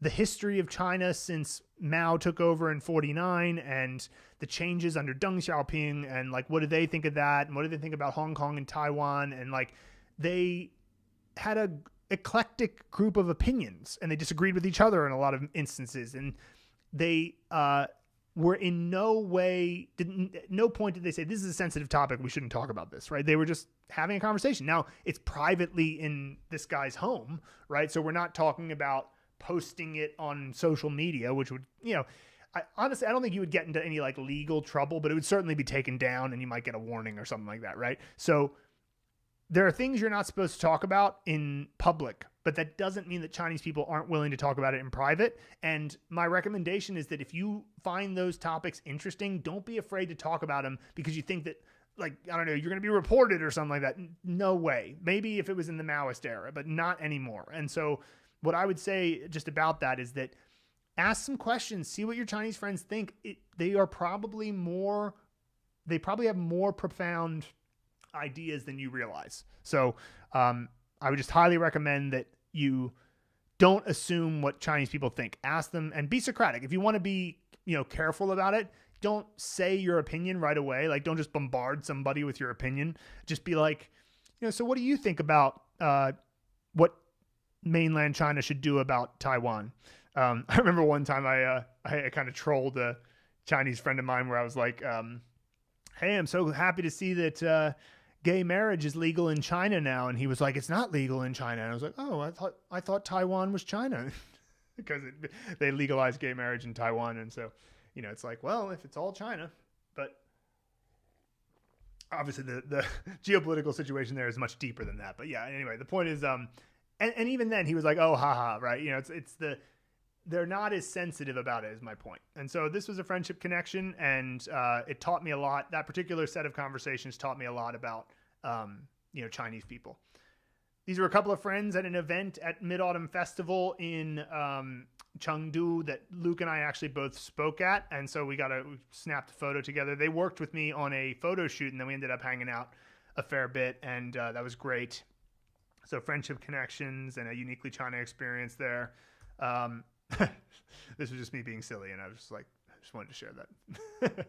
the history of China since Mao took over in 49 and the changes under Deng Xiaoping, and like, what do they think of that? And what do they think about Hong Kong and Taiwan? And like, they had a eclectic group of opinions, and they disagreed with each other in a lot of instances. And they, were in no way, no point did they say, this is a sensitive topic, we shouldn't talk about this, right? They were just having a conversation. Now, it's privately in this guy's home, right? So we're not talking about posting it on social media, which would, honestly, I don't think you would get into any like legal trouble, but it would certainly be taken down and you might get a warning or something like that, right? So there are things you're not supposed to talk about in public, but that doesn't mean that Chinese people aren't willing to talk about it in private. And my recommendation is that if you find those topics interesting, don't be afraid to talk about them because you think that, like, I don't know, you're going to be reported or something like that. No way. Maybe if it was in the Maoist era, but not anymore. And so what I would say just about that is that ask some questions, see what your Chinese friends think. They probably have more profound ideas than you realize. So I would just highly recommend that you don't assume what Chinese people think. Ask them and be Socratic. If you want to be, careful about it, don't say your opinion right away. Like, don't just bombard somebody with your opinion. Just be like, so what do you think about what mainland China should do about Taiwan? I remember one time I kind of trolled a Chinese friend of mine where I was like, hey, I'm so happy to see that gay marriage is legal in China now. And he was like, it's not legal in China. And I was like, oh, I thought Taiwan was China because they legalized gay marriage in Taiwan. And so, it's like, well, if it's all China, but obviously the geopolitical situation there is much deeper than that. But yeah, anyway, the point is, and even then he was like, oh, haha, right. They're not as sensitive about it is my point. And so this was a friendship connection, and it taught me a lot. That particular set of conversations taught me a lot about, Chinese people. These were a couple of friends at an event at Mid-Autumn Festival in Chengdu that Luke and I actually both spoke at. And so we snapped a photo together. They worked with me on a photo shoot, and then we ended up hanging out a fair bit. And that was great. So friendship connections and a uniquely China experience there. This was just me being silly, and I was just like, I just wanted to share that.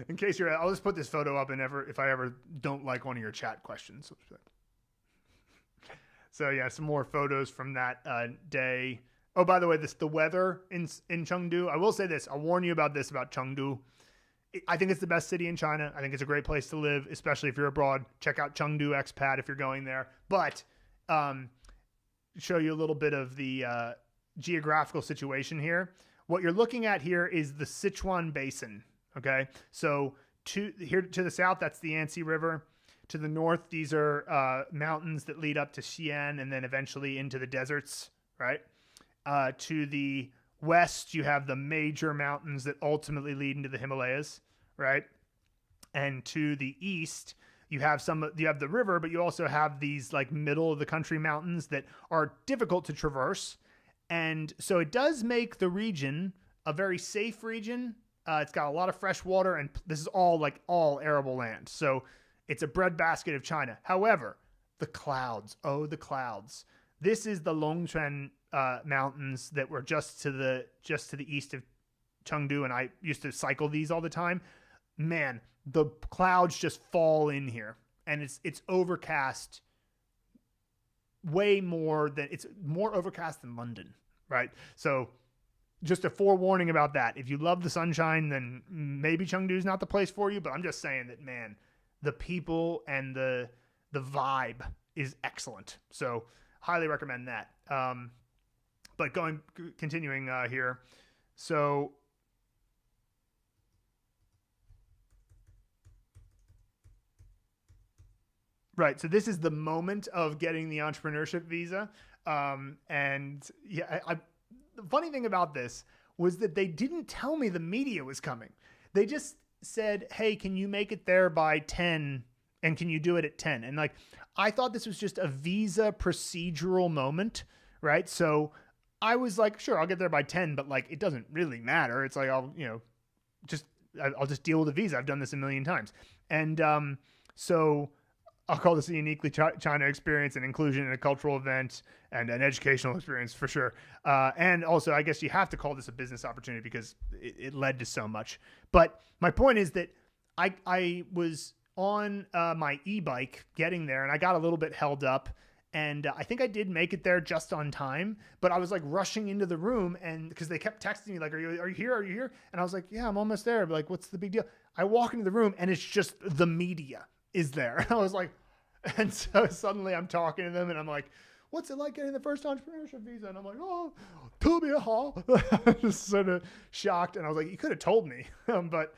In case I'll just put this photo up, and if I ever don't like one of your chat questions. So yeah, some more photos from that day. Oh, by the way, the weather in Chengdu. I will say this. I'll warn you about this about Chengdu. I think it's the best city in China. I think it's a great place to live, especially if you're abroad. Check out Chengdu expat if you're going there. But show you a little bit of the geographical situation here. What you're looking at here is the Sichuan Basin. Okay, so to the south, that's the Yangtze River. To the north, these are mountains that lead up to Xi'an and then eventually into the deserts. Right. To the west, you have the major mountains that ultimately lead into the Himalayas. Right, and to the east, you have the river, but you also have these like middle of the country mountains that are difficult to traverse. And so it does make the region a very safe region. It's got a lot of fresh water, and this is all arable land. So it's a breadbasket of China. However, the clouds. This is the Longquan mountains that were just to the east of Chengdu, and I used to cycle these all the time. Man, the clouds just fall in here, and it's overcast. It's more overcast than London, right? So just a forewarning about that. If you love the sunshine, then maybe Chengdu is not the place for you, but I'm just saying that, man, the people and the vibe is excellent. So highly recommend that. But continuing here. So right. So this is the moment of getting the entrepreneurship visa. And yeah, the funny thing about this was that they didn't tell me the media was coming. They just said, hey, can you make it there by 10? And can you do it at 10? And like, I thought this was just a visa procedural moment, right? So I was like, sure, I'll get there by 10, but like, it doesn't really matter. It's like, I'll just deal with the visa. I've done this a million times. And so I'll call this a uniquely China experience, an inclusion in a cultural event, and an educational experience for sure. And also, I guess you have to call this a business opportunity because it led to so much. But my point is that I was on my e-bike getting there, and I got a little bit held up. And I think I did make it there just on time, but I was like rushing into the room, and because they kept texting me like, are you here? Are you here? And I was like, yeah, I'm almost there. But like, what's the big deal? I walk into the room and it's just the media is there. I was like, and so suddenly I'm talking to them and I'm like, what's it like getting the first entrepreneurship visa? And I'm like, oh, 特别好. Just sort of shocked. And I was like, you could have told me. But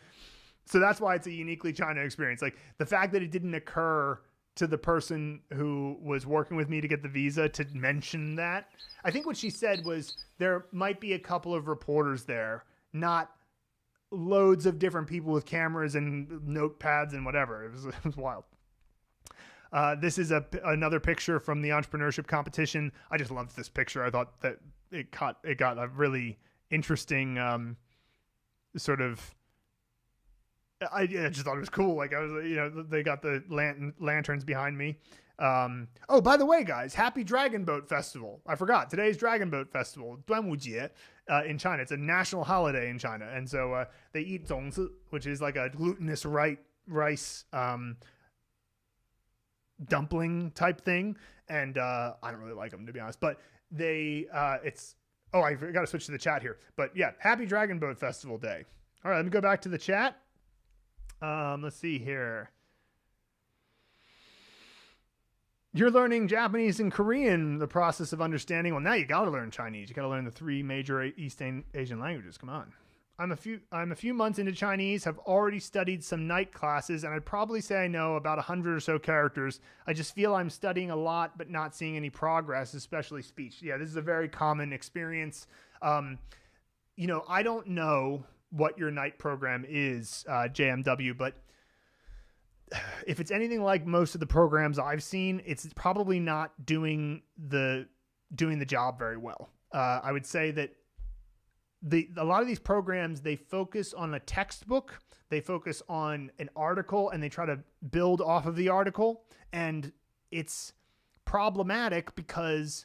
so that's why it's a uniquely China experience. Like the fact that it didn't occur to the person who was working with me to get the visa to mention that. I think what she said was there might be a couple of reporters there, not loads of different people with cameras and notepads and whatever. It was wild. This is another picture from the entrepreneurship competition. I just loved this picture. I thought that it got a really interesting sort of. I just thought it was cool. Like I was, they got the lanterns behind me. Oh, by the way, guys, happy Dragon Boat Festival. I forgot. Today's Dragon Boat Festival, 端午节, in China. It's a national holiday in China. And so they eat 粽子, which is like a glutinous rice dumpling type thing. And I don't really like them, to be honest. But I got to switch to the chat here. But yeah, happy Dragon Boat Festival Day. All right, let me go back to the chat. Let's see here. You're learning Japanese and Korean, the process of understanding. Well, now you got to learn Chinese. You got to learn the 3 major East Asian languages. Come on. I'm a few months into Chinese, have already studied some night classes, and I'd probably say I know about 100 or so characters. I just feel I'm studying a lot, but not seeing any progress, especially speech. Yeah, this is a very common experience. I don't know what your night program is, JMW, but if it's anything like most of the programs I've seen, it's probably not doing the job very well. I would say that a lot of these programs, they focus on a textbook, they focus on an article, and they try to build off of the article. And it's problematic because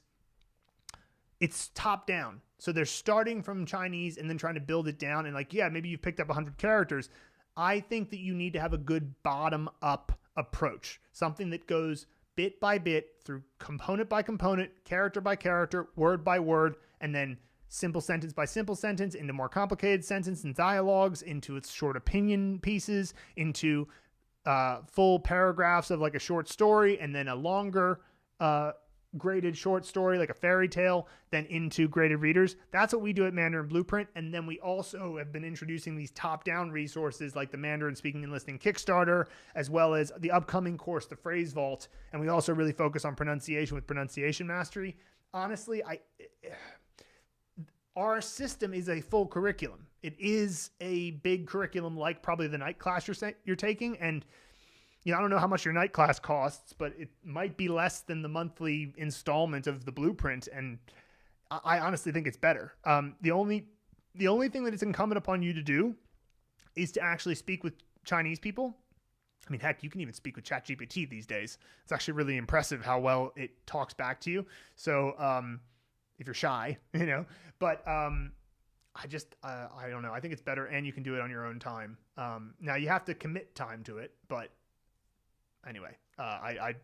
it's top down. So they're starting from Chinese and then trying to build it down. And like, yeah, maybe you've picked up 100 characters. I think that you need to have a good bottom up approach, something that goes bit by bit through component by component, character by character, word by word, and then simple sentence by simple sentence into more complicated sentence and dialogues, into its short opinion pieces, into full paragraphs of like a short story, and then a longer graded short story like a fairy tale, then into graded readers. That's what we do at Mandarin Blueprint. And then we also have been introducing these top-down resources like the Mandarin Speaking and Listening Kickstarter, as well as the upcoming course, the Phrase Vault. And we also really focus on pronunciation with Pronunciation Mastery. Honestly, our system is a full curriculum. It is a big curriculum like probably the night class you're taking. And I don't know how much your night class costs, but it might be less than the monthly installment of the Blueprint. And I honestly think it's better. The only thing that it's incumbent upon you to do is to actually speak with Chinese people. I mean, heck, you can even speak with ChatGPT these days. It's actually really impressive how well it talks back to you. So if you're shy, but I don't know. I think it's better, and you can do it on your own time. Now you have to commit time to it, but anyway, I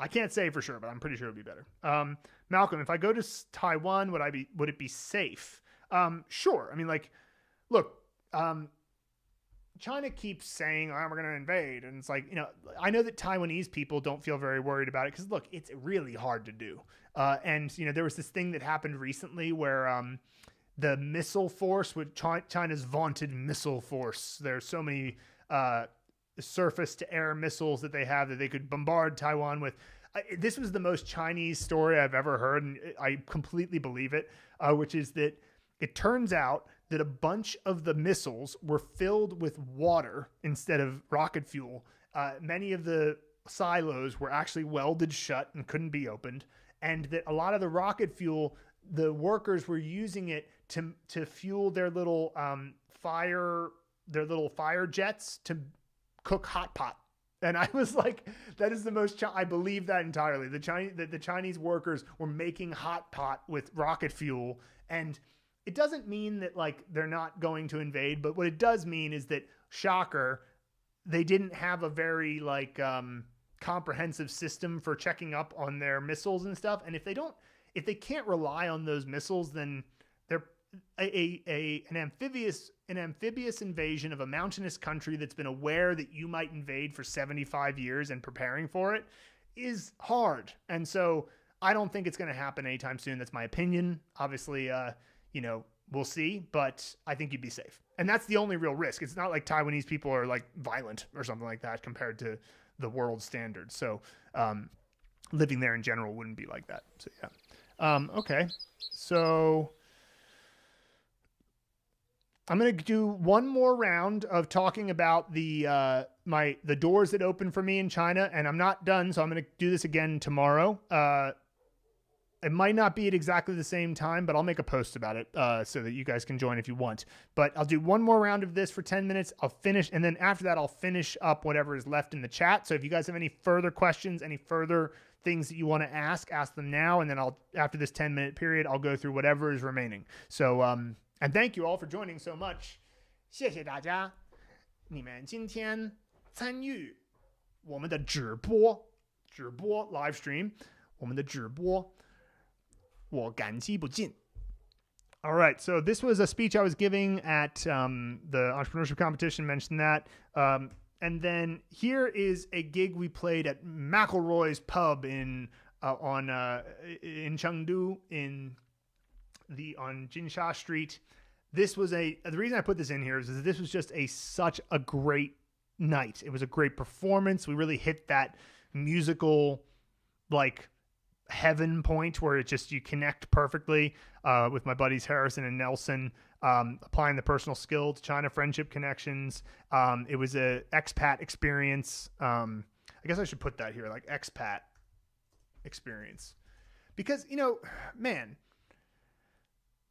can't say for sure, but I'm pretty sure it'd be better. Malcolm, if I go to Taiwan, would it be safe? Sure. I mean, like, look, China keeps saying, oh, we're going to invade. And it's like, I know that Taiwanese people don't feel very worried about it because, look, it's really hard to do. And there was this thing that happened recently where the missile force, with China's vaunted missile force, there's so many surface-to-air missiles that they have that they could bombard Taiwan with. This was the most Chinese story I've ever heard, and I completely believe it, which is that it turns out that a bunch of the missiles were filled with water instead of rocket fuel. Many of the silos were actually welded shut and couldn't be opened, and that a lot of the rocket fuel, the workers were using it to fuel their little fire jets to cook hot pot. And I was like, that is the most, I believe that entirely. The Chinese workers were making hot pot with rocket fuel. And it doesn't mean that like they're not going to invade, but what it does mean is that, shocker, they didn't have a very like comprehensive system for checking up on their missiles and stuff. And if they can't rely on those missiles, then they're an amphibious invasion of a mountainous country that's been aware that you might invade for 75 years and preparing for it is hard. And so I don't think it's going to happen anytime soon. That's my opinion. Obviously, we'll see, but I think you'd be safe. And that's the only real risk. It's not like Taiwanese people are like violent or something like that compared to the world standard. So living there in general wouldn't be like that. So yeah. Okay. So I'm going to do one more round of talking about the doors that open for me in China, and I'm not done. So I'm going to do this again tomorrow. It might not be at exactly the same time, but I'll make a post about it so that you guys can join if you want. But I'll do one more round of this for 10 minutes. I'll finish. And then after that, I'll finish up whatever is left in the chat. So if you guys have any further questions, any further things that you want to ask them now. And then after this 10-minute period, I'll go through whatever is remaining. So, and thank you all for joining so much. 谢谢大家，你们今天参与我们的直播 live stream， 我们的直播。我感激不尽. All right, so this was a speech I was giving at the entrepreneurship competition, mentioned that. And then here is a gig we played at McElroy's Pub in Chengdu on Jinsha Street. This was the reason I put this in here is this was just such a great night. It was a great performance. We really hit that musical, like, heaven point where it just, you connect perfectly with my buddies Harrison and Nelson, applying the personal skill to China friendship connections. It was a expat experience. I guess I should put that here, like expat experience, because, man,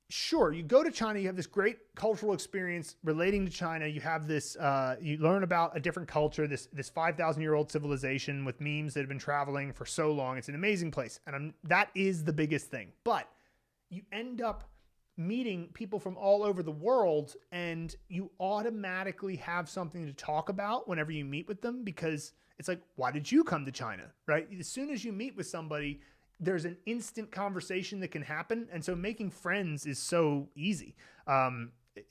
sure, you go to China, you have this great cultural experience relating to China. You have this, you learn about a different culture, this 5,000-year-old civilization with memes that have been traveling for so long. It's an amazing place. And that is the biggest thing. But you end up meeting people from all over the world, and you automatically have something to talk about whenever you meet with them, because it's like, why did you come to China, right? As soon as you meet with somebody, there's an instant conversation that can happen. And so making friends is so easy. I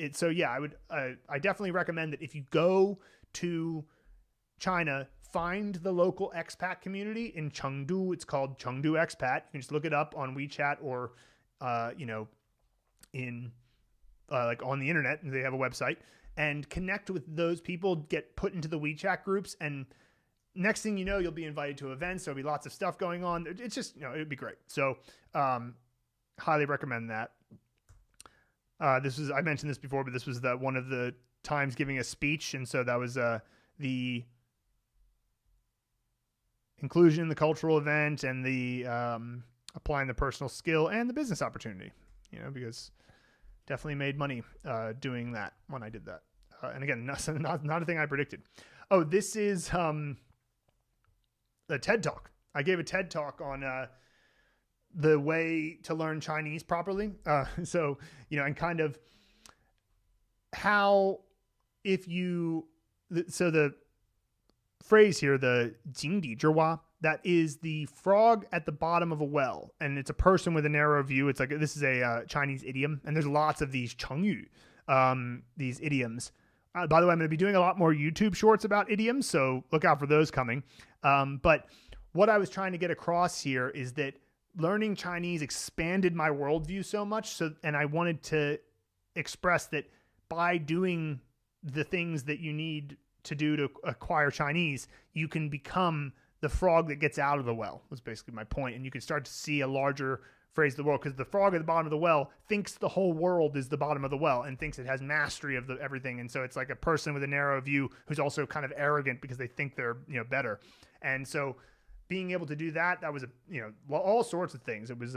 definitely recommend that if you go to China, find the local expat community in Chengdu. It's called Chengdu Expat. You can just look it up on WeChat or, like on the internet, they have a website, and connect with those people, get put into the WeChat groups, and next thing you know, you'll be invited to events. There'll be lots of stuff going on. It's just, it'd be great. So, highly recommend that. I mentioned this before, but this was one of the times giving a speech. And so that was, the inclusion in the cultural event and the, applying the personal skill and the business opportunity, because definitely made money, doing that when I did that. And again, not a thing I predicted. Oh, this is, a TED Talk. I gave a TED Talk on the way to learn Chinese properly. And kind of how, the phrase here, the 井底之蛙, that is the frog at the bottom of a well. And it's a person with a narrow view. It's like, this is a Chinese idiom. And there's lots of these 成语, these idioms By the way, I'm going to be doing a lot more YouTube shorts about idioms, so look out for those coming. But what I was trying to get across here is that learning Chinese expanded my worldview so much. And I wanted to express that by doing the things that you need to do to acquire Chinese, you can become the frog that gets out of the well, was basically my point. And you can start to see a larger phrase of the world, because the frog at the bottom of the well thinks the whole world is the bottom of the well and thinks it has mastery of everything. And so it's like a person with a narrow view who's also kind of arrogant because they think they're, better. And so being able to do that was all sorts of things. It was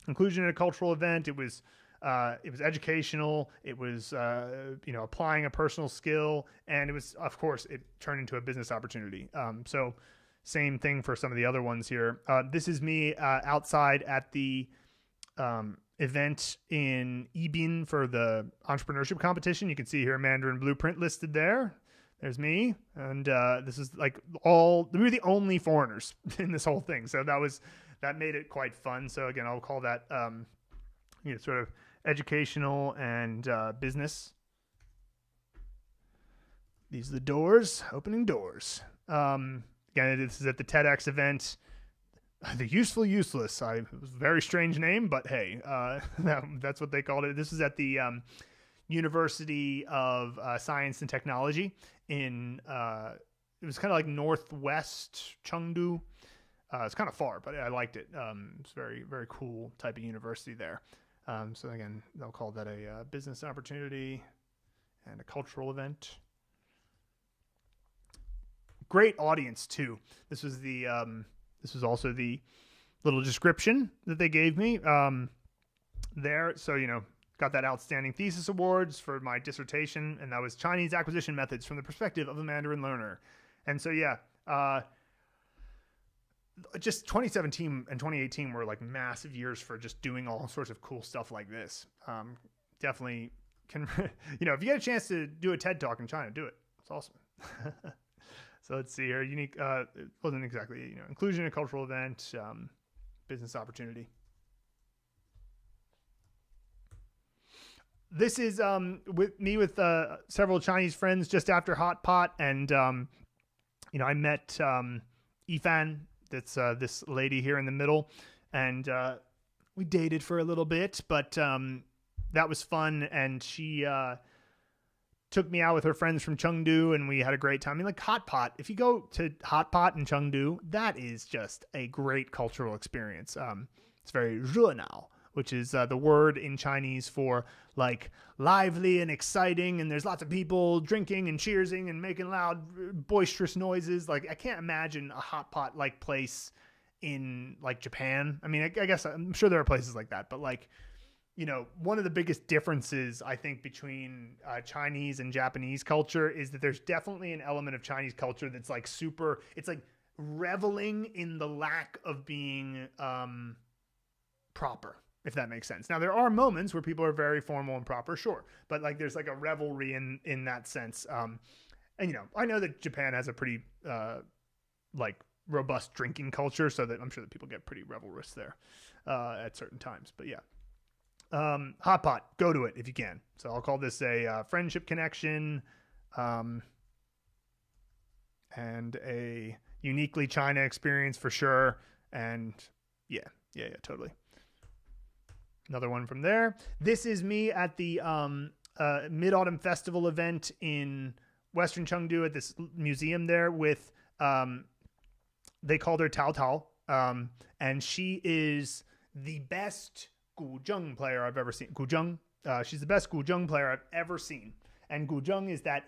inclusion in a cultural event. It was educational. It was applying a personal skill, and it was, of course, it turned into a business opportunity. So same thing for some of the other ones here. This is me outside at the event in Yibin for the entrepreneurship competition. You can see here Mandarin Blueprint listed there. There's me. And this is we were the only foreigners in this whole thing. So that made it quite fun. So again, I'll call that sort of educational and business. These are the doors, opening doors. Again, this is at the TEDx event. The Useful Useless. It was a very strange name, but hey, that's what they called it. This is at the University of Science and Technology in, it was kind of like northwest Chengdu. It's kind of far, but I liked it. It's very, very cool type of university there. So again, they'll call that a business opportunity and a cultural event. Great audience too. This was also the little description that they gave me there. So, got that outstanding thesis awards for my dissertation, and that was Chinese acquisition methods from the perspective of a Mandarin learner. And so, just 2017 and 2018 were like massive years for just doing all sorts of cool stuff like this. Definitely can, if you get a chance to do a TED Talk in China, do it. It's awesome. So let's see here. Unique, it wasn't exactly, inclusion in a cultural event, business opportunity. This is with several Chinese friends just after Hot Pot, and I met Yifan. That's this lady here in the middle, and we dated for a little bit, but that was fun. And she took me out with her friends from Chengdu, and we had a great time. I mean, like Hot Pot, if you go to Hot Pot in Chengdu, that is just a great cultural experience. It's very 热闹, which is the word in Chinese for like lively and exciting, and there's lots of people drinking and cheersing and making loud, boisterous noises. Like, I can't imagine a Hot Pot like place in like Japan. I mean, I guess I'm sure there are places like that, but like, one of the biggest differences I think between Chinese and Japanese culture is that there's definitely an element of Chinese culture that's like it's like reveling in the lack of being proper, if that makes sense. Now, there are moments where people are very formal and proper, sure, but like there's like a revelry in that sense. And I know that Japan has a pretty like robust drinking culture, so that I'm sure that people get pretty revelrous there at certain times. But yeah. Hot Pot, go to it if you can. So I'll call this a friendship connection and a uniquely China experience for sure. And yeah, totally. Another one from there. This is me at the Mid-Autumn Festival event in Western Chengdu at this museum there with, they called her Tao Tao, and she is the best guzheng player I've ever seen. Guzheng, she's the best guzheng player I've ever seen. And guzheng is that,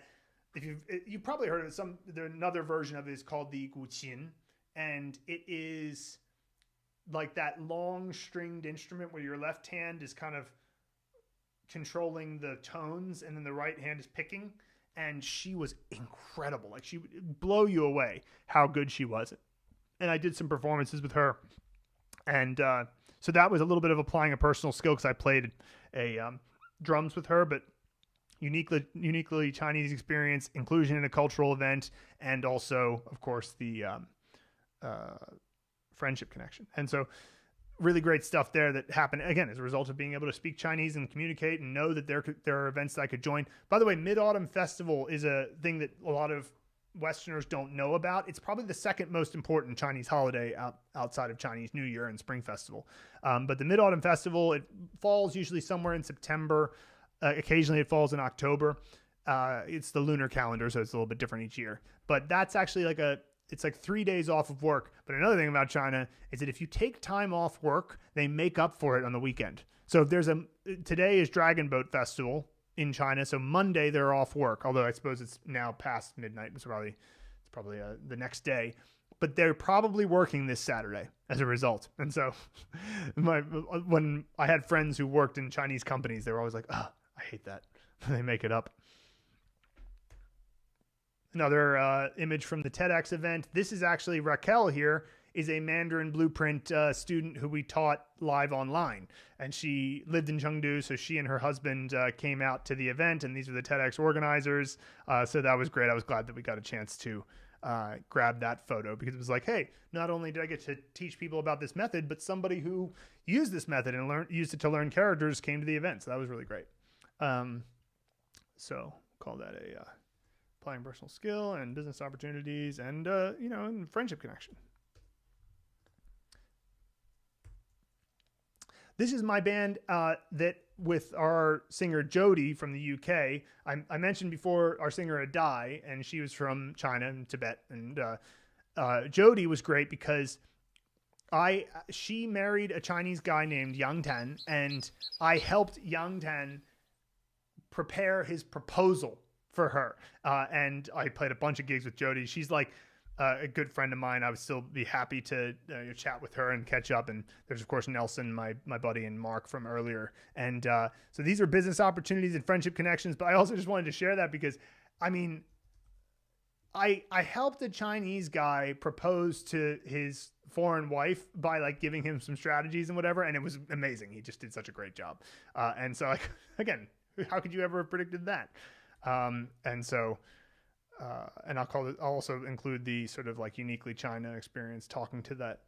if you've probably heard of another version of it is called the guqin, and it is like that long stringed instrument where your left hand is kind of controlling the tones and then the right hand is picking. And she was incredible. Like, she would blow you away how good she was. And I did some performances with her, and so that was a little bit of applying a personal skill, because I played drums with her, but uniquely Chinese experience, inclusion in a cultural event, and also, of course, the friendship connection. And so really great stuff there that happened, again, as a result of being able to speak Chinese and communicate and know that there are events that I could join. By the way, Mid-Autumn Festival is a thing that a lot of Westerners don't know about. It's probably the second most important Chinese holiday outside of Chinese New Year and Spring Festival. But the Mid-Autumn Festival, it falls usually somewhere in September. Occasionally it falls in October. It's the lunar calendar, so it's a little bit different each year. But that's actually it's like 3 days off of work. But another thing about China is that if you take time off work, they make up for it on the weekend. So if today is Dragon Boat Festival in China, so Monday they're off work, although I suppose it's now past midnight. It's probably the next day, but they're probably working this Saturday as a result. And so when I had friends who worked in Chinese companies, they were always like, I hate that. They make it up. Another image from the TEDx event. This is actually Raquel here, is a Mandarin Blueprint student who we taught live online. And she lived in Chengdu, so she and her husband came out to the event, and these are the TEDx organizers. So that was great. I was glad that we got a chance to grab that photo, because it was like, hey, not only did I get to teach people about this method, but somebody who used this method and used it to learn characters came to the event. So that was really great. So call that a applying personal skill and business opportunities and, and friendship connection. This is my band that with our singer Jody from the UK. I mentioned before our singer Dali, and she was from China and Tibet. And Jody was great because she married a Chinese guy named Yang Tan, and I helped Yang Tan prepare his proposal for her. And I played a bunch of gigs with Jody. She's like a good friend of mine. I would still be happy to chat with her and catch up. And there's, of course, Nelson, my buddy, and Mark from earlier. And so these are business opportunities and friendship connections. But I also just wanted to share that because, I mean, I helped a Chinese guy propose to his foreign wife by like giving him some strategies and whatever. And it was amazing. He just did such a great job. And so, like, again, how could you ever have predicted that? And so, and I'll also include the sort of like uniquely China experience, talking to that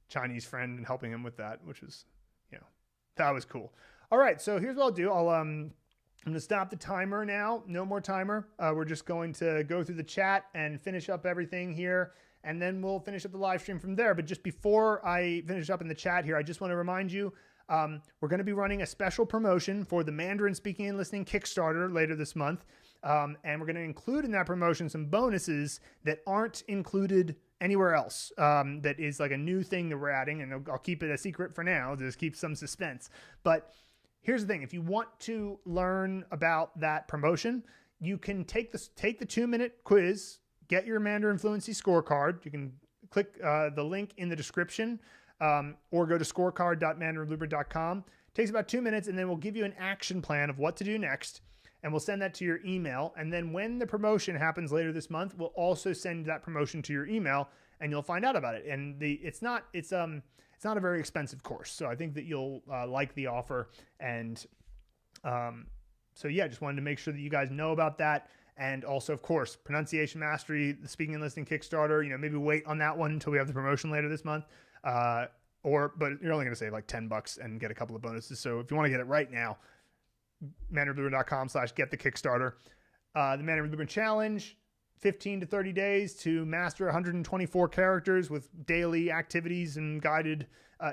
Chinese friend and helping him with that, which was, that was cool. All right. So here's what I'll do. I'm going to stop the timer now. No more timer. We're just going to go through the chat and finish up everything here. And then we'll finish up the live stream from there. But just before I finish up in the chat here, I just want to remind you, we're going to be running a special promotion for the Mandarin Speaking and Listening Kickstarter later this month. And we're going to include in that promotion some bonuses that aren't included anywhere else. That is like a new thing that we're adding, and I'll keep it a secret for now, just keep some suspense. But here's the thing. If you want to learn about that promotion, you can take the 2-minute quiz, get your Mandarin Fluency scorecard. You can click the link in the description, or go to scorecard.mandarinblueprint.com. Takes about 2 minutes, and then we'll give you an action plan of what to do next. And we'll send that to your email. And then when the promotion happens later this month, we'll also send that promotion to your email, and you'll find out about it. And it's not a very expensive course. So I think that you'll like the offer. And so yeah, just wanted to make sure that you guys know about that. And also, of course, pronunciation mastery, the speaking and listening Kickstarter, maybe wait on that one until we have the promotion later this month. But you're only going to save like $10 and get a couple of bonuses. So if you want to get it right now, mandarinblueprint.com/get the Kickstarter. The Mandarin Blueprint Challenge, 15 to 30 days to master 124 characters with daily activities and guided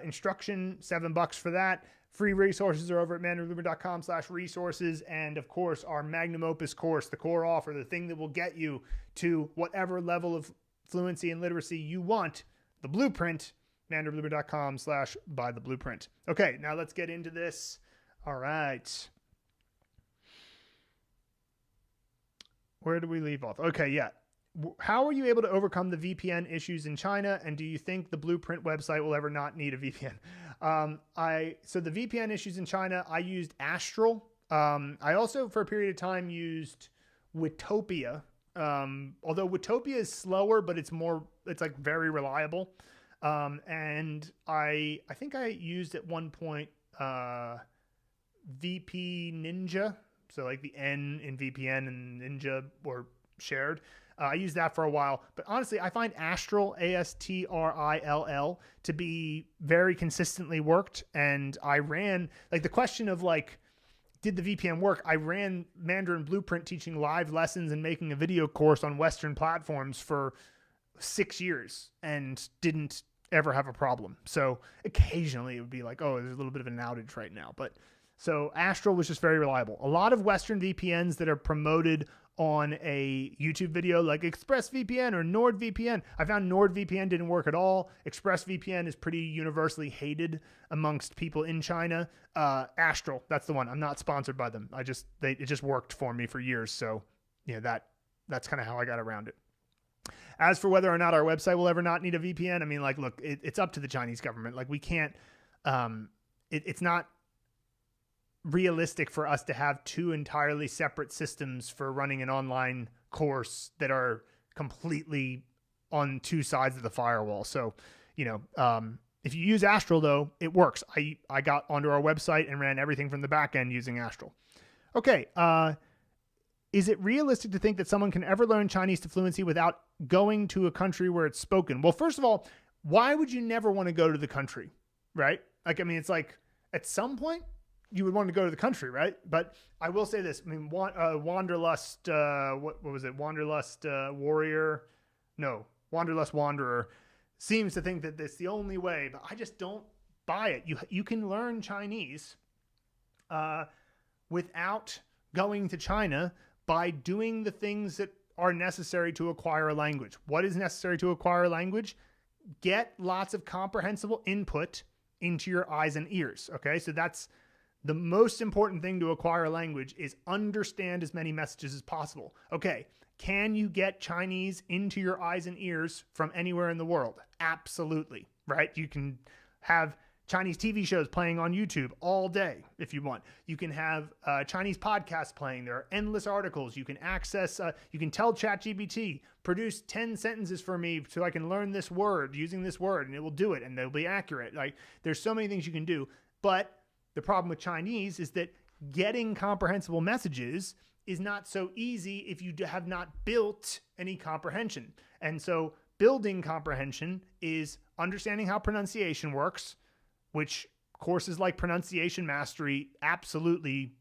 instruction, $7 for that. Free resources are over at mandarinblueprint.com/resources. And of course, our magnum opus course, the core offer, the thing that will get you to whatever level of fluency and literacy you want, the blueprint, mandarinblueprint.com/buy-the-blueprint. Okay, now let's get into this. All right. Where do we leave off? Okay, yeah. How are you able to overcome the VPN issues in China? And do you think the Blueprint website will ever not need a VPN? So the VPN issues in China, I used Astral. I also, for a period of time, used Watopia. Although Watopia is slower, but it's like very reliable. And I think I used at one point VP Ninja. So like the N in VPN and Ninja were shared. I used that for a while, but honestly, I find Astrill, Astrill, to be very consistently worked. And I ran, like, the question of like, did the VPN work? I ran Mandarin Blueprint teaching live lessons and making a video course on Western platforms for 6 years and didn't ever have a problem. So occasionally it would be like, oh, there's a little bit of an outage right now. But so Astrill was just very reliable. A lot of Western VPNs that are promoted on a YouTube video like ExpressVPN or NordVPN. I found NordVPN didn't work at all. ExpressVPN is pretty universally hated amongst people in China. Astrill, that's the one. I'm not sponsored by them. It just worked for me for years. So that's kind of how I got around it. As for whether or not our website will ever not need a VPN, I mean, like, look, it's up to the Chinese government. Like, we can't, it's not realistic for us to have two entirely separate systems for running an online course that are completely on two sides of the firewall. So, if you use Astrill, though, it works. I got onto our website and ran everything from the back end using Astrill. Okay. Is it realistic to think that someone can ever learn Chinese to fluency without going to a country where it's spoken? Well, first of all, why would you never want to go to the country, right? Like, I mean, it's like at some point you would want to go to the country, right? But I will say this. I mean, Wanderlust, what was it? Wanderlust Wanderlust Wanderer seems to think that that's the only way, but I just don't buy it. You can learn Chinese without going to China by doing the things that are necessary to acquire a language. What is necessary to acquire a language? Get lots of comprehensible input into your eyes and ears. Okay, so that's the most important thing to acquire a language, is understand as many messages as possible. Okay, can you get Chinese into your eyes and ears from anywhere in the world? Absolutely, right? You can have Chinese TV shows playing on YouTube all day if you want. You can have Chinese podcasts playing. There are endless articles. You can access, you can tell ChatGPT, produce 10 sentences for me so I can learn this word using this word, and it will do it, and they'll be accurate. Like, there's so many things you can do. But the problem with Chinese is that getting comprehensible messages is not so easy if you have not built any comprehension. And so building comprehension is understanding how pronunciation works, which courses like Pronunciation Mastery absolutely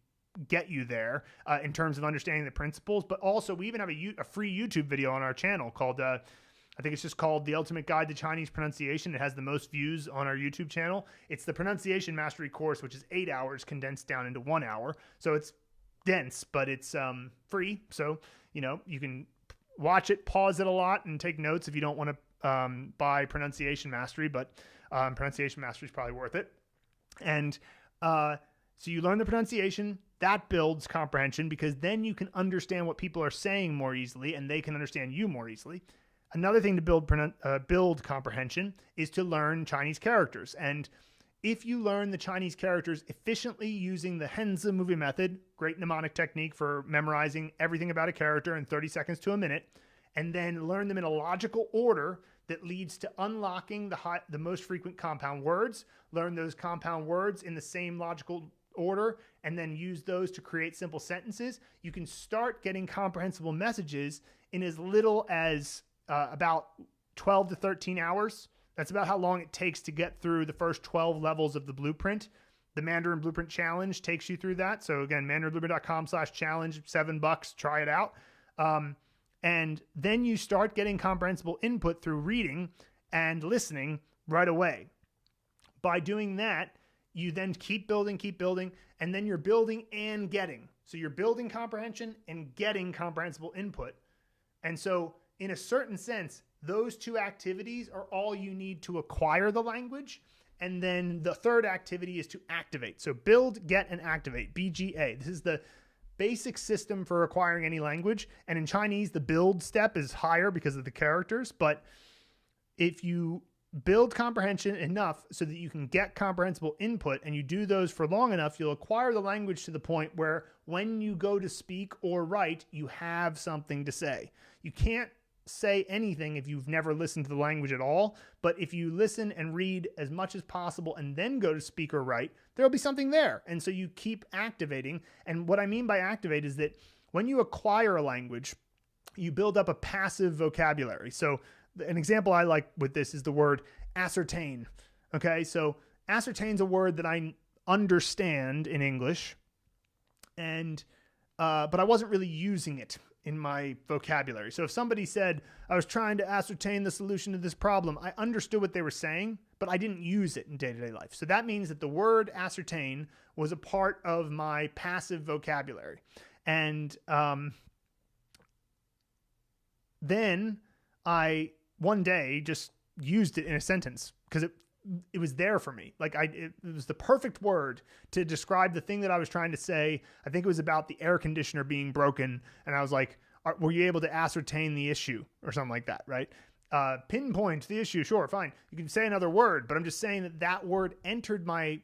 get you there in terms of understanding the principles. But also, we even have a free YouTube video on our channel called, I think it's just called The Ultimate Guide to Chinese Pronunciation. It has the most views on our YouTube channel. It's the Pronunciation Mastery course, which is 8 hours condensed down into 1 hour. So it's dense, but it's free. So, you can watch it, pause it a lot, and take notes if you don't want to buy Pronunciation Mastery. But Pronunciation Mastery is probably worth it. And so you learn the pronunciation. That builds comprehension, because then you can understand what people are saying more easily, and they can understand you more easily. Another thing to build comprehension is to learn Chinese characters. And if you learn the Chinese characters efficiently using the Henzi movie method, great mnemonic technique for memorizing everything about a character in 30 seconds to a minute, and then learn them in a logical order that leads to unlocking the most frequent compound words, learn those compound words in the same logical order, and then use those to create simple sentences, you can start getting comprehensible messages in as little as about 12 to 13 hours. That's about how long it takes to get through the first 12 levels of the blueprint. The Mandarin Blueprint Challenge takes you through that. So again, mandarinblueprint.com/challenge, $7, try it out. And then you start getting comprehensible input through reading and listening right away. By doing that, you then keep building, and then you're building and getting. So you're building comprehension and getting comprehensible input. And so in a certain sense, those two activities are all you need to acquire the language. And then the third activity is to activate. So build, get, and activate, BGA. This is the basic system for acquiring any language. And in Chinese, the build step is higher because of the characters. But if you build comprehension enough so that you can get comprehensible input, and you do those for long enough, you'll acquire the language to the point where when you go to speak or write, you have something to say. You can't say anything if you've never listened to the language at all. But if you listen and read as much as possible and then go to speak or write, there'll be something there. And so you keep activating. And what I mean by activate is that when you acquire a language, you build up a passive vocabulary. So an example I like with this is the word ascertain. Okay, so ascertain is a word that I understand in English, and but I wasn't really using it in my vocabulary. So if somebody said, I was trying to ascertain the solution to this problem, I understood what they were saying, but I didn't use it in day-to-day life. So that means that the word ascertain was a part of my passive vocabulary. And then I one day just used it in a sentence because it was there for me. Like it was the perfect word to describe the thing that I was trying to say. I think it was about the air conditioner being broken. And I was like, were you able to ascertain the issue or something like that? Right. Pinpoint the issue. Sure. Fine. You can say another word, but I'm just saying that word entered my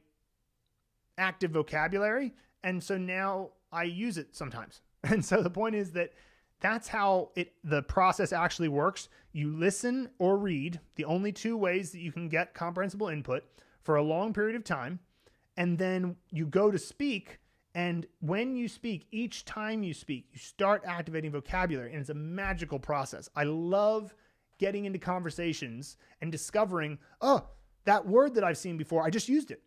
active vocabulary. And so now I use it sometimes. And so the point is that that's how the process actually works. You listen or read, the only two ways that you can get comprehensible input, for a long period of time. And then you go to speak. And when you speak, each time you speak, you start activating vocabulary. And it's a magical process. I love getting into conversations and discovering, oh, that word that I've seen before, I just used it.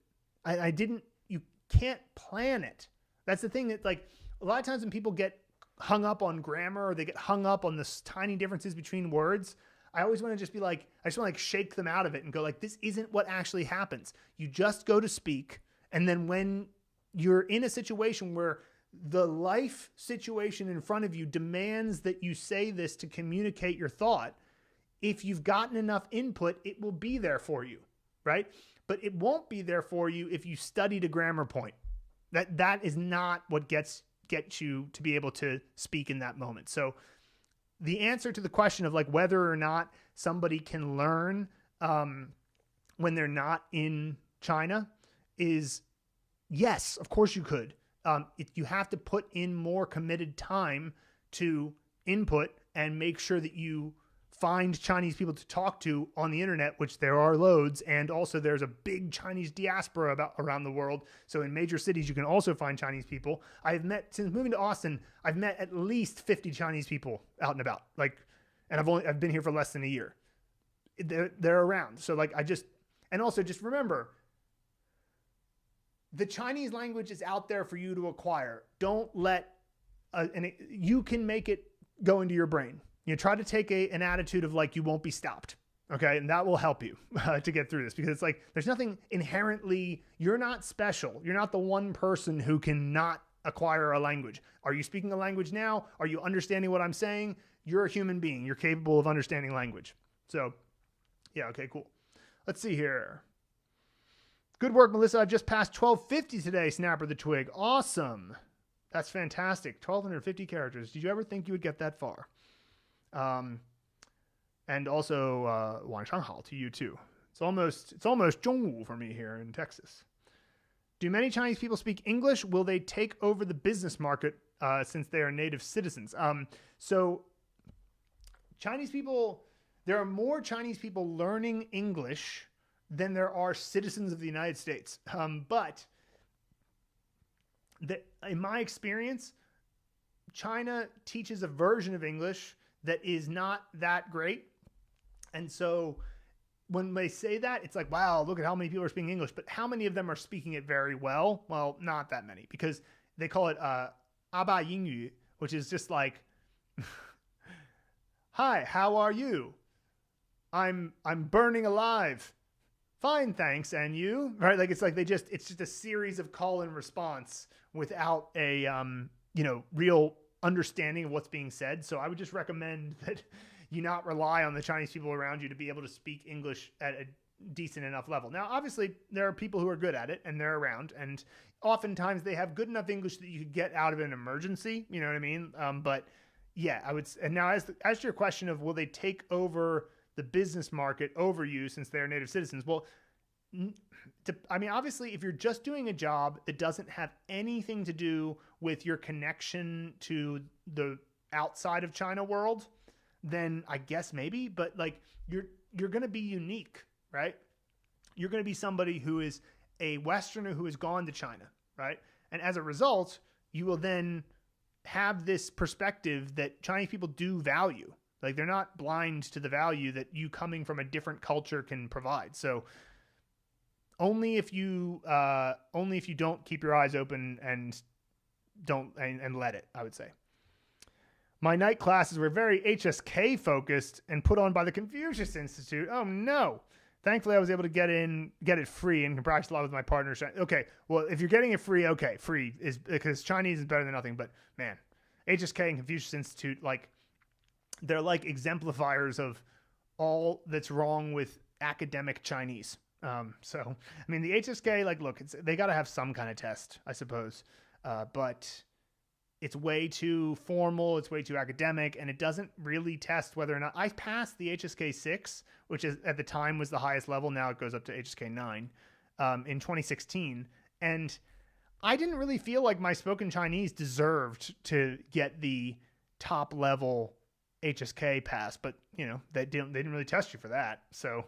I didn't, you can't plan it. That's the thing that, like, a lot of times when people get hung up on grammar or they get hung up on the tiny differences between words, I always want to just be like, I just want to like shake them out of it and go like, this isn't what actually happens. You just go to speak. And then when you're in a situation where the life situation in front of you demands that you say this to communicate your thought, if you've gotten enough input, it will be there for you, right? But it won't be there for you if you studied a grammar point. That is not what gets you to be able to speak in that moment. So the answer to the question of like whether or not somebody can learn when they're not in China is yes, of course you could. You have to put in more committed time to input and make sure that you find Chinese people to talk to on the internet, which there are loads. And also there's a big Chinese diaspora around the world. So in major cities, you can also find Chinese people. Since moving to Austin, I've met at least 50 Chinese people out and about. And I've been here for less than a year. They're around. So and also just remember, the Chinese language is out there for you to acquire. Don't let, you can make it go into your brain. You try to take an attitude of like, you won't be stopped. Okay. And that will help you to get through this, because it's like, there's nothing inherently, you're not special. You're not the one person who cannot acquire a language. Are you speaking a language now? Are you understanding what I'm saying? You're a human being. You're capable of understanding language. So yeah. Okay, cool. Let's see here. Good work, Melissa. I've just passed 1250 today. Snapper the Twig. Awesome. That's fantastic. 1250 characters. Did you ever think you would get that far? And also, 晚上好 to you too. It's almost 中午 for me here in Texas. Do many Chinese people speak English? Will they take over the business market, since they are native citizens? So Chinese people, there are more Chinese people learning English than there are citizens of the United States. But in my experience, China teaches a version of English that is not that great. And so when they say that, it's like, wow, look at how many people are speaking English. But how many of them are speaking it very well? Well, not that many, because they call it 阿爸英语, which is just like, hi, how are you? I'm burning alive. Fine, thanks. And you? Right? Like, it's just a series of call and response without a, real understanding of what's being said. So I would just recommend that you not rely on the Chinese people around you to be able to speak English at a decent enough level. Now, obviously, there are people who are good at it and they're around, and oftentimes they have good enough English that you could get out of an emergency. You know what I mean? But yeah, I would. And now, as to your question of will they take over the business market over you since they're native citizens? Well, obviously, if you're just doing a job that doesn't have anything to do with your connection to the outside of China world, then I guess maybe, but like you're going to be unique, right? You're going to be somebody who is a Westerner who has gone to China, right? And as a result, you will then have this perspective that Chinese people do value. Like, they're not blind to the value that you coming from a different culture can provide. So only if you don't keep your eyes open and let it, I would say. My night classes were very HSK focused and put on by the Confucius Institute. Oh no. Thankfully, I was able to get it free and can practice a lot with my partner. Okay, well, if you're getting it free, okay, free is because Chinese is better than nothing. But man, HSK and Confucius Institute, like, they're like exemplifiers of all that's wrong with academic Chinese. So, I mean, the HSK, like, look, they got to have some kind of test, I suppose, but it's way too formal, it's way too academic, and it doesn't really test whether or not I passed the HSK 6, which is at the time was the highest level. Now it goes up to HSK 9 in 2016. And I didn't really feel like my spoken Chinese deserved to get the top level HSK pass, but you know, they didn't really test you for that. So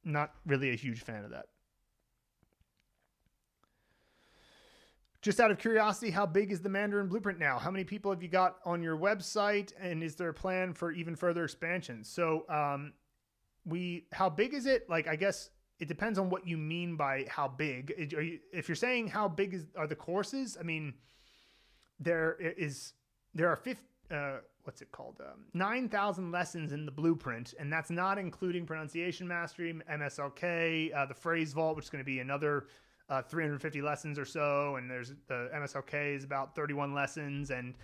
not really a huge fan of that. Just out of curiosity, how big is the Mandarin Blueprint now? How many people have you got on your website? And is there a plan for even further expansion? So how big is it? Like, I guess it depends on what you mean by how big. If you're saying how big are the courses, I mean, there are 9,000 lessons in the Blueprint, and that's not including pronunciation mastery, MSLK, the phrase vault, which is going to be another 350 lessons or so, and there's the MSLK is about 31 lessons, and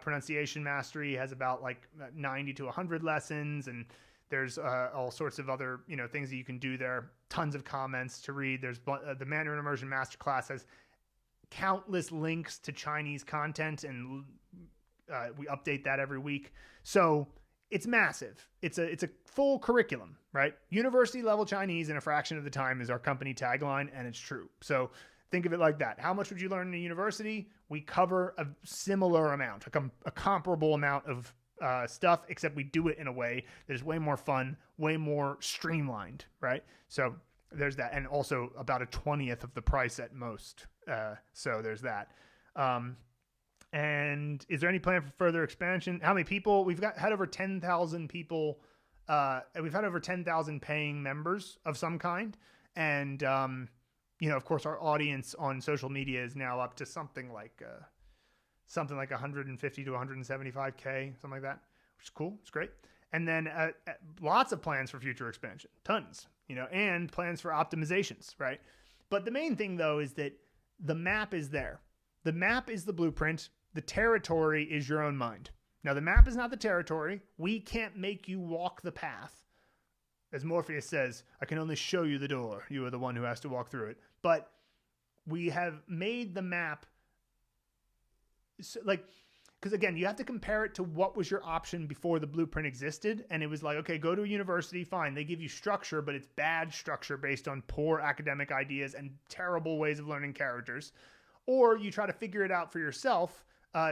pronunciation mastery has about like 90 to 100 lessons, and there's all sorts of other things that you can do there. Tons of comments to read. There's the Mandarin Immersion Masterclass has countless links to Chinese content, and we update that every week. So it's massive. It's a full curriculum, right? University level Chinese in a fraction of the time is our company tagline, and it's true. So think of it like that. How much would you learn in a university? We cover a similar amount, a comparable amount of stuff, except we do it in a way that is way more fun, way more streamlined, right? So there's that. And also about a 20th of the price at most. So there's that. And is there any plan for further expansion? How many people? We've had over 10,000 people. We've had over 10,000 paying members of some kind. And, of course, our audience on social media is now up to something like 150 to 175K, something like that, which is cool. It's great. And then lots of plans for future expansion, tons, and plans for optimizations, right? But the main thing, though, is that the map is there. The map is the blueprint. The territory is your own mind. Now, the map is not the territory. We can't make you walk the path. As Morpheus says, I can only show you the door. You are the one who has to walk through it. But we have made the map, because again, you have to compare it to what was your option before the blueprint existed. And it was like, okay, go to a university, fine. They give you structure, but it's bad structure based on poor academic ideas and terrible ways of learning characters. Or you try to figure it out for yourself,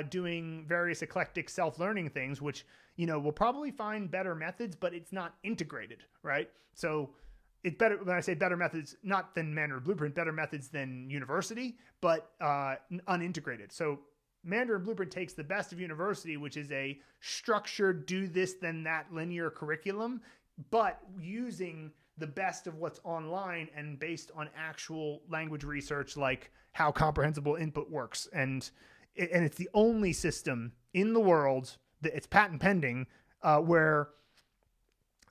doing various eclectic self-learning things, which, will probably find better methods, but it's not integrated, right? So it's better, when I say better methods, not than Mandarin Blueprint, better methods than university, but unintegrated. So Mandarin Blueprint takes the best of university, which is a structured do this, then that linear curriculum, but using the best of what's online and based on actual language research, like how comprehensible input works. And it's the only system in the world that it's patent pending, where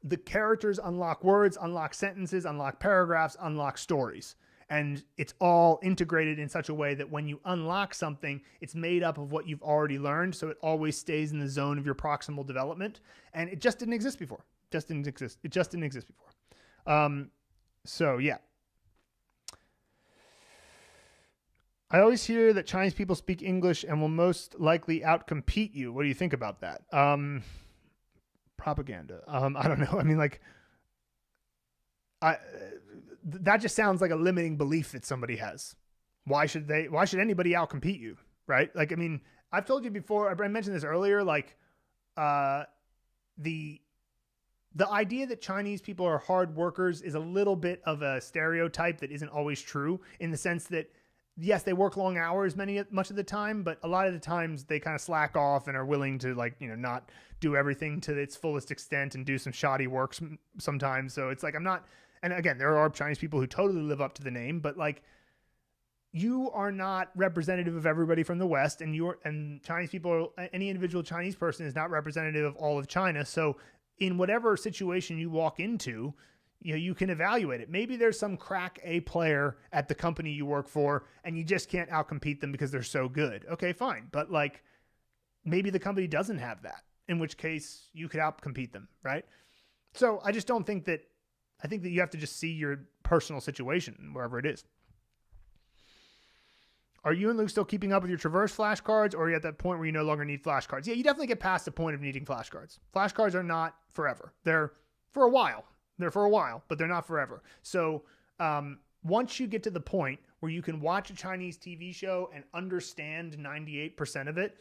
the characters unlock words, unlock sentences, unlock paragraphs, unlock stories. And it's all integrated in such a way that when you unlock something, it's made up of what you've already learned. So it always stays in the zone of your proximal development. And it just didn't exist before. It just didn't exist before. So yeah. I always hear that Chinese people speak English and will most likely outcompete you. What do you think about that? Propaganda. I don't know. I mean, that just sounds like a limiting belief that somebody has. Why should anybody outcompete you? Right? Like, I mean, I've told you before, I mentioned this earlier, like, the idea that Chinese people are hard workers is a little bit of a stereotype that isn't always true, in the sense that yes, they work long hours much of the time, but a lot of the times they kind of slack off and are willing to not do everything to its fullest extent and do some shoddy work sometimes. So it's like, I'm not, and again, there are Chinese people who totally live up to the name, but like, you are not representative of everybody from the West, and Chinese people, any individual Chinese person is not representative of all of China. So in whatever situation you walk into, you can evaluate it. Maybe there's some crack A player at the company you work for and you just can't outcompete them because they're so good. Okay, fine. But like, maybe the company doesn't have that, in which case you could outcompete them, right? So I just don't think that, I think that you have to just see your personal situation wherever it is. Are you and Luke still keeping up with your Traverse flashcards, or are you at that point where you no longer need flashcards? Yeah, you definitely get past the point of needing flashcards. Flashcards are not forever. They're for a while. But they're not forever. So once you get to the point where you can watch a Chinese TV show and understand 98% of it,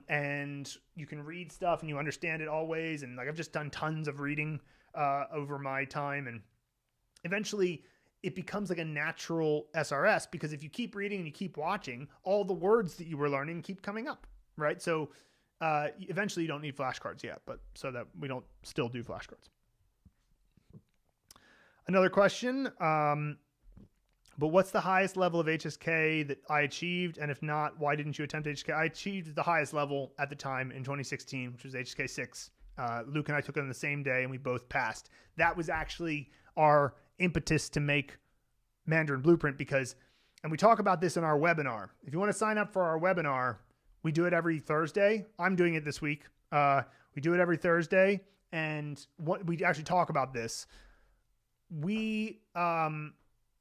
and you can read stuff and you understand it always, and like I've just done tons of reading over my time, and eventually it becomes like a natural SRS, because if you keep reading and you keep watching, all the words that you were learning keep coming up, right? So eventually you don't need flashcards yet, but so that we don't still do flashcards. Another question, but what's the highest level of HSK that I achieved? And if not, why didn't you attempt HSK? I achieved the highest level at the time in 2016, which was HSK 6. Luke and I took it on the same day and we both passed. That was actually our impetus to make Mandarin Blueprint, because, and we talk about this in our webinar. If you want to sign up for our webinar, we do it every Thursday. I'm doing it this week. We do it every Thursday, and what we actually talk about this. We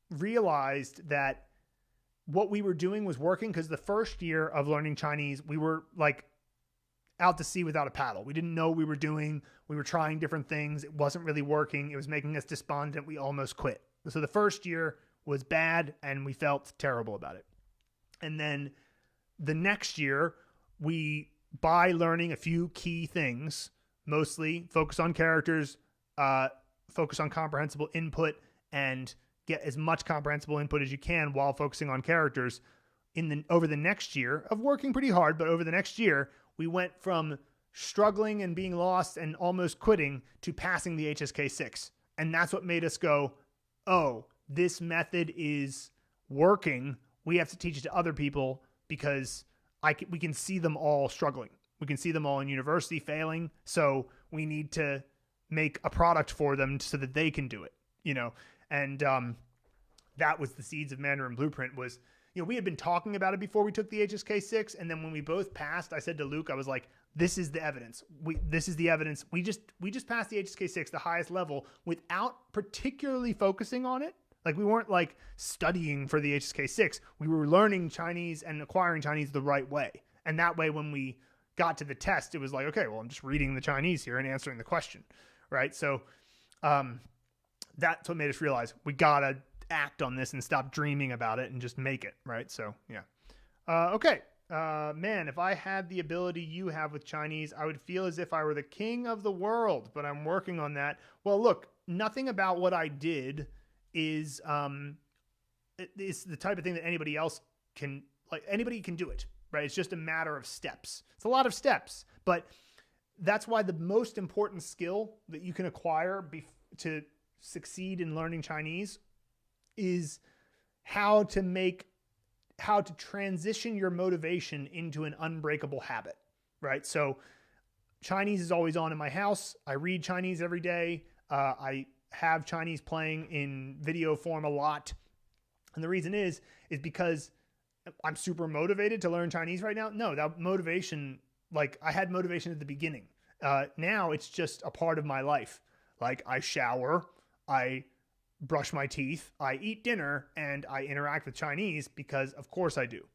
realized that what we were doing was working, because the first year of learning Chinese, we were like out to sea without a paddle. We didn't know what we were doing. We were trying different things. It wasn't really working. It was making us despondent. We almost quit. So the first year was bad and we felt terrible about it. And then the next year, we, by learning a few key things, mostly focus on characters, focus on comprehensible input, and get as much comprehensible input as you can while focusing on characters. Over the next year of working pretty hard, but over the next year, we went from struggling and being lost and almost quitting to passing the HSK 6. And that's what made us go, oh, this method is working. We have to teach it to other people, because we can see them all struggling. We can see them all in university failing. So we need to make a product for them so that they can do it, And that was the seeds of Mandarin Blueprint. Was, we had been talking about it before we took the HSK 6. And then when we both passed, I said to Luke, I was like, this is the evidence. This is the evidence. We just passed the HSK 6, the highest level, without particularly focusing on it. Like, we weren't like studying for the HSK 6. We were learning Chinese and acquiring Chinese the right way. And that way, when we got to the test, it was like, okay, well, I'm just reading the Chinese here and answering the question. Right. So that's what made us realize we got to act on this and stop dreaming about it and just make it. Right. So, yeah. Okay. Man, if I had the ability you have with Chinese, I would feel as if I were the king of the world, but I'm working on that. Well, look, nothing about what I did is the type of thing that anybody else can, like, anybody can do it, right? It's just a matter of steps. It's a lot of steps, but that's why the most important skill that you can acquire to succeed in learning Chinese is how to transition your motivation into an unbreakable habit, right? So Chinese is always on in my house. I read Chinese every day. I have Chinese playing in video form a lot. And the reason is because I'm super motivated to learn Chinese right now. No, that motivation, like, I had motivation at the beginning. Now it's just a part of my life. Like, I shower, I brush my teeth, I eat dinner, and I interact with Chinese because of course I do.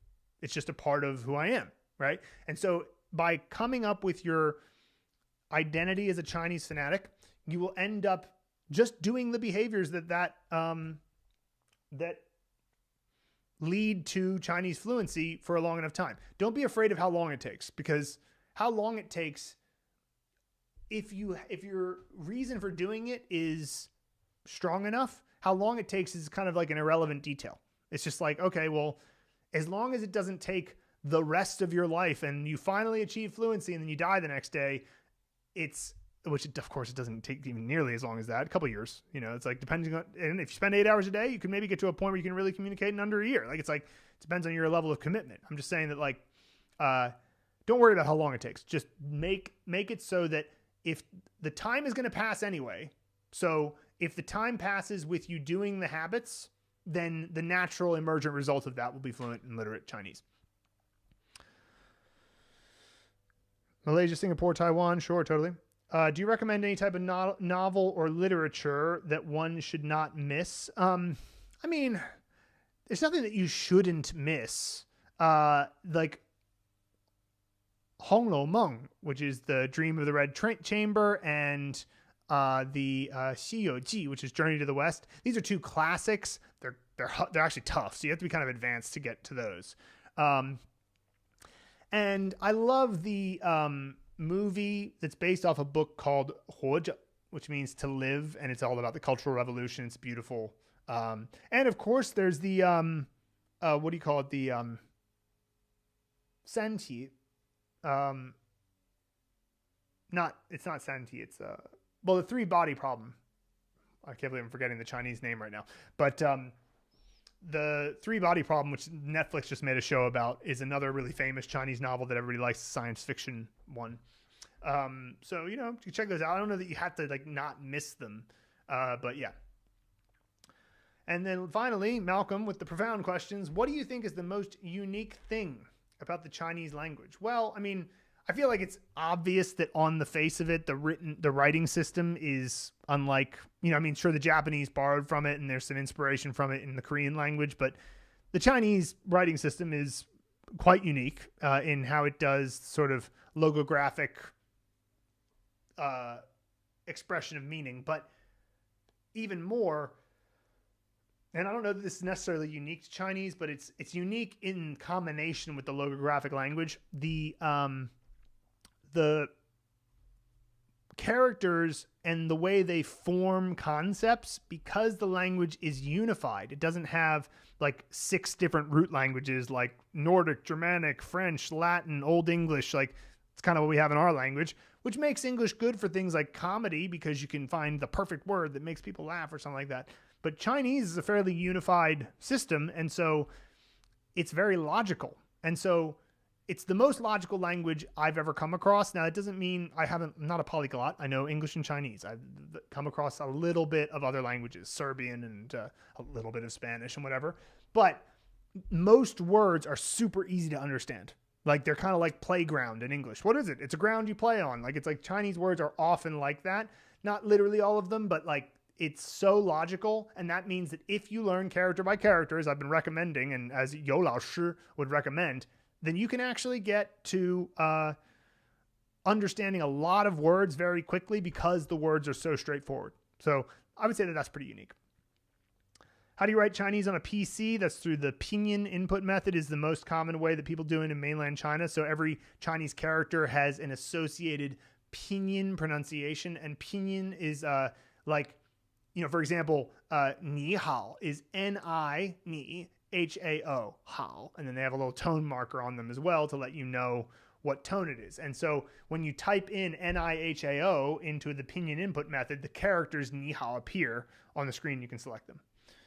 It's just a part of who I am, right? And so by coming up with your identity as a Chinese fanatic, you will end up just doing the behaviors that lead to Chinese fluency for a long enough time. Don't be afraid of how long it takes, because how long it takes, if your reason for doing it is strong enough, how long it takes is kind of like an irrelevant detail. It's just like, okay, well, as long as it doesn't take the rest of your life and you finally achieve fluency and then you die the next day, of course it doesn't take even nearly as long as that, a couple of years, it's like depending on, and if you spend 8 hours a day, you can maybe get to a point where you can really communicate in under a year. Like, it depends on your level of commitment. I'm just saying that, like, don't worry about how long it takes. Just make it so that if the time is going to pass anyway, so if the time passes with you doing the habits, then the natural emergent result of that will be fluent and literate Chinese. Malaysia, Singapore, Taiwan. Sure, totally. Do you recommend any type of novel or literature that one should not miss? I mean, there's nothing that you shouldn't miss. Like Hong Lo Meng, which is the Dream of the Red Chamber, and the Xi You Ji, which is Journey to the West. These are two classics. They're actually tough, so you have to be kind of advanced to get to those. And I love the movie that's based off a book called 活着, which means to live, and it's all about the Cultural Revolution. It's beautiful. And of course, there's the what do you call it? The 三体. It's not 三体. It's the three body problem. I can't believe I'm forgetting the Chinese name right now. But the three body problem, which Netflix just made a show about, is another really famous Chinese novel that everybody likes, science fiction one. So, you can check those out. I don't know that you have to, like, not miss them. But yeah. And then finally, Malcolm with the profound questions. What do you think is the most unique thing about the Chinese language? Well, I mean, I feel like it's obvious that on the face of it, the writing system is unlike, sure, the Japanese borrowed from it and there's some inspiration from it in the Korean language, but the Chinese writing system is quite unique in how it does sort of logographic expression of meaning. But even more, and I don't know that this is necessarily unique to Chinese, but it's unique in combination with the logographic language. The characters and the way they form concepts, because the language is unified. It doesn't have like 6 different root languages like Nordic, Germanic, French, Latin, Old English. Like, it's kind of what we have in our language, which makes English good for things like comedy, because you can find the perfect word that makes people laugh or something like that. But Chinese is a fairly unified system, and so it's very logical. And so it's the most logical language I've ever come across. Now, it doesn't mean I'm not a polyglot. I know English and Chinese. I've come across a little bit of other languages, Serbian and a little bit of Spanish and whatever. But most words are super easy to understand. Like, they're kind of like playground in English. What is it? It's a ground you play on. Like, it's like Chinese words are often like that. Not literally all of them, but like, it's so logical. And that means that if you learn character by character, as I've been recommending, and as You Lao Shi would recommend, then you can actually get to understanding a lot of words very quickly, because the words are so straightforward. So I would say that that's pretty unique. How do you write Chinese on a PC? That's through the pinyin input method, is the most common way that people do it in mainland China. So every Chinese character has an associated pinyin pronunciation, and pinyin is like, for example, ni hao is N-I, ni, H-A-O, hao. And then they have a little tone marker on them as well to let you know what tone it is. And so when you type in N-I-H-A-O into the pinyin input method, the characters ni hao appear on the screen. You can select them.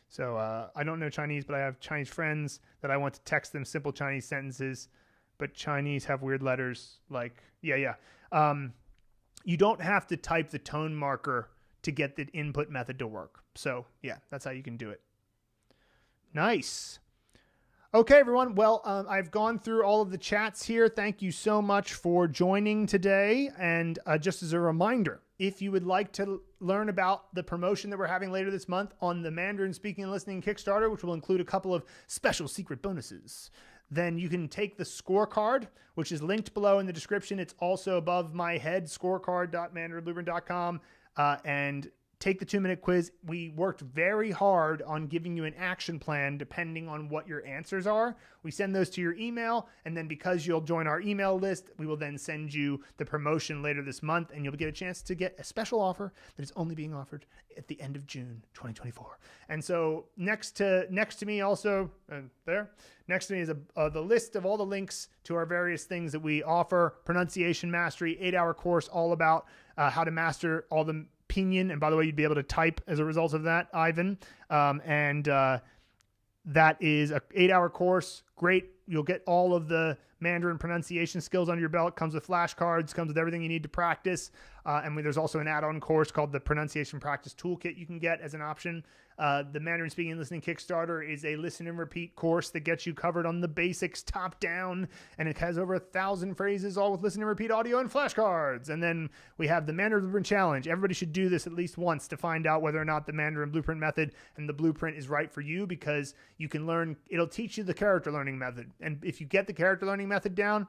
So I don't know Chinese, but I have Chinese friends that I want to text them simple Chinese sentences, but Chinese have weird letters like, yeah. You don't have to type the tone marker to get the input method to work. So yeah, that's how you can do it. Nice. Okay, everyone. Well, I've gone through all of the chats here. Thank you so much for joining today. And just as a reminder, if you would like to learn about the promotion that we're having later this month on the Mandarin Speaking and Listening Kickstarter, which will include a couple of special secret bonuses, then you can take the scorecard, which is linked below in the description. It's also above my head, scorecard.mandarinblueprint.com, and take the 2-minute quiz. We worked very hard on giving you an action plan depending on what your answers are. We send those to your email, and then because you'll join our email list, we will then send you the promotion later this month, and you'll get a chance to get a special offer that is only being offered at the end of June 2024. And so next to me also, next to me is the list of all the links to our various things that we offer. Pronunciation Mastery, 8-hour course all about how to master all the Pinyin, and by the way, you'd be able to type as a result of that, Ivan. That is an 8-hour course. Great. You'll get all of the Mandarin pronunciation skills under your belt. Comes with flashcards, comes with everything you need to practice. And there's also an add-on course called the Pronunciation Practice Toolkit you can get as an option. The Mandarin Speaking and Listening Kickstarter is a listen and repeat course that gets you covered on the basics top down, and it has over 1,000 phrases, all with listen and repeat audio and flashcards. And then we have the Mandarin Blueprint Challenge. Everybody should do this at least once to find out whether or not the Mandarin Blueprint method and the blueprint is right for you, because you can learn, it'll teach you the character learning method. And if you get the character learning method down,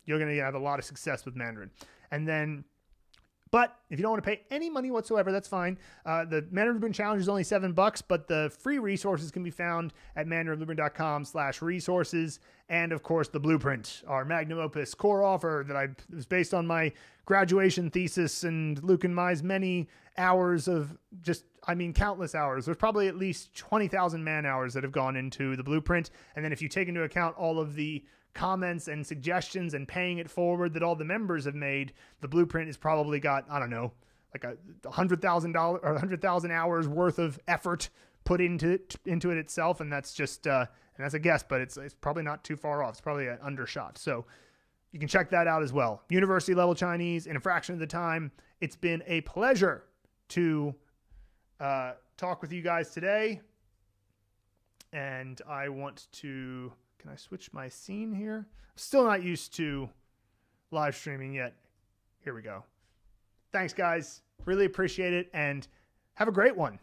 you're going to have a lot of success with Mandarin. And then, but if you don't want to pay any money whatsoever, that's fine. The Mandarin Blueprint Challenge is only $7, but the free resources can be found at mandarinblueprint.com/resources. And of course, the Blueprint, our magnum opus core offer that was based on my graduation thesis and Luke and Mai's many hours of countless hours. There's probably at least 20,000 man hours that have gone into the Blueprint. And then if you take into account all of the comments and suggestions and paying it forward that all the members have made, the Blueprint has probably got, I don't know, like $100,000 or 100,000 hours worth of effort put into it itself. And that's just, and that's a guess, but it's probably not too far off. It's probably an undershot. So you can check that out as well. University level Chinese in a fraction of the time. It's been a pleasure to talk with you guys today. And I want to, can I switch my scene here? I'm still not used to live streaming yet. Here we go. Thanks, guys. Really appreciate it, and have a great one.